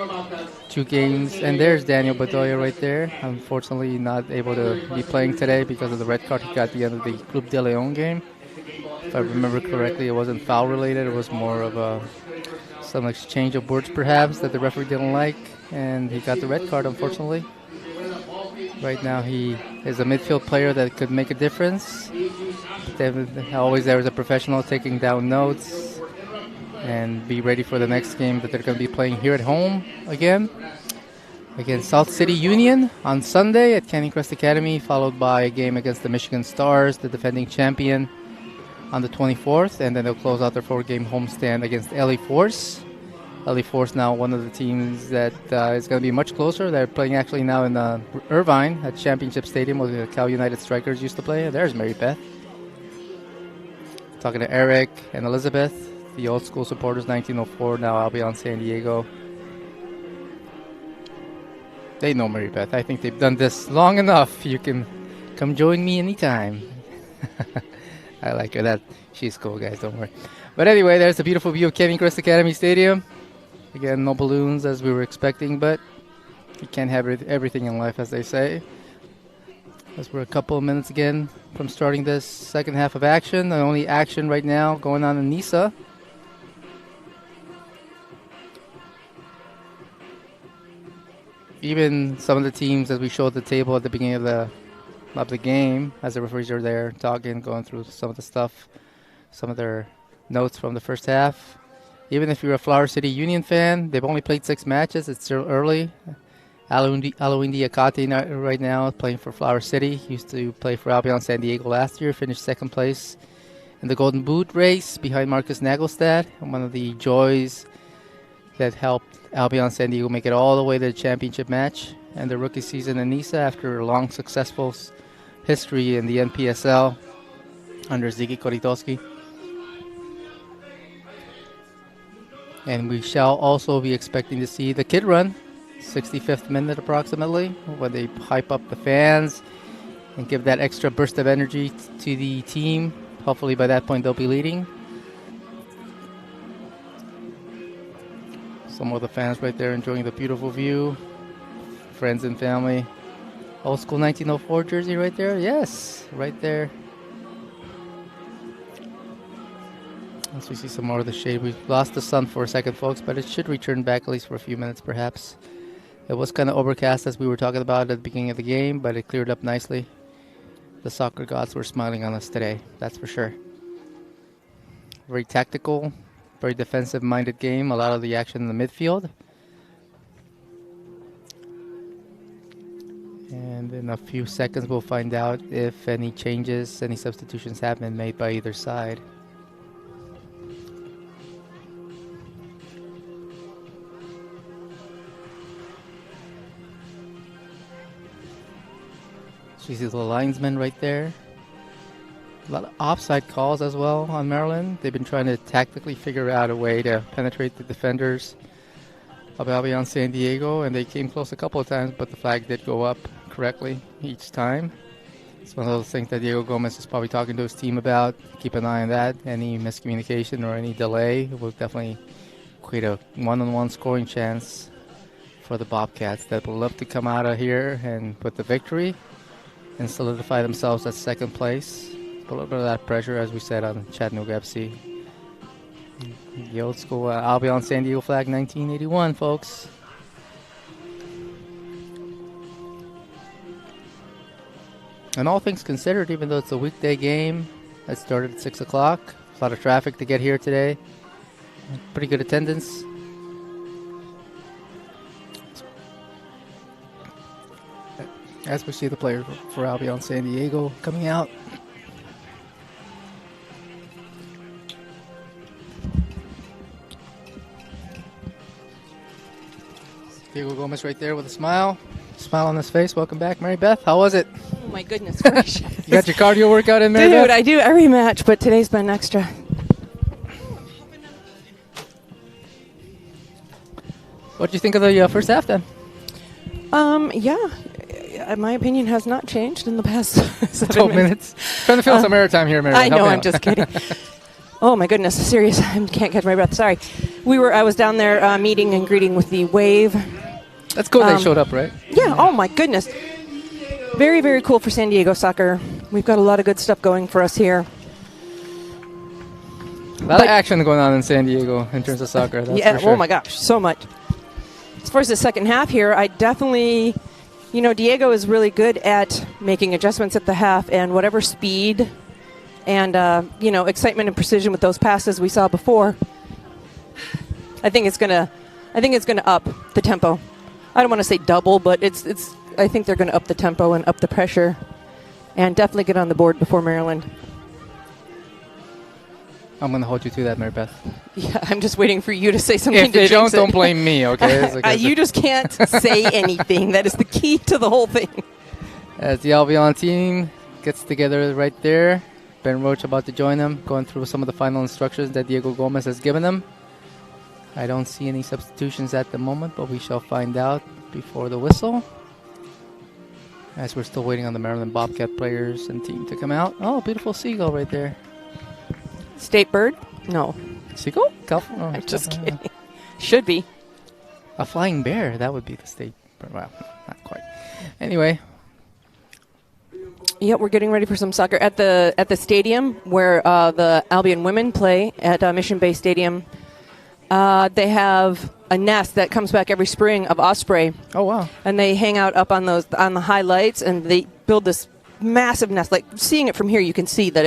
2 games. And there's Daniel Bedoya right there. Unfortunately not able to be playing today because of the red card he got at the end of the Club de Leon game. If I remember correctly, it wasn't foul related. It was more of some exchange of words perhaps that the referee didn't like. And he got the red card, unfortunately. Right now he is a midfield player that could make a difference. Always there is a professional taking down notes and be ready for the next game that they're going to be playing here at home again against South City Union on Sunday at Canyon Crest Academy, followed by a game against the Michigan Stars, the defending champion, on the 24th, and then they'll close out their 4-game homestand against LA Force. LA Force now one of the teams that is going to be much closer. They're playing actually now in Irvine at Championship Stadium where the Cal United Strikers used to play. There's Mary Beth. Talking to Eric and Elizabeth. The old school supporters, 1904, now Albion San Diego. They know Mary Beth. I think they've done this long enough. You can come join me anytime. I like her. She's cool, guys. Don't worry. But anyway, there's a beautiful view of Canyon Crest Academy Stadium. Again, no balloons as we were expecting, but you can't have everything in life, as they say. As we're a couple of minutes again from starting this second half of action. The only action right now going on in Nisa. Even some of the teams, as we showed the table at the beginning of the game, as the referees are there talking, going through some of the stuff, some of their notes from the first half. Even if you're a Flower City Union fan, they've only played 6 matches. It's still early. Aloindi Akati right now playing for Flower City. He used to play for Albion San Diego last year, finished second place in the Golden Boot race behind Marcus Nagelstad, one of the joys that helped Albion San Diego make it all the way to the championship match and the rookie season in Nisa after a long, successful history in the NPSL under Ziggy Korytowski. And we shall also be expecting to see the Kid Run, 65th minute approximately, when they hype up the fans and give that extra burst of energy to the team. Hopefully by that point they'll be leading. Some of the fans right there enjoying the beautiful view. Friends and family. Old school 1904 jersey right there. Yes, right there. As we see some more of the shade. We've lost the sun for a second, folks, but it should return back at least for a few minutes, perhaps. It was kind of overcast as we were talking about at the beginning of the game, but it cleared up nicely. The soccer gods were smiling on us today, that's for sure. Very tactical, very defensive-minded game. A lot of the action in the midfield. And in a few seconds, we'll find out if any changes, any substitutions have been made by either side. So you see the linesman right there. A lot of offside calls as well on Maryland. They've been trying to tactically figure out a way to penetrate the defenders of Albion San Diego, and they came close a couple of times, but the flag did go up correctly each time. It's one of those things that Diego Gomez is probably talking to his team about. Keep an eye on that. Any miscommunication or any delay will definitely create a one-on-one scoring chance for the Bobcats that will love to come out of here and with the victory and solidify themselves at second place. A little bit of that pressure, as we said, on Chattanooga FC. The old school Albion San Diego flag, 1981, folks. And all things considered, even though it's a weekday game, it started at 6 o'clock. A lot of traffic to get here today. Pretty good attendance. As we see the players for Albion San Diego coming out. Diego Gomez right there with a smile. Smile on his face. Welcome back, Mary Beth. How was it? Oh, my goodness gracious. You got your cardio workout in, Mary Dude, Beth? I do every match, but today's been extra. What did you think of the first half then? Yeah, my opinion has not changed in the past 7 12 minutes. Trying to fill some airtime here, Mary Beth. I know, Help me I'm out. just kidding. Oh my goodness, serious. I can't catch my breath. Sorry. I was down there meeting and greeting with the Wave. That's cool they showed up, right? Yeah, oh my goodness. Very, very cool for San Diego soccer. We've got a lot of good stuff going for us here. A lot of action going on in San Diego in terms of soccer. That's Yeah, for sure. oh my gosh, so much. As far as the second half here, I definitely, Diego is really good at making adjustments at the half, and whatever speed and, excitement and precision with those passes we saw before, I think it's gonna up the tempo. I don't want to say double, but I think they're going to up the tempo and up the pressure and definitely get on the board before Maryland. I'm going to hold you to that, Mary Beth. Yeah, I'm just waiting for you to say something. If they don't blame me, okay? You just can't say anything. That is the key to the whole thing. As the Albion team gets together right there, Ben Roach about to join them, going through some of the final instructions that Diego Gomez has given them. I don't see any substitutions at the moment, but we shall find out before the whistle. As we're still waiting on the Maryland Bobcat players and team to come out. Oh, beautiful seagull right there. State bird? No. Seagull? California? I'm just kidding. Should be. A flying bear. That would be the state bird. Well, not quite. Anyway. Yeah, we're getting ready for some soccer at the stadium where the Albion women play at Mission Bay Stadium. They have a nest that comes back every spring of osprey. Oh wow! And they hang out up on the high lights, and they build this massive nest. Like seeing it from here, you can see that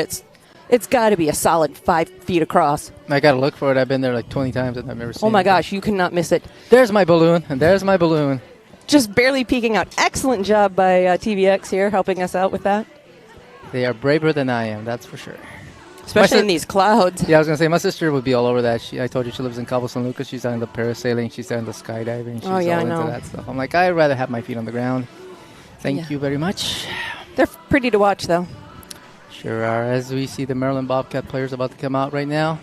it's got to be a solid 5 feet across. I gotta look for it. I've been there like 20 times and I've never seen it. Oh my gosh, you cannot miss it. There's my balloon, and there's my balloon. Just barely peeking out. Excellent job by TVX here, helping us out with that. They are braver than I am, that's for sure. Especially in these clouds. Yeah, I was going to say, my sister would be all over that. I told you she lives in Cabo San Lucas. She's on the parasailing. She's on the skydiving. She's all into that stuff. I'm like, I'd rather have my feet on the ground. Thank you very much. They're pretty to watch, though. Sure are. As we see the Maryland Bobcat players about to come out right now.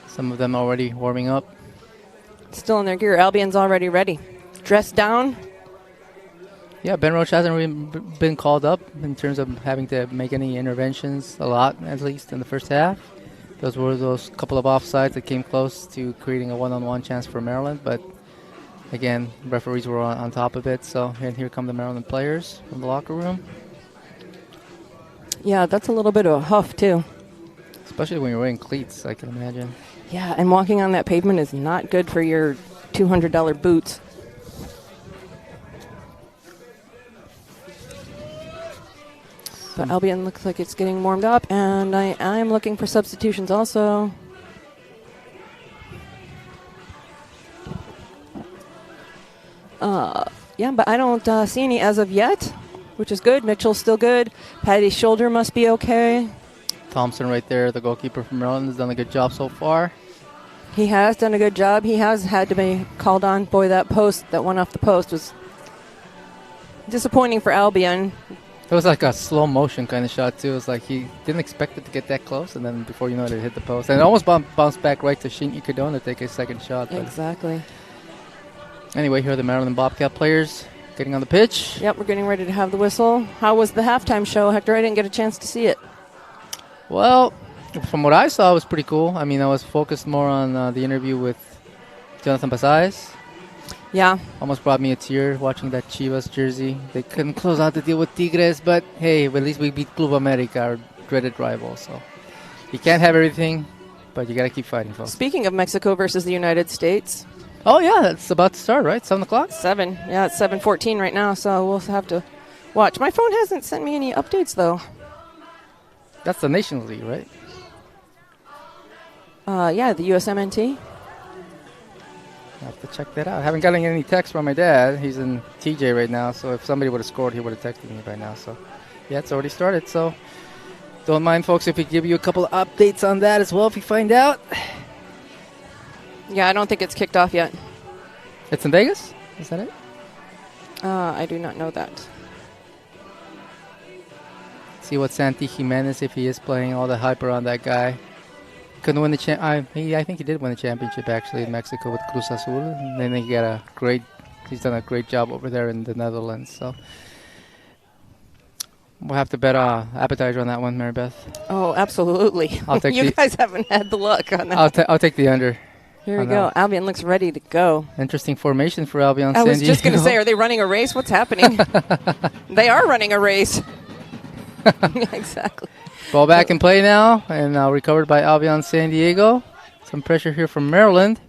Some of them already warming up. Still in their gear. Albion's already ready. Dressed down. Yeah, Ben Roach hasn't really been called up in terms of having to make any interventions, a lot at least in the first half. Those were those couple of offsides that came close to creating a one-on-one chance for Maryland, but again, referees were on top of it. So and here come the Maryland players from the locker room. Yeah, that's a little bit of a huff too. Especially when you're wearing cleats, I can imagine. Yeah, and walking on that pavement is not good for your $200 boots. But Albion looks like it's getting warmed up, and I am looking for substitutions also. Yeah, but I don't see any as of yet, which is good. Mitchell's still good. Patty's shoulder must be okay. Thompson right there, the goalkeeper from Maryland, has done a good job so far. He has done a good job. He has had to be called on. Boy, that one off the post was disappointing for Albion. It was like a slow motion kind of shot too. It was like he didn't expect it to get that close, and then before you know it, it hit the post. And it almost bounced back right to Shinki Cardone to take a second shot. Exactly. Anyway, here are the Maryland Bobcat players getting on the pitch. Yep, we're getting ready to have the whistle. How was the halftime show, Hector? I didn't get a chance to see it. Well, from what I saw, it was pretty cool. I mean, I was focused more on the interview with Jonathan Pasaiz. Yeah. Almost brought me a tear watching that Chivas jersey. They couldn't close out the deal with Tigres, but hey, at least we beat Club America, our dreaded rival. So you can't have everything, but you got to keep fighting, folks. Speaking of Mexico versus the United States. Oh, yeah, that's about to start, right? 7 o'clock? 7. Yeah, it's 7:14 right now, so we'll have to watch. My phone hasn't sent me any updates, though. That's the Nations League, right? Yeah, the USMNT. I have to check that out. I haven't gotten any text from my dad. He's in TJ right now, so if somebody would have scored, he would have texted me by now. So, yeah, it's already started. So, don't mind, folks, if we give you a couple of updates on that as well if you find out. Yeah, I don't think it's kicked off yet. It's in Vegas? Is that it? I do not know that. See what Santi Jimenez, if he is playing, all the hype around that guy. Couldn't win the I think he did win the championship actually in Mexico with Cruz Azul. And then he's done a great job over there in the Netherlands. So we'll have to bet appetizer on that one, Mary Beth. Oh, absolutely. I'll take you guys haven't had the luck on that. I'll take the under. Here we go. Albion looks ready to go. Interesting formation for Albion. I was just going to say, are they running a race? What's happening? They are running a race. Exactly. Ball back in play now, and recovered by Albion San Diego. Some pressure here from Maryland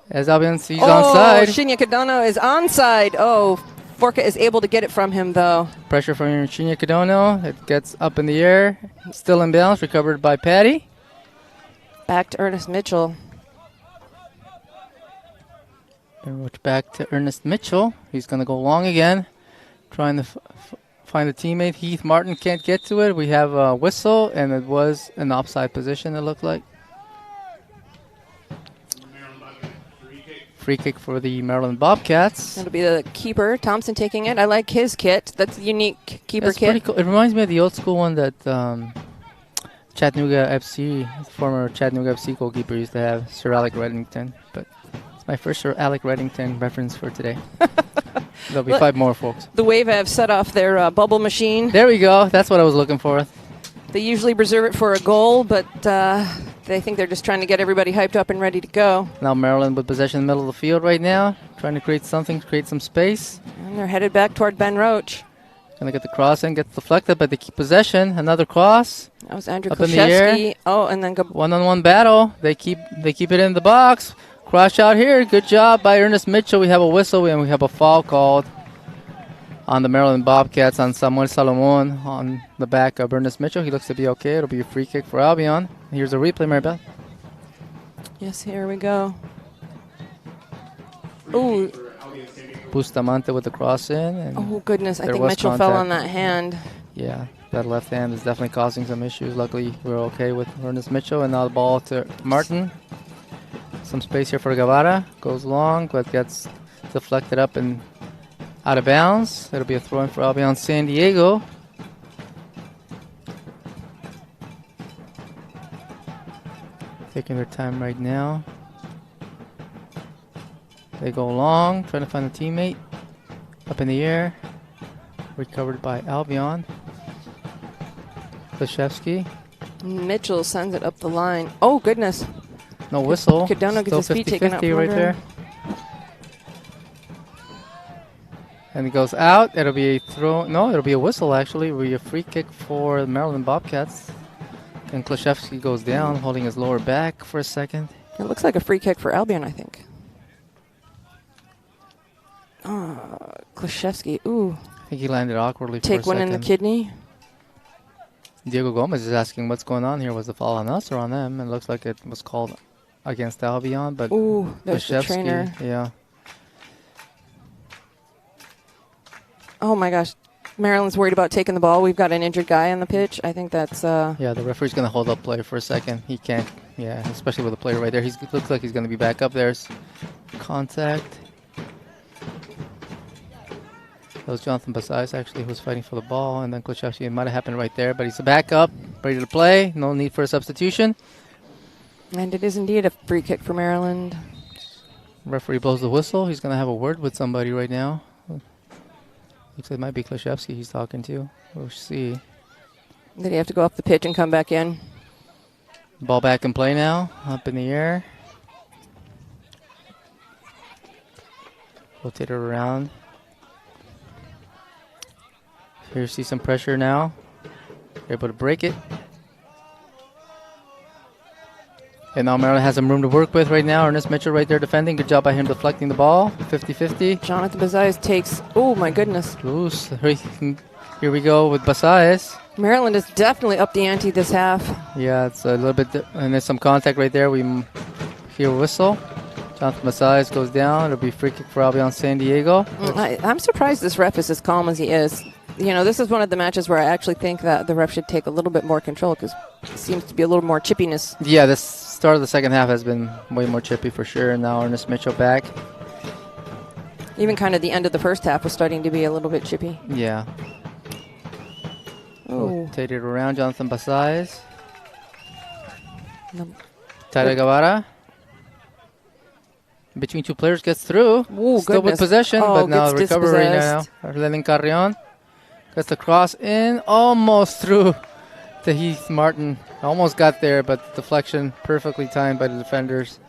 as Albion sees onside. Shinya Cadano is onside. Oh, Forca is able to get it from him, though. Pressure from Shinya Cadano. It gets up in the air. Still in bounds, recovered by Patty. Back to Ernest Mitchell. Back to Ernest Mitchell. He's going to go long again, trying to find a teammate. Heath Martin can't get to it. We have a whistle, and it was an offside position, it looked like. Free kick for the Maryland Bobcats. It'll be the keeper, Thompson, taking it. I like his kit. That's a unique keeper kit. Pretty cool. It reminds me of the old school one that Chattanooga FC, former Chattanooga FC goalkeeper used to have, Sir Alec Reddington. But it's my first Sir Alec Reddington reference for today. There'll be 5 more, folks. The Wave have set off their bubble machine. There we go. That's what I was looking for. They usually reserve it for a goal, but they think they're just trying to get everybody hyped up and ready to go. Now Maryland with possession in the middle of the field right now, trying to create something, create some space. And they're headed back toward Ben Roach. Going to get the cross in, gets deflected, but they keep possession. Another cross. That was Andrew up in the air. Oh, and then one-on-one battle. They keep it in the box. Cross shot here. Good job by Ernest Mitchell. We have a whistle and we have a foul called on the Maryland Bobcats on Samuel Salomon on the back of Ernest Mitchell. He looks to be okay. It'll be a free kick for Albion. Here's a replay, Maribel. Yes, here we go. Ooh. Bustamante with the cross in. And oh, goodness. I think Mitchell fell on that hand. Yeah, that left hand is definitely causing some issues. Luckily, we're okay with Ernest Mitchell. And now the ball to Martin. Some space here for Guevara. Goes long, but gets deflected up and out of bounds. It'll be a throw-in for Albion San Diego. Taking their time right now. They go long, trying to find a teammate. Up in the air. Recovered by Albion. Klashevsky. Mitchell sends it up the line. Oh, goodness. No whistle. Cadano gets his feet taken up right there. And it goes out. It'll be a throw. No, it'll be a whistle, actually. It'll be a free kick for the Maryland Bobcats. And Klashevsky goes down, holding his lower back for a second. It looks like a free kick for Albion, I think. Klashevsky, ooh. I think he landed awkwardly for a second. Take one in the kidney. Diego Gomez is asking what's going on here. Was the foul on us or on them? It looks like it was called against Albion, but ooh, there's the trainer. Yeah. Oh my gosh. Maryland's worried about taking the ball. We've got an injured guy on the pitch. I think that's yeah, the referee's going to hold up play for a second. He can't, yeah, especially with the player right there. He looks like he's going to be back up. There's contact. That was Jonathan Basais, actually, who was fighting for the ball. And then Klashevsky, it might have happened right there. But he's back up, ready to play. No need for a substitution. And it is indeed a free kick for Maryland. Referee blows the whistle. He's going to have a word with somebody right now. Looks like it might be Klashevsky he's talking to. We'll see. Did he have to go off the pitch and come back in? Ball back in play now. Up in the air. Rotate it around. Here you see some pressure now. Able to break it. And now Maryland has some room to work with right now. Ernest Mitchell right there defending. Good job by him deflecting the ball. 50-50. Jonathan Basais takes, oh my goodness. Loose. Here we go with Basais. Maryland is definitely up the ante this half. Yeah, it's a little bit, and there's some contact right there. We hear a whistle. Jonathan Basais goes down. It'll be free kick for Albion San Diego. I'm surprised this ref is as calm as he is. You know, this is one of the matches where I actually think that the ref should take a little bit more control because it seems to be a little more chippiness. Yeah, this start of the second half has been way more chippy for sure. And now Ernest Mitchell back. Even kind of the end of the first half was starting to be a little bit chippy. Yeah. Oh. Rotated around Jonathan Basais. No. Tyler Guevara. Between two players gets through. Ooh, Still with goodness. possession, Oh, but now gets recovery now. dispossessed. Lenin Carrion gets the cross in, almost through to Heath Martin. Almost got there, but deflection perfectly timed by the defenders.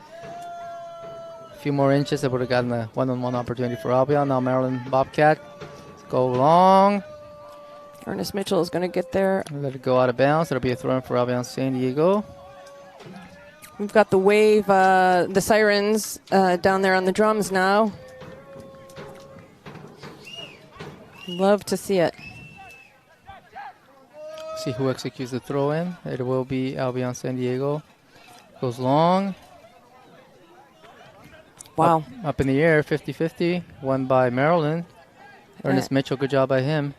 A few more inches, it would have gotten a one-on-one opportunity for Albion. Now Maryland Bobcat go long. Ernest Mitchell is going to get there. Let it go out of bounds. It'll be a throw in for Albion San Diego. We've got the wave, the sirens down there on the drums now. Love to see it. See who executes the throw in. It will be Albion San Diego. Goes long. Wow. Up in the air, 50-50. Won by Maryland. Ernest Mitchell, good job by him.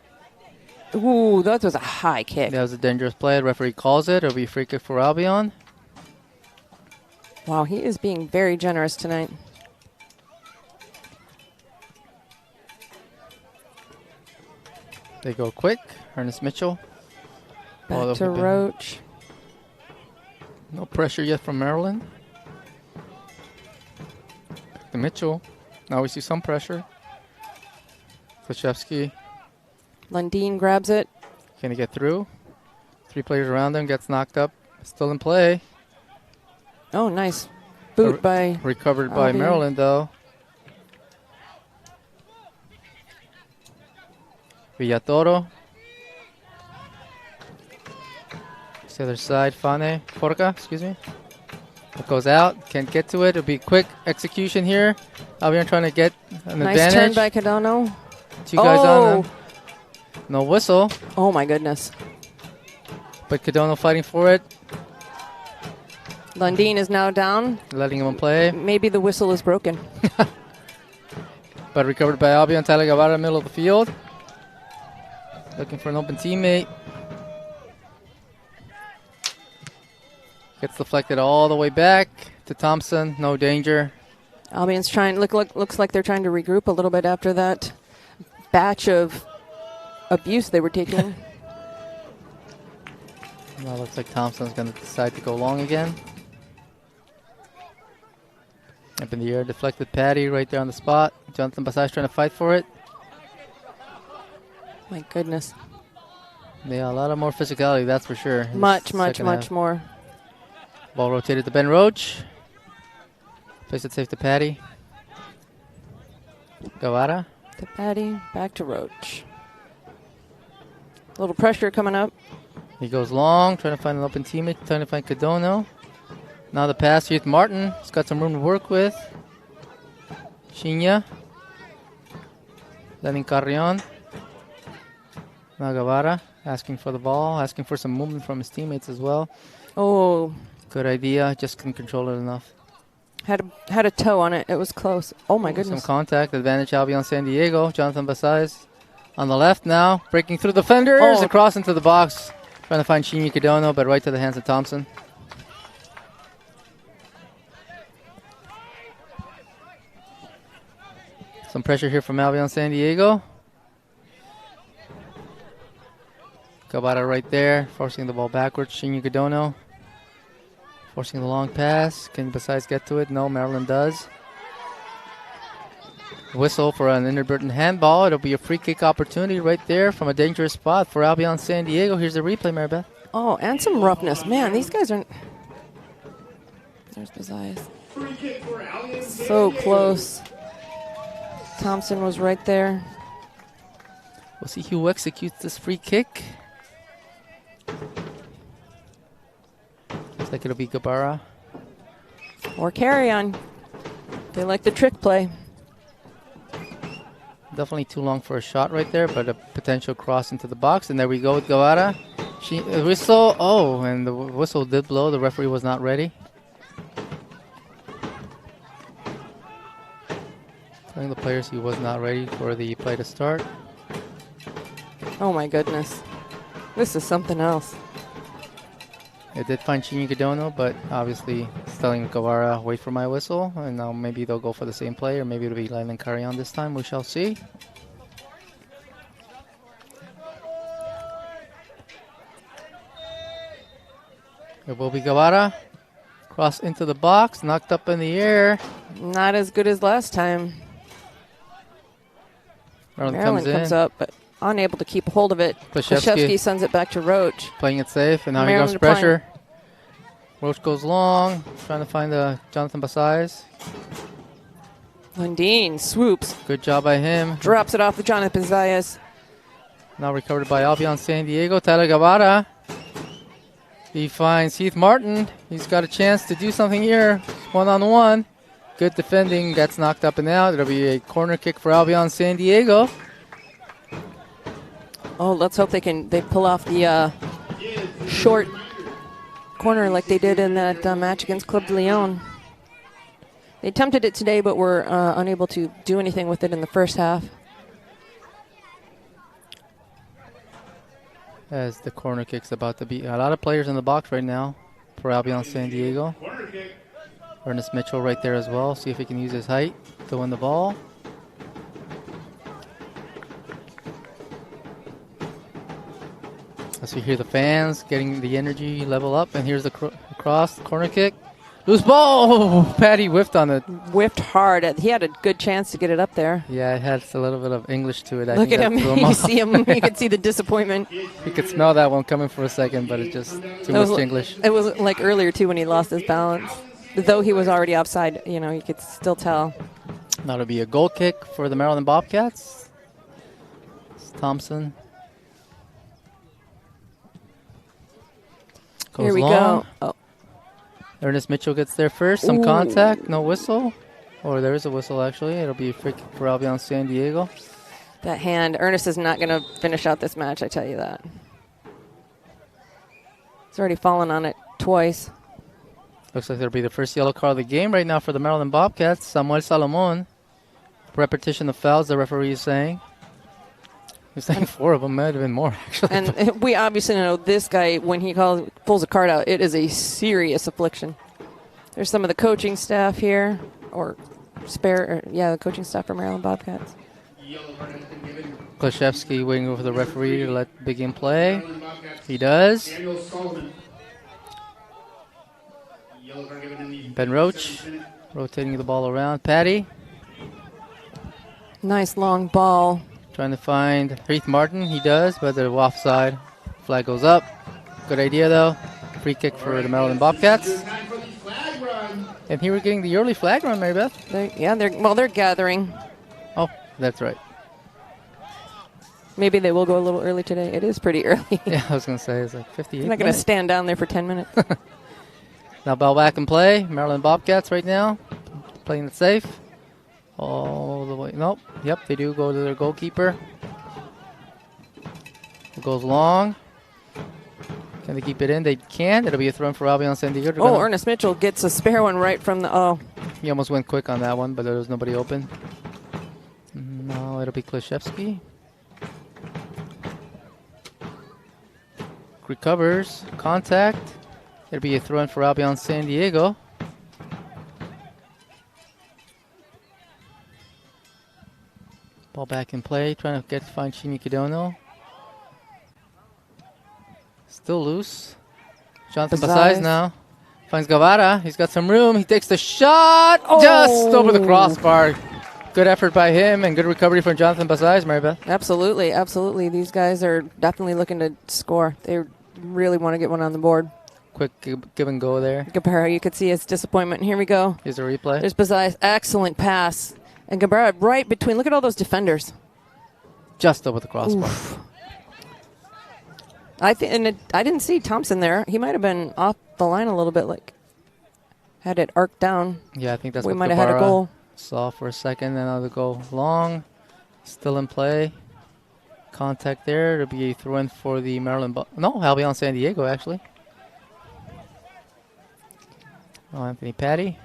Ooh, that was a high kick. That was a dangerous play. The referee calls it. It'll be a free kick for Albion. Wow, he is being very generous tonight. They go quick. Ernest Mitchell. Back to Roach. No pressure yet from Maryland. Back to Mitchell. Now we see some pressure. Klashevsky. Lundin grabs it. Can he get through? 3 players around him. Gets knocked up. Still in play. Oh, nice. Boot by recovered by Albion. Maryland, though. Villatoro. It's the other side. Fane. Forca, excuse me. It goes out. Can't get to it. It'll be quick execution here. Albion trying to get an Nice advantage. turn by Cadano. 2 guys on them. No whistle. Oh, my goodness. But Cadano fighting for it. Lundin is now down. Letting him play. Maybe the whistle is broken. But recovered by Albion. Tyler Guevara, middle of the field. Looking for an open teammate. Gets deflected all the way back to Thompson. No danger. Albion's trying. Looks like they're trying to regroup a little bit after that batch of abuse they were taking. Now looks like Thompson's going to decide to go long again. Up in the air, deflected Patty right there on the spot. Jonathan Basai trying to fight for it. My goodness. Yeah, a lot of more physicality, that's for sure. Much more. Ball rotated to Ben Roach. Plays it safe to Patty. Guevara. To Patty, back to Roach. A little pressure coming up. He goes long, trying to find an open teammate, trying to find Cadano. Now the pass to Heath Martin. He's got some room to work with. Shinya. Lenin Carrion. Now Guevara asking for the ball, asking for some movement from his teammates as well. Oh. Good idea, just couldn't control it enough. Had a toe on it. It was close. Oh, my goodness. Some contact, advantage Albion San Diego. Jonathan Basais on the left now, breaking through the defenders, across into the box. Trying to find Shinya Cadano, but right to the hands of Thompson. Some pressure here from Albion San Diego. Guevara right there, forcing the ball backwards. Shinya Cadano forcing the long pass. Can Basais get to it? No, Maryland does. Whistle for an inadvertent handball. It'll be a free kick opportunity right there from a dangerous spot for Albion San Diego. Here's the replay, Maribeth. Oh, and some roughness. Man, these guys aren't... There's Basais. So close. Thompson was right there. We'll see who executes this free kick. Looks like it'll be Guevara. Or Carrion. They like the trick play. Definitely too long for a shot right there, but a potential cross into the box. And there we go with Guevara. Whistle. Oh, and the whistle did blow. The referee was not ready. Telling the players he was not ready for the play to start. Oh, my goodness. This is something else. It did find Chini Gadono, but obviously telling Guevara, wait for my whistle, and now maybe they'll go for the same play, or maybe it'll be Lylan Carrion this time. We shall see. It will be Guevara. Cross into the box, knocked up in the air. Not as good as last time. Maryland comes up, but unable to keep a hold of it. Klashevsky sends it back to Roach. Playing it safe, and now here comes pressure. Roach goes long, trying to find Jonathan Basais. Lundeen swoops. Good job by him. Drops it off to Jonathan Zayas. Now recovered by Albion San Diego. Tyler Guevara. He finds Heath Martin. He's got a chance to do something here. One-on-one. Good defending. Gets knocked up and out. It'll be a corner kick for Albion San Diego. Oh, let's hope they pull off the short corner like they did in that match against Club de Leon. They attempted it today, but were unable to do anything with it in the first half. As the corner kick's about to be a lot of players in the box right now for Albion San Diego. Ernest Mitchell right there as well. See if he can use his height to win the ball. As you hear the fans getting the energy level up, and here's the cross corner kick. Loose ball! Oh, Patty whiffed on it. Whiffed hard. He had a good chance to get it up there. Yeah, it had a little bit of English to it. Look at him. You see him. You could see the disappointment. You could smell that one coming for a second, but it just too much English. It was like earlier, too, when he lost his balance. Though he was already offside, you could still tell. Now it'll be a goal kick for the Maryland Bobcats. It's Thompson. Goes Here we long. go. Oh. Ernest Mitchell gets there first. Some contact. No whistle. Or there is a whistle, actually. It'll be a free kick for Albion San Diego. That hand. Ernest is not going to finish out this match, I tell you that. He's already fallen on it twice. Looks like it'll be the first yellow card of the game right now for the Maryland Bobcats. Samuel Salomon. Repetition of fouls, the referee is saying. He's saying 4 of them. Might have been more, actually. And we obviously know this guy, when he pulls a card out, it is a serious affliction. There's some of the coaching staff here, the coaching staff for Maryland Bobcats. Klashevsky waiting over the referee to let begin play. He does. Ben Roach rotating the ball around. Patty. Nice long ball. Trying to find Heath Martin. He does, but they're offside. Flag goes up. Good idea, though. Free kick for the Maryland Bobcats. And here we're getting the early flag run, Mary Beth. They're gathering. Oh, that's right. Maybe they will go a little early today. It is pretty early. Yeah, I was going to say, it's like 58 I'm not going to stand down there for 10 minutes. Now ball back in play. Maryland Bobcats right now. Playing it safe. All the way. Nope. Yep, they do go to their goalkeeper. It goes long. Can they keep it in? They can. It'll be a throw for Albion San Diego. Oh, Ernest Mitchell gets a spare one right from the... Oh. He almost went quick on that one, but there was nobody open. Now it'll be Klashevsky. Recovers. Contact. It'll be a throw in for Albion San Diego. Ball back in play, trying to find Chini Kidono. Still loose. Jonathan Basais now. Finds Guevara. He's got some room. He takes the shot. Oh. Just over the crossbar. Good effort by him and good recovery from Jonathan Basais, Maribeth. Absolutely, absolutely. These guys are definitely looking to score. They really want to get one on the board. Quick give and go there. Guevara, you could see his disappointment. Here we go. Here's a replay. There's Basais. Excellent pass. And Guevara right between. Look at all those defenders. Just over the crossbar. Oof. I didn't see Thompson there. He might have been off the line a little bit, like had it arced down. Yeah, I think that's we what might have had a goal. Saw for a second, then I'll go long. Still in play. Contact there. It'll be a throw-in for the Maryland. Albion San Diego, actually. Oh, Anthony Patty.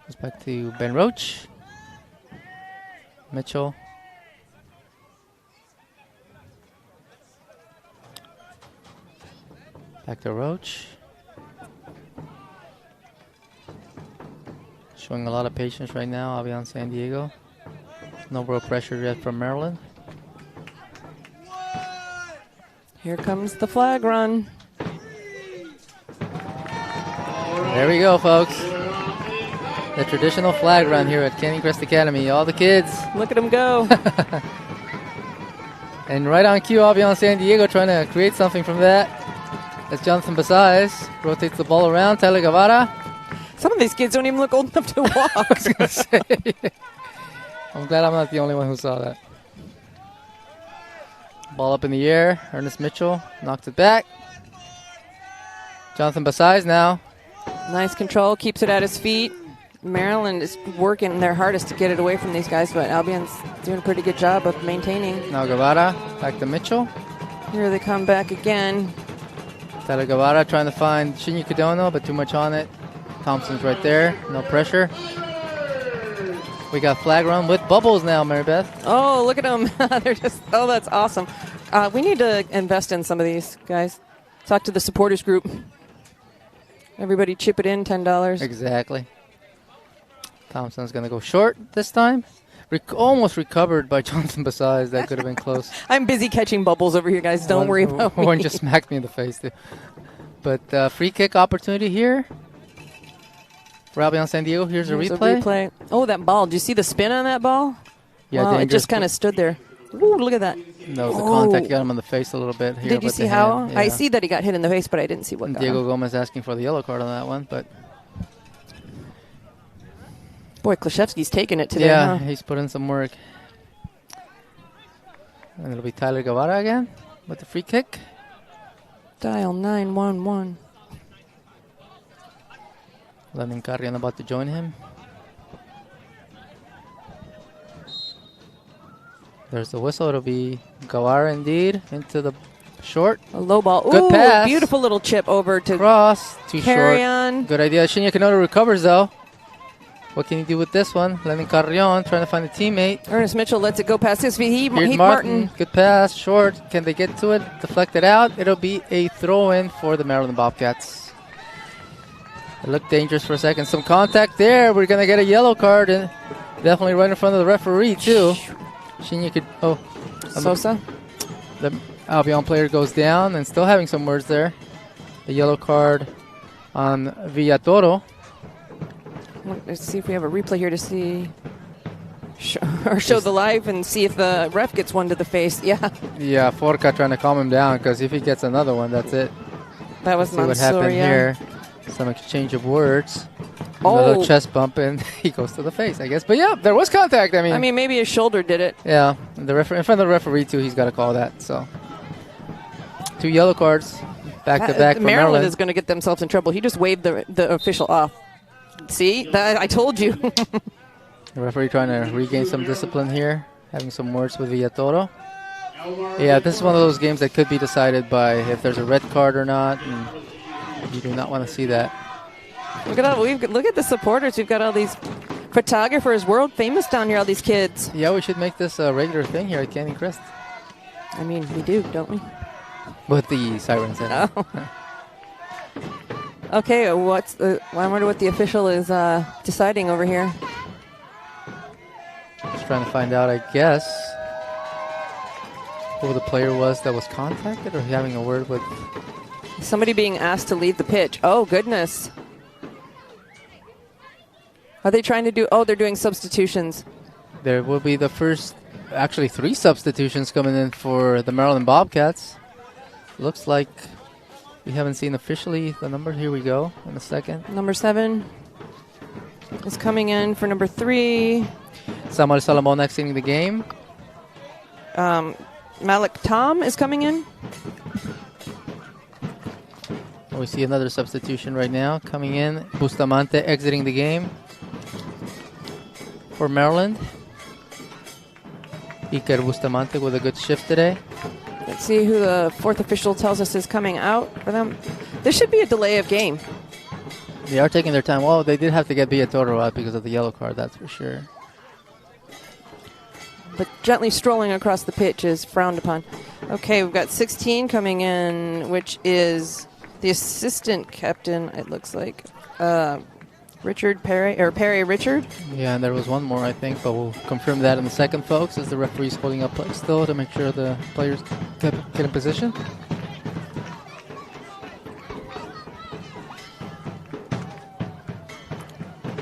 Goes back to Ben Roach. Mitchell. Back to Roach. Showing a lot of patience right now, Albion San Diego. No real pressure yet from Maryland. Here comes the flag run. There we go, folks. The traditional flag run here at Canyon Crest Academy. All the kids. Look at them go. And right on cue, Albion San Diego trying to create something from that. As Jonathan Basais rotates the ball around. Tyler Guevara. Some of these kids don't even look old enough to walk. I was going to say. I'm glad I'm not the only one who saw that. Ball up in the air. Ernest Mitchell knocks it back. Jonathan Basais now. Nice control. Keeps it at his feet. Maryland is working their hardest to get it away from these guys, but Albion's doing a pretty good job of maintaining. Now Guevara. Back to Mitchell. Here they come back again. Tyler Guevara trying to find Shinya Kudono, but too much on it. Thompson's right there. No pressure. We got flag run with bubbles now, Mary Beth. Oh, look at them. They're just, oh, that's awesome. We need to invest in some of these guys. Talk to the supporters group. Everybody chip it in, $10. Exactly. Thompson's going to go short this time. Almost recovered by Jonathan Basais. That could have been close. I'm busy catching bubbles over here, guys. Don't worry about me. One just smacked me in the face, too. But free kick opportunity here for Albion San Diego. Here's a replay. Oh, that ball. Did you see the spin on that ball? Yeah, wow, it just kind of stood there. Ooh, look at that. No, the contact got him on the face a little bit here. Did you see how? Yeah. I see that he got hit in the face, but I didn't see what got Diego him. Gomez asking for the yellow card on that one, but... Boy, Klashevsky's taking it today, Yeah, huh? he's put in some work. And it'll be Tyler Guevara again with the free kick. Dial 911. Lenin Carrion about to join him. There's the whistle. It'll be Guevara indeed into the short. A low ball. Good Ooh, pass. Beautiful little chip over to Cross. Too carry short. on. Good idea. Shinya Kanoto recovers though. What can he do with this one? Lenin Carrion trying to find a teammate. Ernest Mitchell lets it go past his feet. Here's Martin. Good pass. Short. Can they get to it? Deflect it out. It'll be a throw-in for the Maryland Bobcats. It looked dangerous for a second. Some contact there. We're going to get a yellow card. And definitely right in front of the referee, too. Shinya could... Oh. Sosa. The Albion player goes down and still having some words there. A yellow card on Villatoro. Let's see if we have a replay here to see... show the live and see if the ref gets one to the face. Yeah. Yeah, Forca trying to calm him down because if he gets another one, that's it. That was Mansour, what happened here. Some exchange of words. A little chest bump, and he goes to the face, I guess. But yeah, there was contact. I mean, maybe his shoulder did it. Yeah, the in front of the referee too. He's got to call that. So, 2 yellow cards, back to back. Maryland is going to get themselves in trouble. He just waved the official off. See, I told you. The referee trying to regain some discipline here, having some words with Villatoro. Yeah, this is one of those games that could be decided by if there's a red card or not, and you do not want to see that. Look at the supporters. We've got all these photographers, world famous down here, all these kids. Yeah, we should make this a regular thing here at Canyon Crest. I mean, we do, don't we? With the sirens in. Oh. Okay, I wonder what the official is deciding over here. Just trying to find out, I guess, who the player was that was contacted, or having a word with... Somebody being asked to leave the pitch. Oh, goodness. Are they trying to do... Oh, they're doing substitutions. There will be the first, actually 3 substitutions coming in for the Maryland Bobcats. Looks like we haven't seen officially the number. Here we go in a second. Number 7 is coming in for number 3. Samuel Salomon exiting the game. Malik Tom is coming in. We see another substitution right now coming in. Bustamante exiting the game for Maryland. Iker Bustamante with a good shift today. Let's see who the 4th official tells us is coming out for them. There should be a delay of game. They are taking their time. Well, they did have to get Villatoro out because of the yellow card, that's for sure. But gently strolling across the pitch is frowned upon. Okay, we've got 16 coming in, which is the assistant captain, it looks like. Richard Perry, or Perry Richard. Yeah, and there was one more, I think, but we'll confirm that in a second, folks, as the referee's holding up play still to make sure the players get in position.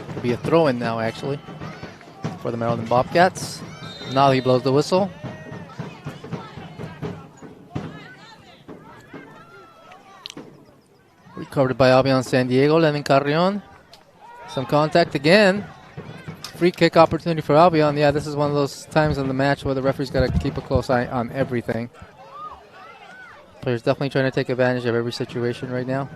It'll be a throw-in now, actually, for the Maryland Bobcats. Now he blows the whistle. Recovered by Albion San Diego, Lenin Carrion. Some contact again. Free kick opportunity for Albion. Yeah, this is one of those times in the match where the referee's got to keep a close eye on everything. Players definitely trying to take advantage of every situation right now.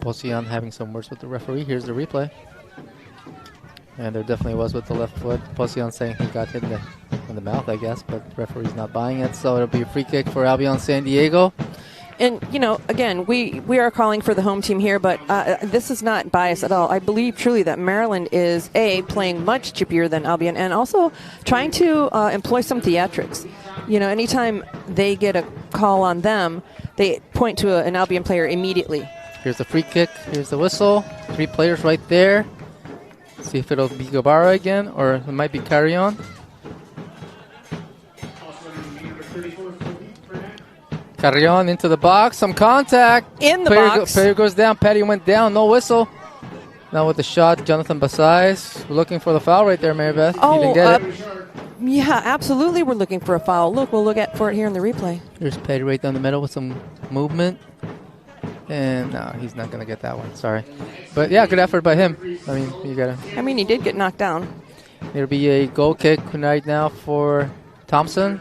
Posian having some words with the referee. Here's the replay. And there definitely was with the left foot. Posian saying he got hit in the mouth, I guess, but the referee's not buying it. So it'll be a free kick for Albion San Diego. And, you know, again, we are calling for the home team here, but this is not bias at all. I believe truly that Maryland is, A, playing much chippier than Albion, and also trying to employ some theatrics. You know, anytime they get a call on them, they point to an Albion player immediately. Here's the free kick. Here's the whistle. 3 players right there. See if it'll be Guevara again, or it might be Carrion. Carrion into the box. Some contact. In the box. Player goes down. Patty went down. No whistle. Now with the shot, Jonathan Basais. We're looking for the foul right there, Mary Beth. Oh, you didn't get it. Yeah, absolutely we're looking for a foul. Look, we'll look for it here in the replay. Here's Patty right down the middle with some movement. And no, he's not going to get that one. Sorry. But yeah, good effort by him. I mean, you got to. I mean, he did get knocked down. There'll be a goal kick right now for Thompson.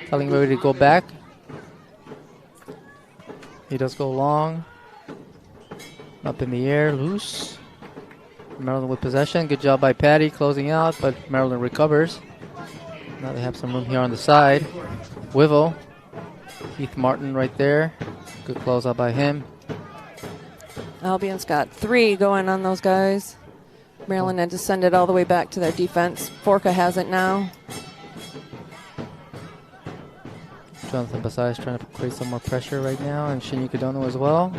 Telling everybody to go back. He does go long. Up in the air, loose. Maryland with possession. Good job by Patty closing out, but Maryland recovers. Now they have some room here on the side. Wivel. Keith Martin right there. Good closeout by him. Albion's got 3 going on those guys. Maryland had to send it all the way back to their defense. Forca has it now. Jonathan Basai is trying to create some more pressure right now, and Shinyu Kadono as well.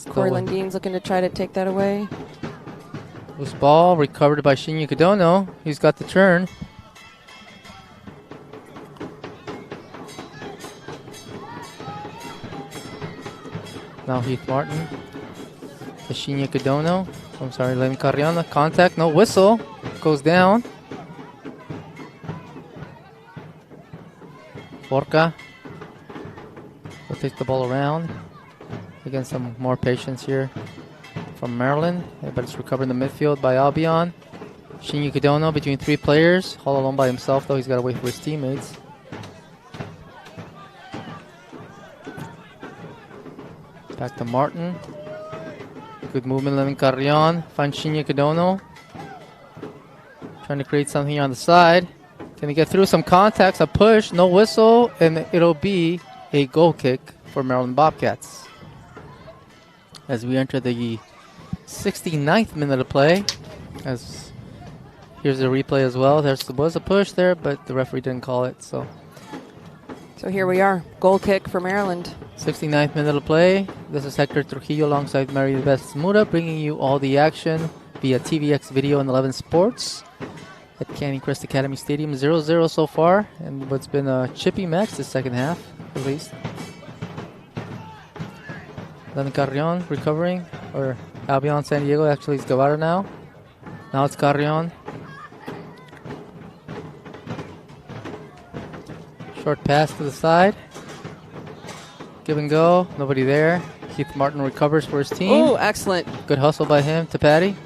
Corey Lindine's looking to try to take that away. Loose ball recovered by Shinyu Kadono. He's got the turn. Now Heath Martin. To Shinyu Kadono. I'm sorry, Len Carriona. Contact, no whistle. Goes down. Forca will take the ball around. Again, some more patience here from Maryland. Yeah, but it's recovered in the midfield by Albion. Shinyu Kadono between 3 players. All alone by himself, though. He's got to wait for his teammates. Back to Martin. Good movement, Lemon Carrion. Finds Shinyu Kadono. Trying to create something here on the side. Can he get through? Some contacts, a push, no whistle, and it'll be a goal kick for Maryland Bobcats. As we enter the 69th minute of play. As here's the replay as well. There was a push there, but the referee didn't call it. So here we are. Goal kick for Maryland. 69th minute of play. This is Hector Trujillo alongside Mary Beth Smuda, bringing you all the action via TVX Video and 11 Sports at Canyon Crest Academy Stadium. 0-0 so far, and what's been a chippy match the second half, at least. Then Carrion recovering, or Albion San Diego, actually it's Guevara now. Now it's Carrion. Short pass to the side. Give and go, nobody there. Keith Martin recovers for his team. Oh, excellent. Good hustle by him to Patty.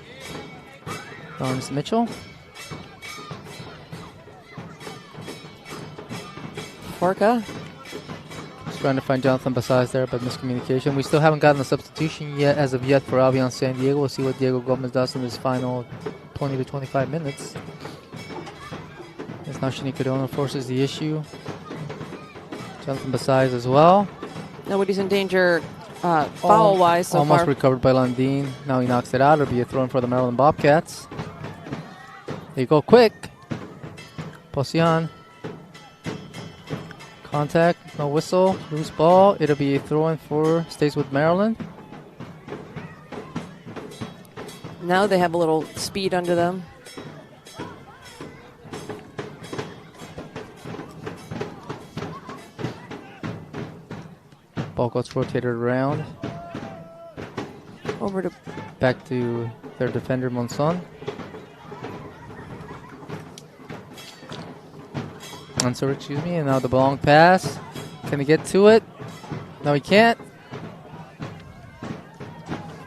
Lawrence Mitchell. Forca. Just trying to find Jonathan Basais there, but miscommunication. We still haven't gotten a substitution yet, as of yet, for Albion San Diego. We'll see what Diego Gomez does in his final 20 to 25 minutes. As now Shinyu Kadono forces the issue. Jonathan Basais as well. Nobody's in danger foul-wise so almost far. Recovered by Lundin. Now he knocks it out. It'll be a throw-in for the Maryland Bobcats. They go quick. Posian. Contact, no whistle, loose ball. It'll be a throw-in for, stays with Maryland. Now they have a little speed under them. Ball gets rotated around. Over to back to their defender, Monson. Answer, excuse me, and now the long pass. Can he get to it? No, he can't.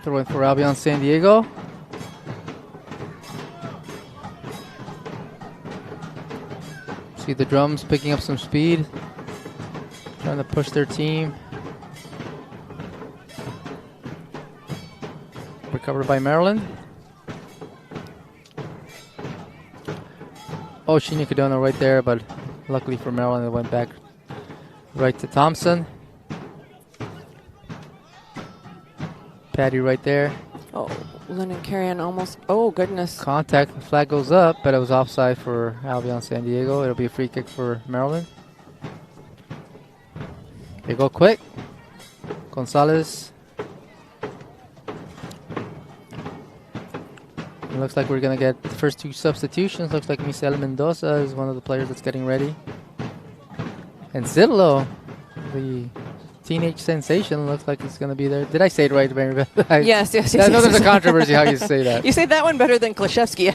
Throw in for Albion San Diego. See the drums picking up some speed, trying to push their team. Recovered by Maryland. Oh, Shinya Kadona right there, but luckily for Maryland, it went back right to Thompson. Patty right there. Oh, Lennon Carrion almost. Oh, goodness. Contact. The flag goes up, but it was offside for Albion San Diego. It'll be a free kick for Maryland. They go quick. Gonzalez. It looks like we're going to get the first two substitutions. Looks like Misael Mendoza is one of the players that's getting ready. And Zidlo, the teenage sensation, looks like he's going to be there. Did I say it right, Mary Beth? Yes. I know there's a controversy how you say that. You say that one better than Klashevsky.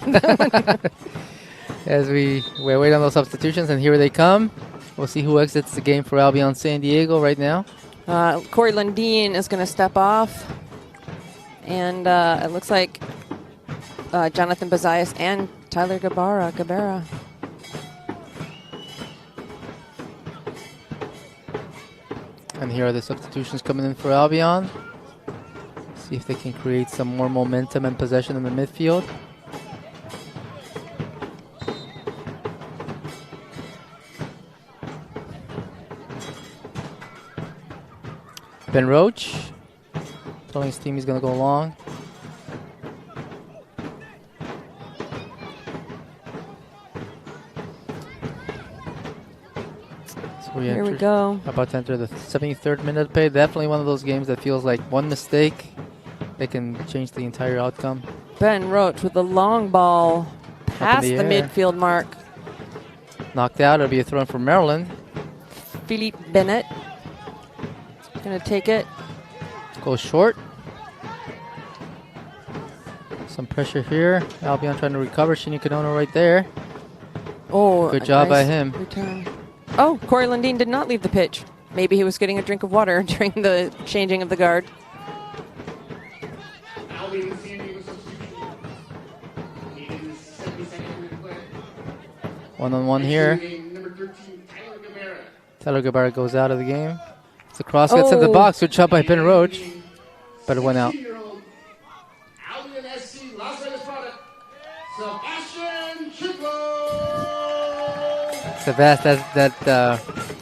As we wait on those substitutions, and here they come. We'll see who exits the game for Albion San Diego right now. Corey Lundeen is going to step off. And it looks like Jonathan Bazias and Tyler Gabera. And here are the substitutions coming in for Albion. See if they can create some more momentum and possession in the midfield. Ben Roach, telling his team he's going to go long. Here we go. About to enter the 73rd minute play. Definitely one of those games that feels like one mistake, they can change the entire outcome. Ben Roach with the long ball past the midfield mark. Knocked out. It'll be a throw in for Maryland. Philippe Bennett going to take it. Goes short. Some pressure here. Albion trying to recover. Shinya Kadona right there. Oh, good job by him. Return. Oh, Corey Lundeen did not leave the pitch. Maybe he was getting a drink of water during the changing of the guard. One-on-one here. Tyler Gabera goes out of the game. The cross gets in the box. Good job by Ben Roach, but it went out. Sebastian, that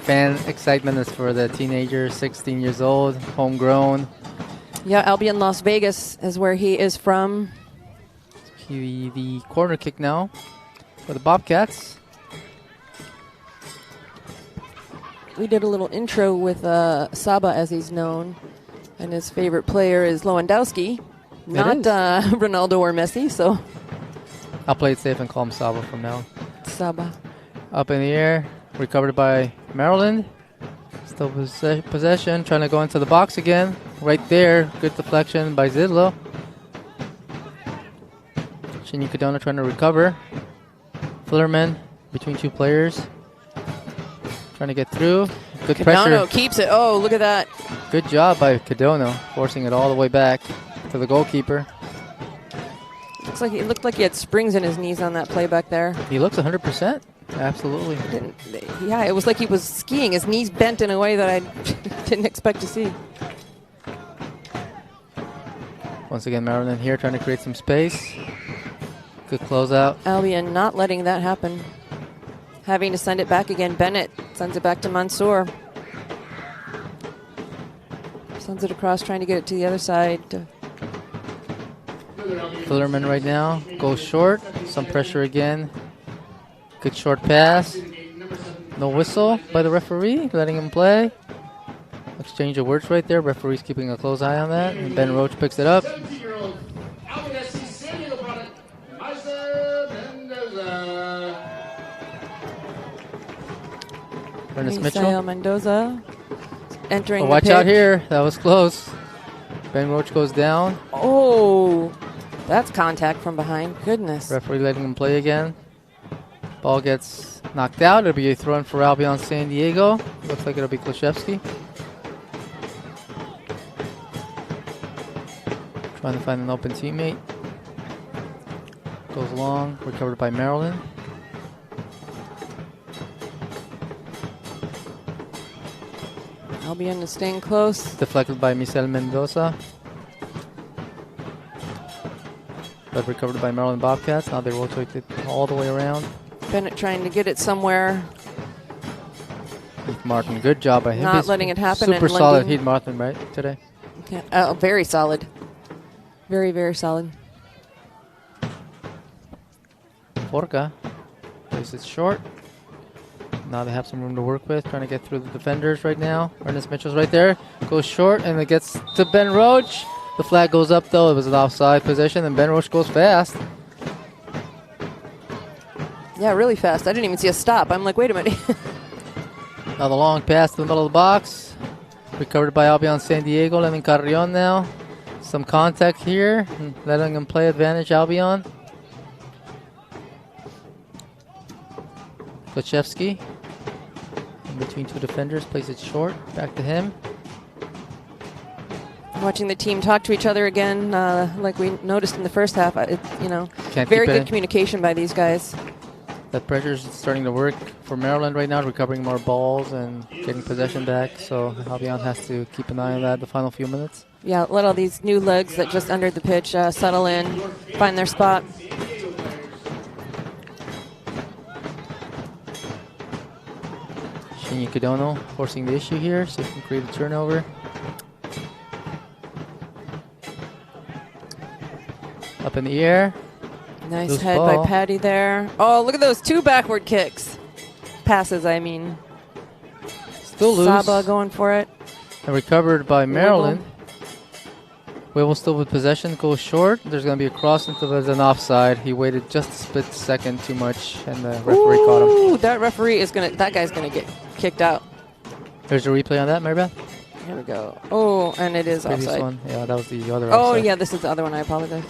fan excitement is for the teenager, 16 years old, homegrown. Yeah, Albion Las Vegas is where he is from. The corner kick now for the Bobcats. We did a little intro with Saba, as he's known, and his favorite player is Lewandowski, not Ronaldo or Messi. So I'll play it safe and call him Saba from now. Saba. Up in the air, recovered by Maryland. Still possession, trying to go into the box again. Right there, good deflection by Zidlo. Shinya Kadona trying to recover. Fullerman between two players. Trying to get through. Good pressure. Kadona keeps it. Oh, look at that. Good job by Kadona, forcing it all the way back to the goalkeeper. It looked like he had springs in his knees on that play back there. He looks 100%. Absolutely. Yeah, it was like he was skiing. His knees bent in a way that I didn't expect to see. Once again, Maryland here trying to create some space. Good closeout. Albion not letting that happen. Having to send it back again. Bennett sends it back to Mansour. Sends it across, trying to get it to the other side. Fullerman right now goes short. Some pressure again. Good short pass. No whistle by the referee, letting him play. Exchange of words right there. Referee's keeping a close eye on that. And Ben Roach picks it up. 17-year-old Albion SC San Diego product, Isa Mendoza. Ernest Mitchell. Misael Mendoza entering the Watch pitch. out here. That was close. Ben Roach goes down. Oh, that's contact from behind. Goodness. Referee letting him play again. Ball gets knocked out. It'll be a throw in for Albion San Diego. Looks like it'll be Klashevsky. Trying to find an open teammate. Goes long. Recovered by Maryland. Albion is staying close. Deflected by Misael Mendoza. But recovered by Maryland Bobcats. Now they rotate it all the way around. Bennett trying to get it somewhere. Heath Martin, good job by him. Not letting it happen. Super and solid lending- Heath Martin, right, today? Yeah, very solid. Very, very solid. Forca plays it short. Now they have some room to work with, trying to get through the defenders right now. Ernest Mitchell's right there. Goes short, and it gets to Ben Roach. The flag goes up, though. It was an offside position, and Ben Roach goes fast. Yeah, really fast. I didn't even see a stop. I'm like, wait a minute. Now the long pass to the middle of the box. Recovered by Albion San Diego. Lemon Carrion now. Some contact here. Letting him play advantage, Albion. Klashevsky. In between two defenders. Plays it short. Back to him. Watching the team talk to each other again, like we noticed in the first half. Can't Very keep it good in. communication by these guys. That pressure is starting to work for Maryland right now, recovering more balls and getting possession back. So Albion has to keep an eye on that the final few minutes. Yeah, let all these new legs that just entered the pitch settle in, find their spot. Shinya Kidono forcing the issue here, so he can create a turnover. Up in the air. Nice Loose head ball. by Patty there. Oh, look at those two backward kicks. Passes, I mean. Still loose. Saba going for it. And recovered by Maryland. Wibble still with possession, goes short. There's going to be a cross into there's an offside. He waited just a split second too much, and the referee caught him. Ooh, that referee is gonna. That guy's gonna get kicked out. There's a replay on that, Maribeth? Here we go. Oh, and it is Previous offside. one. Yeah, that was the other Oh, offside. yeah, this is the other one. I apologize.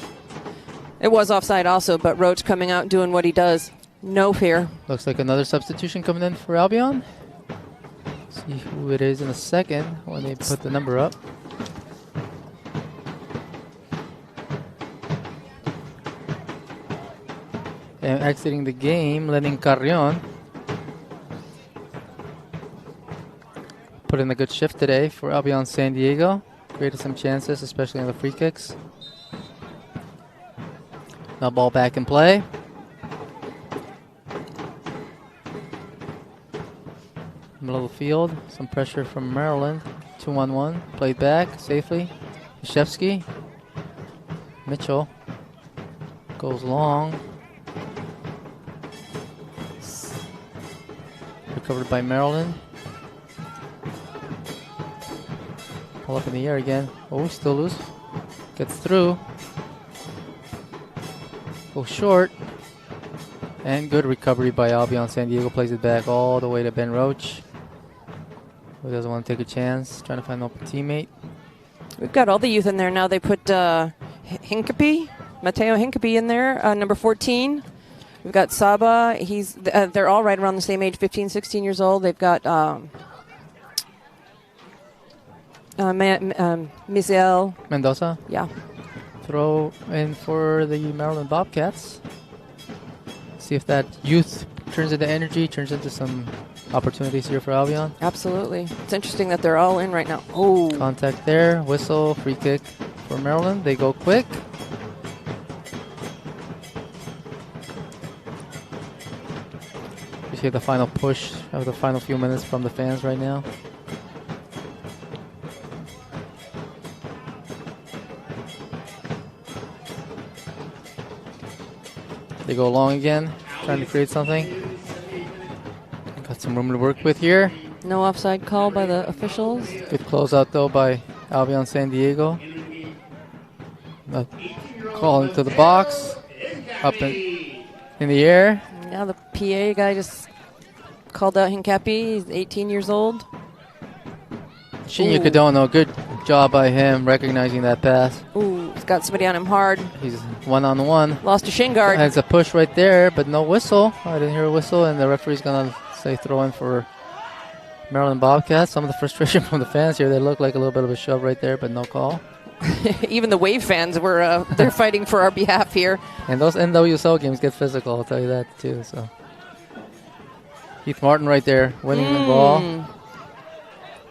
It was offside also, but Roach coming out doing what he does. No fear. Looks like another substitution coming in for Albion. See who it is in a second when they put the number up. And exiting the game, Lenin Carrion. Put in a good shift today for Albion San Diego. Created some chances, especially on the free kicks. Now ball back in play. Middle of the field, some pressure from Maryland. 2-on-1, played back safely. Klashevsky. Mitchell goes long. Recovered by Maryland. Pull up in the air again. Oh, still loose. Gets through. Goes short. And good recovery by Albion San Diego. Plays it back all the way to Ben Roach, who doesn't want to take a chance. Trying to find an open teammate. We've got all the youth in there now. They put Hincapie, Mateo Hincapie in there, number 14. We've got Saba. They're all right around the same age, 15, 16 years old. They've got Misael Mendoza. Yeah. Throw in for the Maryland Bobcats. See if that youth turns into energy, turns into some opportunities here for Albion. Absolutely. It's interesting that they're all in right now. Oh. Contact there. Whistle. Free kick for Maryland. They go quick. You see the final push of the final few minutes from the fans right now. They go long again, trying to create something. Got some room to work with here. No offside call by the officials. Good closeout though by Albion San Diego. Call into the box. Up in the air. Now the PA guy just called out Hincapi. He's 18 years old. Shinya Kadono, good job by him recognizing that pass. Ooh, he's got somebody on him hard. He's one-on-one. Lost a shin guard. Has a push right there, but no whistle. I didn't hear a whistle, and the referee's going to say throw in for Maryland Bobcats. Some of the frustration from the fans here. They look like a little bit of a shove right there, but no call. Even the Wave fans were they're fighting for our behalf here. And those NWSL games get physical, I'll tell you that too. So Heath Martin right there winning the ball.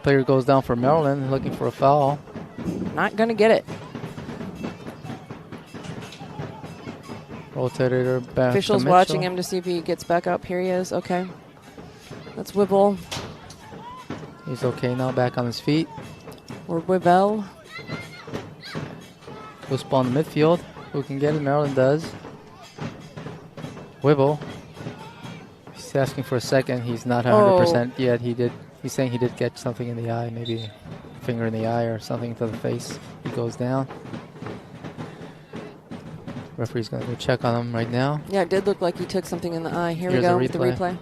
Player goes down for Maryland, looking for a foul. Not going to get it. Rotator back. Officials watching him to see if he gets back up. Here he is. Okay. That's Wibble. He's okay now, back on his feet. Or Wibble. Loose ball in the midfield. Who can get it? Maryland does. Wibble. He's asking for a second. He's not 100% yet. He's saying he did get something in the eye, maybe a finger in the eye or something to the face. He goes down. Referee's going to go check on him right now. Yeah, it did look like he took something in the eye. Here Here's we go with the replay.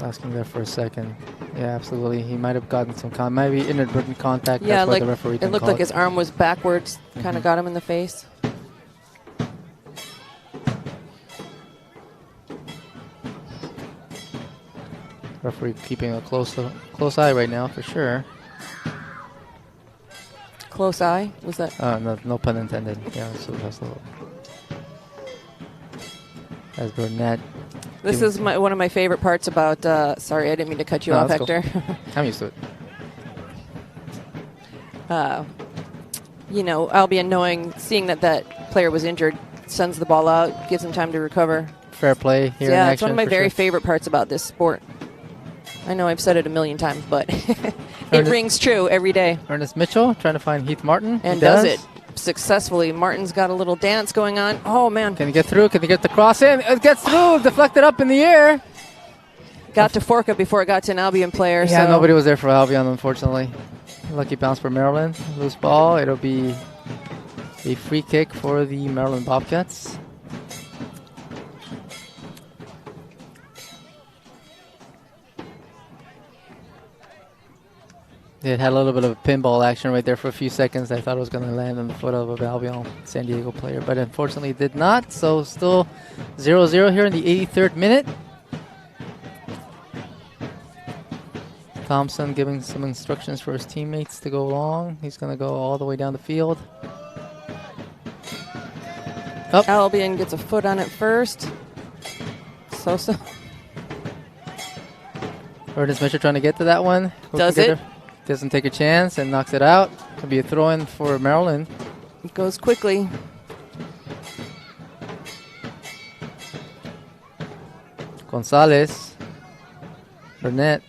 Asking there for a second. Yeah, absolutely. He might have gotten some maybe inadvertent contact. Yeah, That's like the referee it looked like his arm was backwards, kind of got him in the face. Referee keeping a close eye right now for sure. Close eye? Was that? No pun intended. Yeah, so that's a little. As Burnett. This is one of my favorite parts about. Sorry, I didn't mean to cut you off, Hector. I'm used to it. You know, Albion seeing that player was injured, sends the ball out, gives him time to recover. Fair play here. Yeah, it's one of my very favorite parts about this sport. I know I've said it a million times, but it rings true every day. Ernest Mitchell trying to find Heath Martin. And does it successfully. Martin's got a little dance going on. Oh, man. Can he get through? Can he get the cross in? It gets through. Deflected up in the air. Got to Forca before it got to an Albion player. Yeah, so. Nobody was there for Albion, unfortunately. Lucky bounce for Maryland. Loose ball. It'll be a free kick for the Maryland Bobcats. It had a little bit of a pinball action right there for a few seconds. I thought it was going to land on the foot of a Albion San Diego player, but unfortunately it did not. So still 0-0 here in the 83rd minute. Thompson giving some instructions for his teammates to go along. He's going to go all the way down the field. Up. Albion gets a foot on it first. Sosa. Ernest Mitchell trying to get to that one. Does it? Doesn't take a chance and knocks it out. It'll be a throw-in for Maryland. It goes quickly. Gonzalez. Burnett.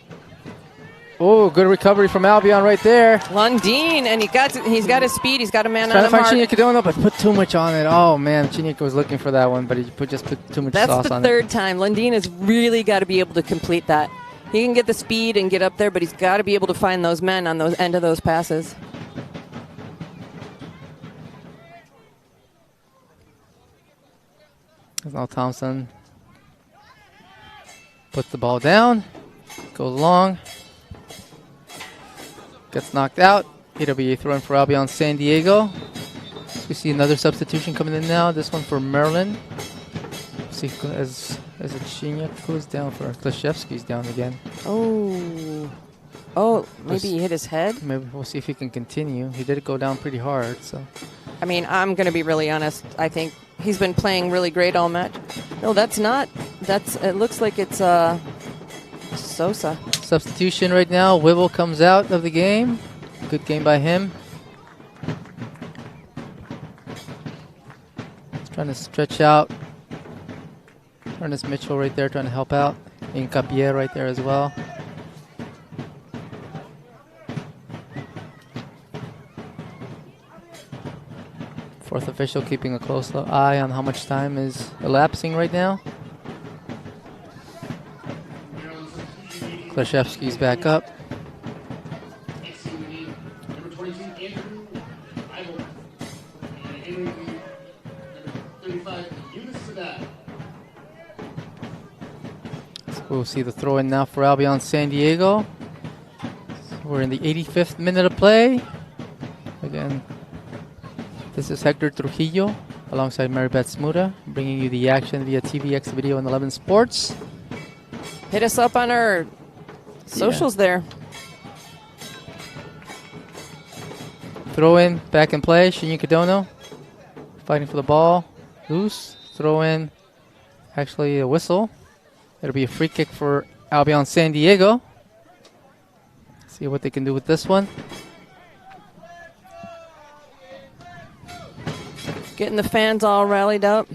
Oh, good recovery from Albion right there. Lundeen, and he's got his speed. He's got a man Trying on him hard. to find Chinyaka Dono, but put too much on it. Oh, man. Chinyaka was looking for that one, but he just put too much sauce on it. That's the third time. Lundeen has really got to be able to complete that. He can get the speed and get up there, but he's got to be able to find those men on those end of those passes. There's now Thompson. Puts the ball down. Goes long. Gets knocked out. It'll be a throw-in for Albion San Diego. So we see another substitution coming in now. This one for Maryland. See as Chinyuk goes down for Klashevsky's down again. Oh, maybe he hit his head. Maybe we'll see if he can continue. He did go down pretty hard. So, I mean, I'm going to be really honest. I think he's been playing really great all match. No, that's not. It looks like it's Sosa. Substitution right now. Wibble comes out of the game. Good game by him. He's trying to stretch out. Ernest Mitchell right there trying to help out. Incapié right there as well. Fourth official keeping a close eye on how much time is elapsing right now. Klashevsky's back up. Number 22, Andrew Ivel. And Andrew, number 35, Eunice Sadat. So we'll see the throw in now for Albion San Diego. So we're in the 85th minute of play. Again, this is Hector Trujillo alongside Maribeth Smuda, bringing you the action via TVX Video and 11 Sports. Hit us up on our socials there. Throw in, back in play. Shinya Kadono fighting for the ball. Loose. Throw in. Actually, a whistle. It'll be a free kick for Albion San Diego. See what they can do with this one. Getting the fans all rallied up.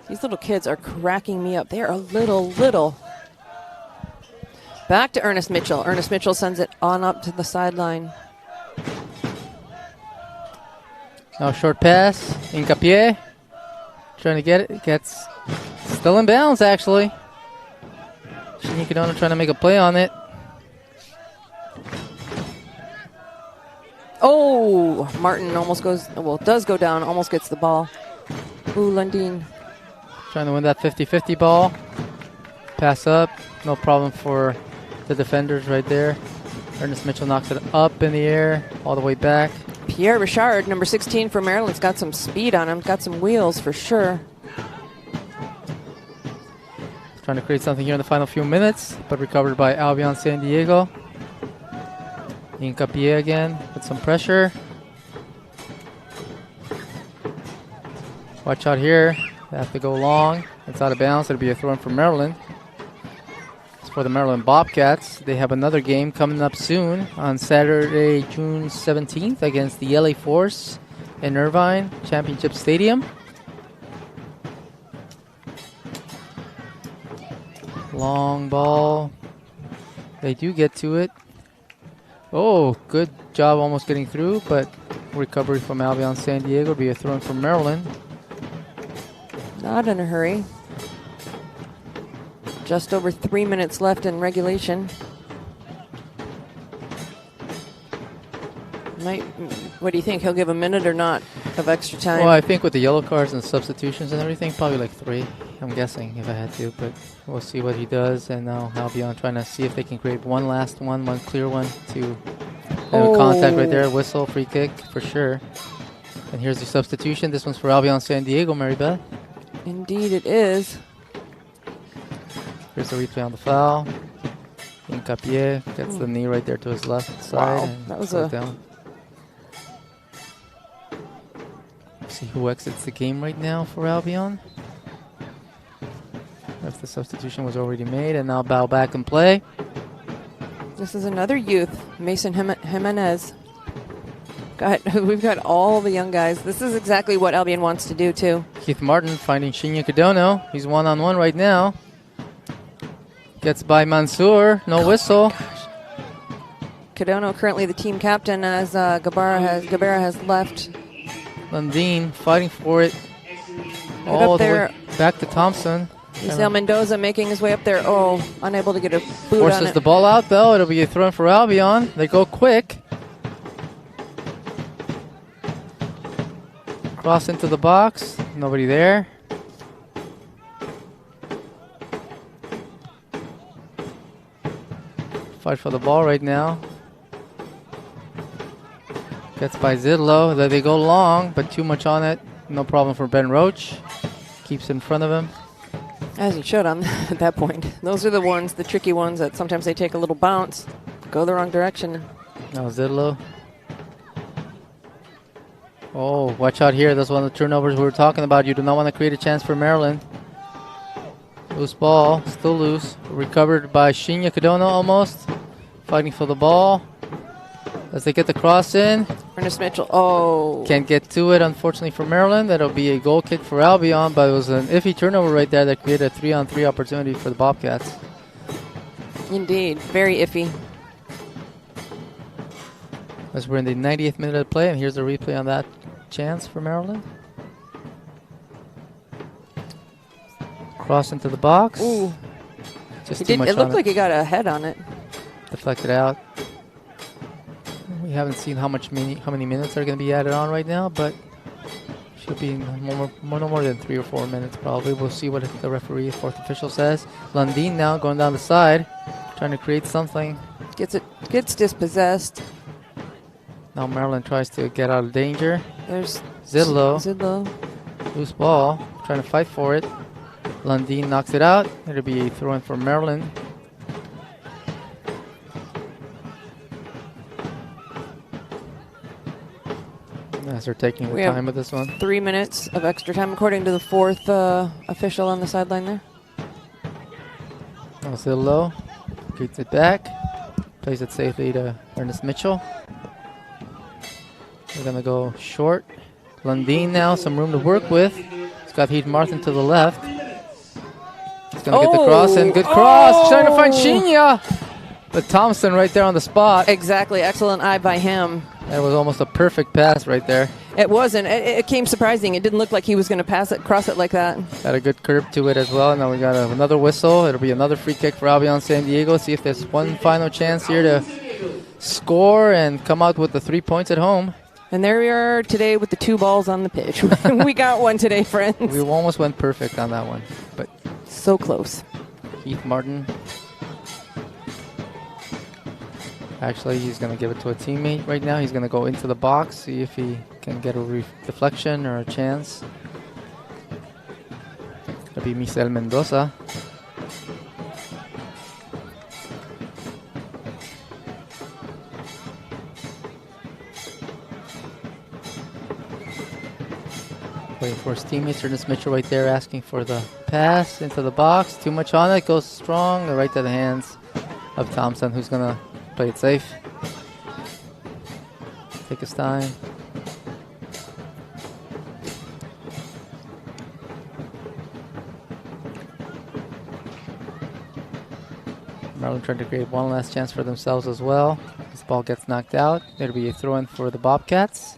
These little kids are cracking me up. They are little. Back to Ernest Mitchell. Ernest Mitchell sends it on up to the sideline. Now short pass. Hincapié. Trying to get it. Gets still in bounds, actually. Shinya Kadono trying to make a play on it. Oh, Martin almost goes, well, does go down, almost gets the ball. Ooh, Lundin. Trying to win that 50-50 ball. Pass up. No problem for the defenders right there. Ernest Mitchell knocks it up in the air, all the way back. Pierre Richard, number 16 for Maryland's got some speed on him, got some wheels for sure. Trying to create something here in the final few minutes, but recovered by Albion San Diego. Hincapié again with some pressure. Watch out here. They have to go long. It's out of bounds. It'll be a throw in for Maryland. As for the Maryland Bobcats, they have another game coming up soon on Saturday, June 17th against the LA Force in Irvine Championship Stadium. Long ball. They do get to it. Oh, good job almost getting through, but recovery from Albion San Diego. Be a throw in from Maryland. Not in a hurry. Just over 3 minutes left in regulation. What do you think? He'll give a minute or not of extra time? Well, I think with the yellow cards and substitutions and everything, probably like 3. I'm guessing if I had to, but we'll see what he does. And now Albion trying to see if they can create one last one clear one to have a contact right there. Whistle, free kick for sure. And here's the substitution. This one's for Albion San Diego, Maribeth. Indeed it is. Here's the replay on the foul. Hincapié gets the knee right there to his left side. Wow, that was a... down. See who exits the game right now for Albion. If the substitution was already made, and now bow back and play. This is another youth, Mason Jimenez. We've got all the young guys. This is exactly what Albion wants to do too. Keith Martin finding Shinya Kadono. He's one-on-one right now. Gets by Mansour. No whistle. Kadono currently the team captain as Gabara has left. Lundin fighting for it. All the way back to Thompson. Isel Mendoza making his way up there. Oh, unable to get a boot Forces on it. the ball out though. It'll be a throw in for Albion. They go quick. Cross into the box. Nobody there. Fight for the ball right now. Gets by Zidlow. They go long, but too much on it. No problem for Ben Roach. Keeps in front of him. As he should on at that point. Those are the ones, the tricky ones that sometimes they take a little bounce, go the wrong direction. Now Zidlow. Oh, watch out here. That's one of the turnovers we were talking about. You do not want to create a chance for Maryland. Loose ball, still loose. Recovered by Shinya Kadono almost. Fighting for the ball. As they get the cross in. Ernest Mitchell, oh. Can't get to it, unfortunately, for Maryland. That'll be a goal kick for Albion, but it was an iffy turnover right there that created a 3-on-3 opportunity for the Bobcats. Indeed, very iffy. As we're in the 90th minute of play, and here's a replay on that chance for Maryland. Cross into the box. Ooh. Just too much It on looked like he got a head on it. Deflected out. We haven't seen how many minutes are going to be added on right now, but should be no more than 3 or 4 minutes probably. We'll see what the referee, fourth official, says. Lundin now going down the side, trying to create something. Gets dispossessed. Now Maryland tries to get out of danger. There's Zidlow. Loose ball, trying to fight for it. Lundin knocks it out. It'll be a throw-in for Maryland. As they're taking the time with this one. 3 minutes of extra time, according to the fourth official on the sideline there. Zidlow gets it back. Plays it safely to Ernest Mitchell. We're going to go short. Lundin now, some room to work with. He's got Heath Martin to the left. He's going to get the cross in. Good cross. Trying to find Shinya. But Thompson right there on the spot. Exactly. Excellent eye by him. That was almost a perfect pass right there. It wasn't. It came surprising. It didn't look like he was going to cross it like that. Had a good curve to it as well. Now we got another whistle. It'll be another free kick for Albion San Diego. See if there's one final chance here to score and come out with the 3 points at home. And there we are today with the 2 balls on the pitch. We got one today, friends. We almost went perfect on that one, but so close. Heath Martin. Actually, he's going to give it to a teammate right now. He's going to go into the box, see if he can get a deflection or a chance. It'll be Misael Mendoza. Waiting for his teammates. Ernest Mitchell right there asking for the pass into the box. Too much on it. Goes strong. Right to the hands of Thompson, who's going to play it safe. Take his time. Maryland trying to create one last chance for themselves as well. This ball gets knocked out. It'll be a throw-in for the Bobcats.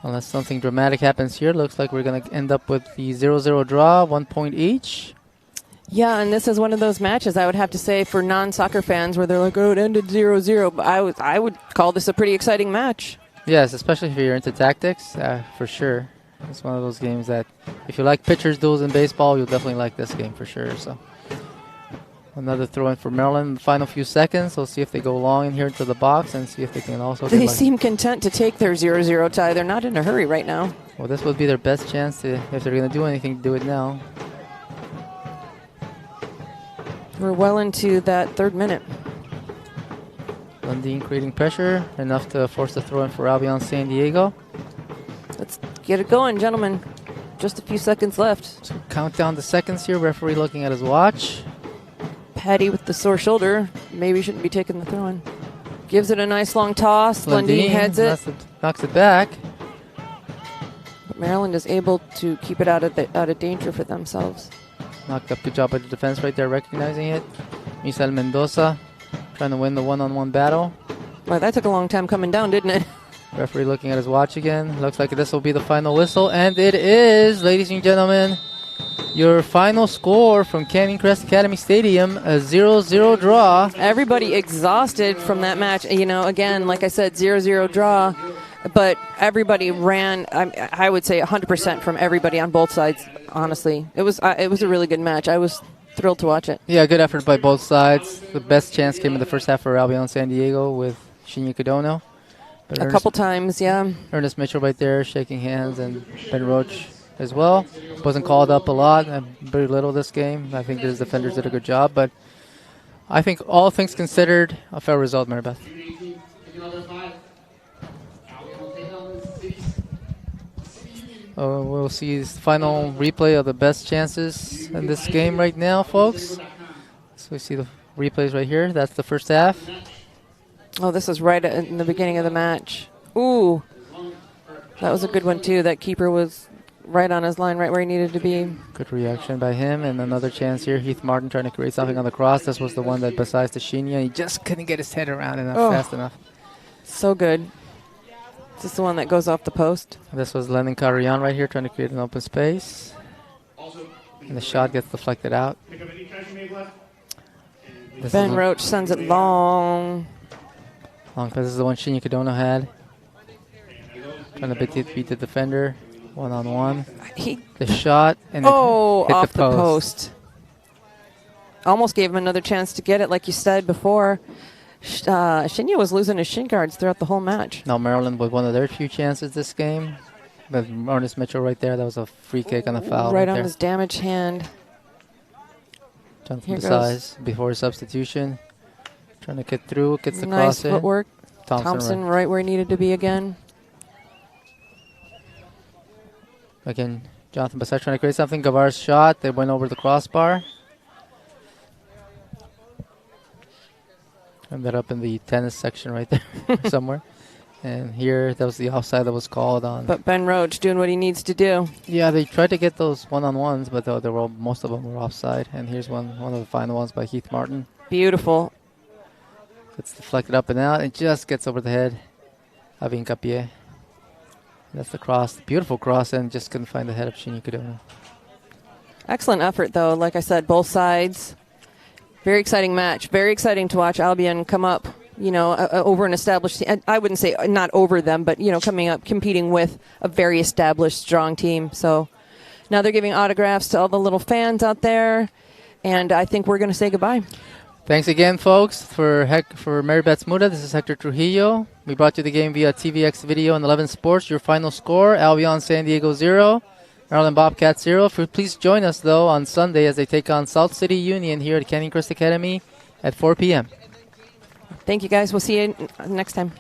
Unless something dramatic happens here, looks like we're going to end up with the 0-0 draw, 1 point each. Yeah, and this is one of those matches, I would have to say, for non-soccer fans where they're like, oh, it ended 0-0. But I would call this a pretty exciting match. Yes, especially if you're into tactics, for sure. It's one of those games that if you like pitchers duels in baseball, you'll definitely like this game for sure. So another throw-in for Maryland in the final few seconds. We'll see if they go long in here into the box and see if they can also... They seem content to take their 0-0 tie. They're not in a hurry right now. Well, this would be their best chance to, if they're going to do anything, to do it now. We're well into that 3rd minute. Lundin creating pressure, enough to force the throw-in for Albion San Diego. Let's get it going, gentlemen. Just a few seconds left. So count down the seconds here. Referee looking at his watch. Patty with the sore shoulder. Maybe shouldn't be taking the throw-in. Gives it a nice long toss. Lundin heads it. Knocks it back. But Maryland is able to keep it out of danger for themselves. Knocked up. Good job by the defense right there, recognizing it. Misael Mendoza trying to win the one-on-one battle. Well, that took a long time coming down, didn't it? Referee looking at his watch again. Looks like this will be the final whistle. And it is, ladies and gentlemen, your final score from Canyon Crest Academy Stadium, a 0-0 draw. Everybody exhausted from that match. You know, again, like I said, 0-0 draw. But everybody ran, I would say 100% from everybody on both sides, honestly. It was a really good match. I was thrilled to watch it. Yeah, good effort by both sides. The best chance came in the first half for Albion San Diego with Shinya Kodono. A couple times, yeah. Ernest Mitchell right there shaking hands, and Ben Roach as well. Wasn't called up a lot, very little this game. I think his defenders did a good job, but I think all things considered, a fair result, Maribeth. We'll see the final replay of the best chances in this game right now, folks. So we see the replays right here. That's the first half. Oh, this is right in the beginning of the match. Ooh, that was a good one too. That keeper was right on his line, right where he needed to be. Good reaction by him, and another chance here. Heath Martin trying to create something on the cross. This was the one that, besides the Shinya, he just couldn't get his head around enough fast enough. So good. Is this the one that goes off the post? This was Lennon Carrion right here trying to create an open space. And the shot gets deflected out. Ben Roach sends it long. Long pass is the one Shinya Kadono had. Trying to beat the defender. 1-on-1. The shot and it hit off the the post. Almost gave him another chance to get it, like you said before. Shinya was losing his shin guards throughout the whole match. Now Maryland with one of their few chances this game. But Ernest Mitchell right there, that was a free kick on the foul. Right on there. his damaged hand. Jonathan Desai before substitution. Trying to get through, gets the nice cross in. footwork. Thompson right where he needed to be again. Again, Jonathan Desai trying to create something. Gavar's shot, they went over the crossbar. Ended up in the tennis section right there somewhere. And here, that was the offside that was called on. But Ben Roach doing what he needs to do. Yeah, they tried to get those one-on-ones, but most of them were offside. And here's one of the final ones by Heath Martin. Beautiful. It's deflected up and out. It just gets over the head of Hincapié. That's the cross. Beautiful cross, and just couldn't find the head of Shinya Kadono. Excellent effort, though. Like I said, both sides. Very exciting match. Very exciting to watch Albion come up, over an established team. I wouldn't say not over them, but, coming up, competing with a very established, strong team. So now they're giving autographs to all the little fans out there, and I think we're going to say goodbye. Thanks again, folks, for Maribets Muda. This is Hector Trujillo. We brought you the game via TVX Video and 11 Sports. Your final score, Albion San Diego 0. Maryland Bobcats 0. Please join us, though, on Sunday as they take on South City Union here at Canyon Crest Academy at 4 p.m. Thank you, guys. We'll see you next time.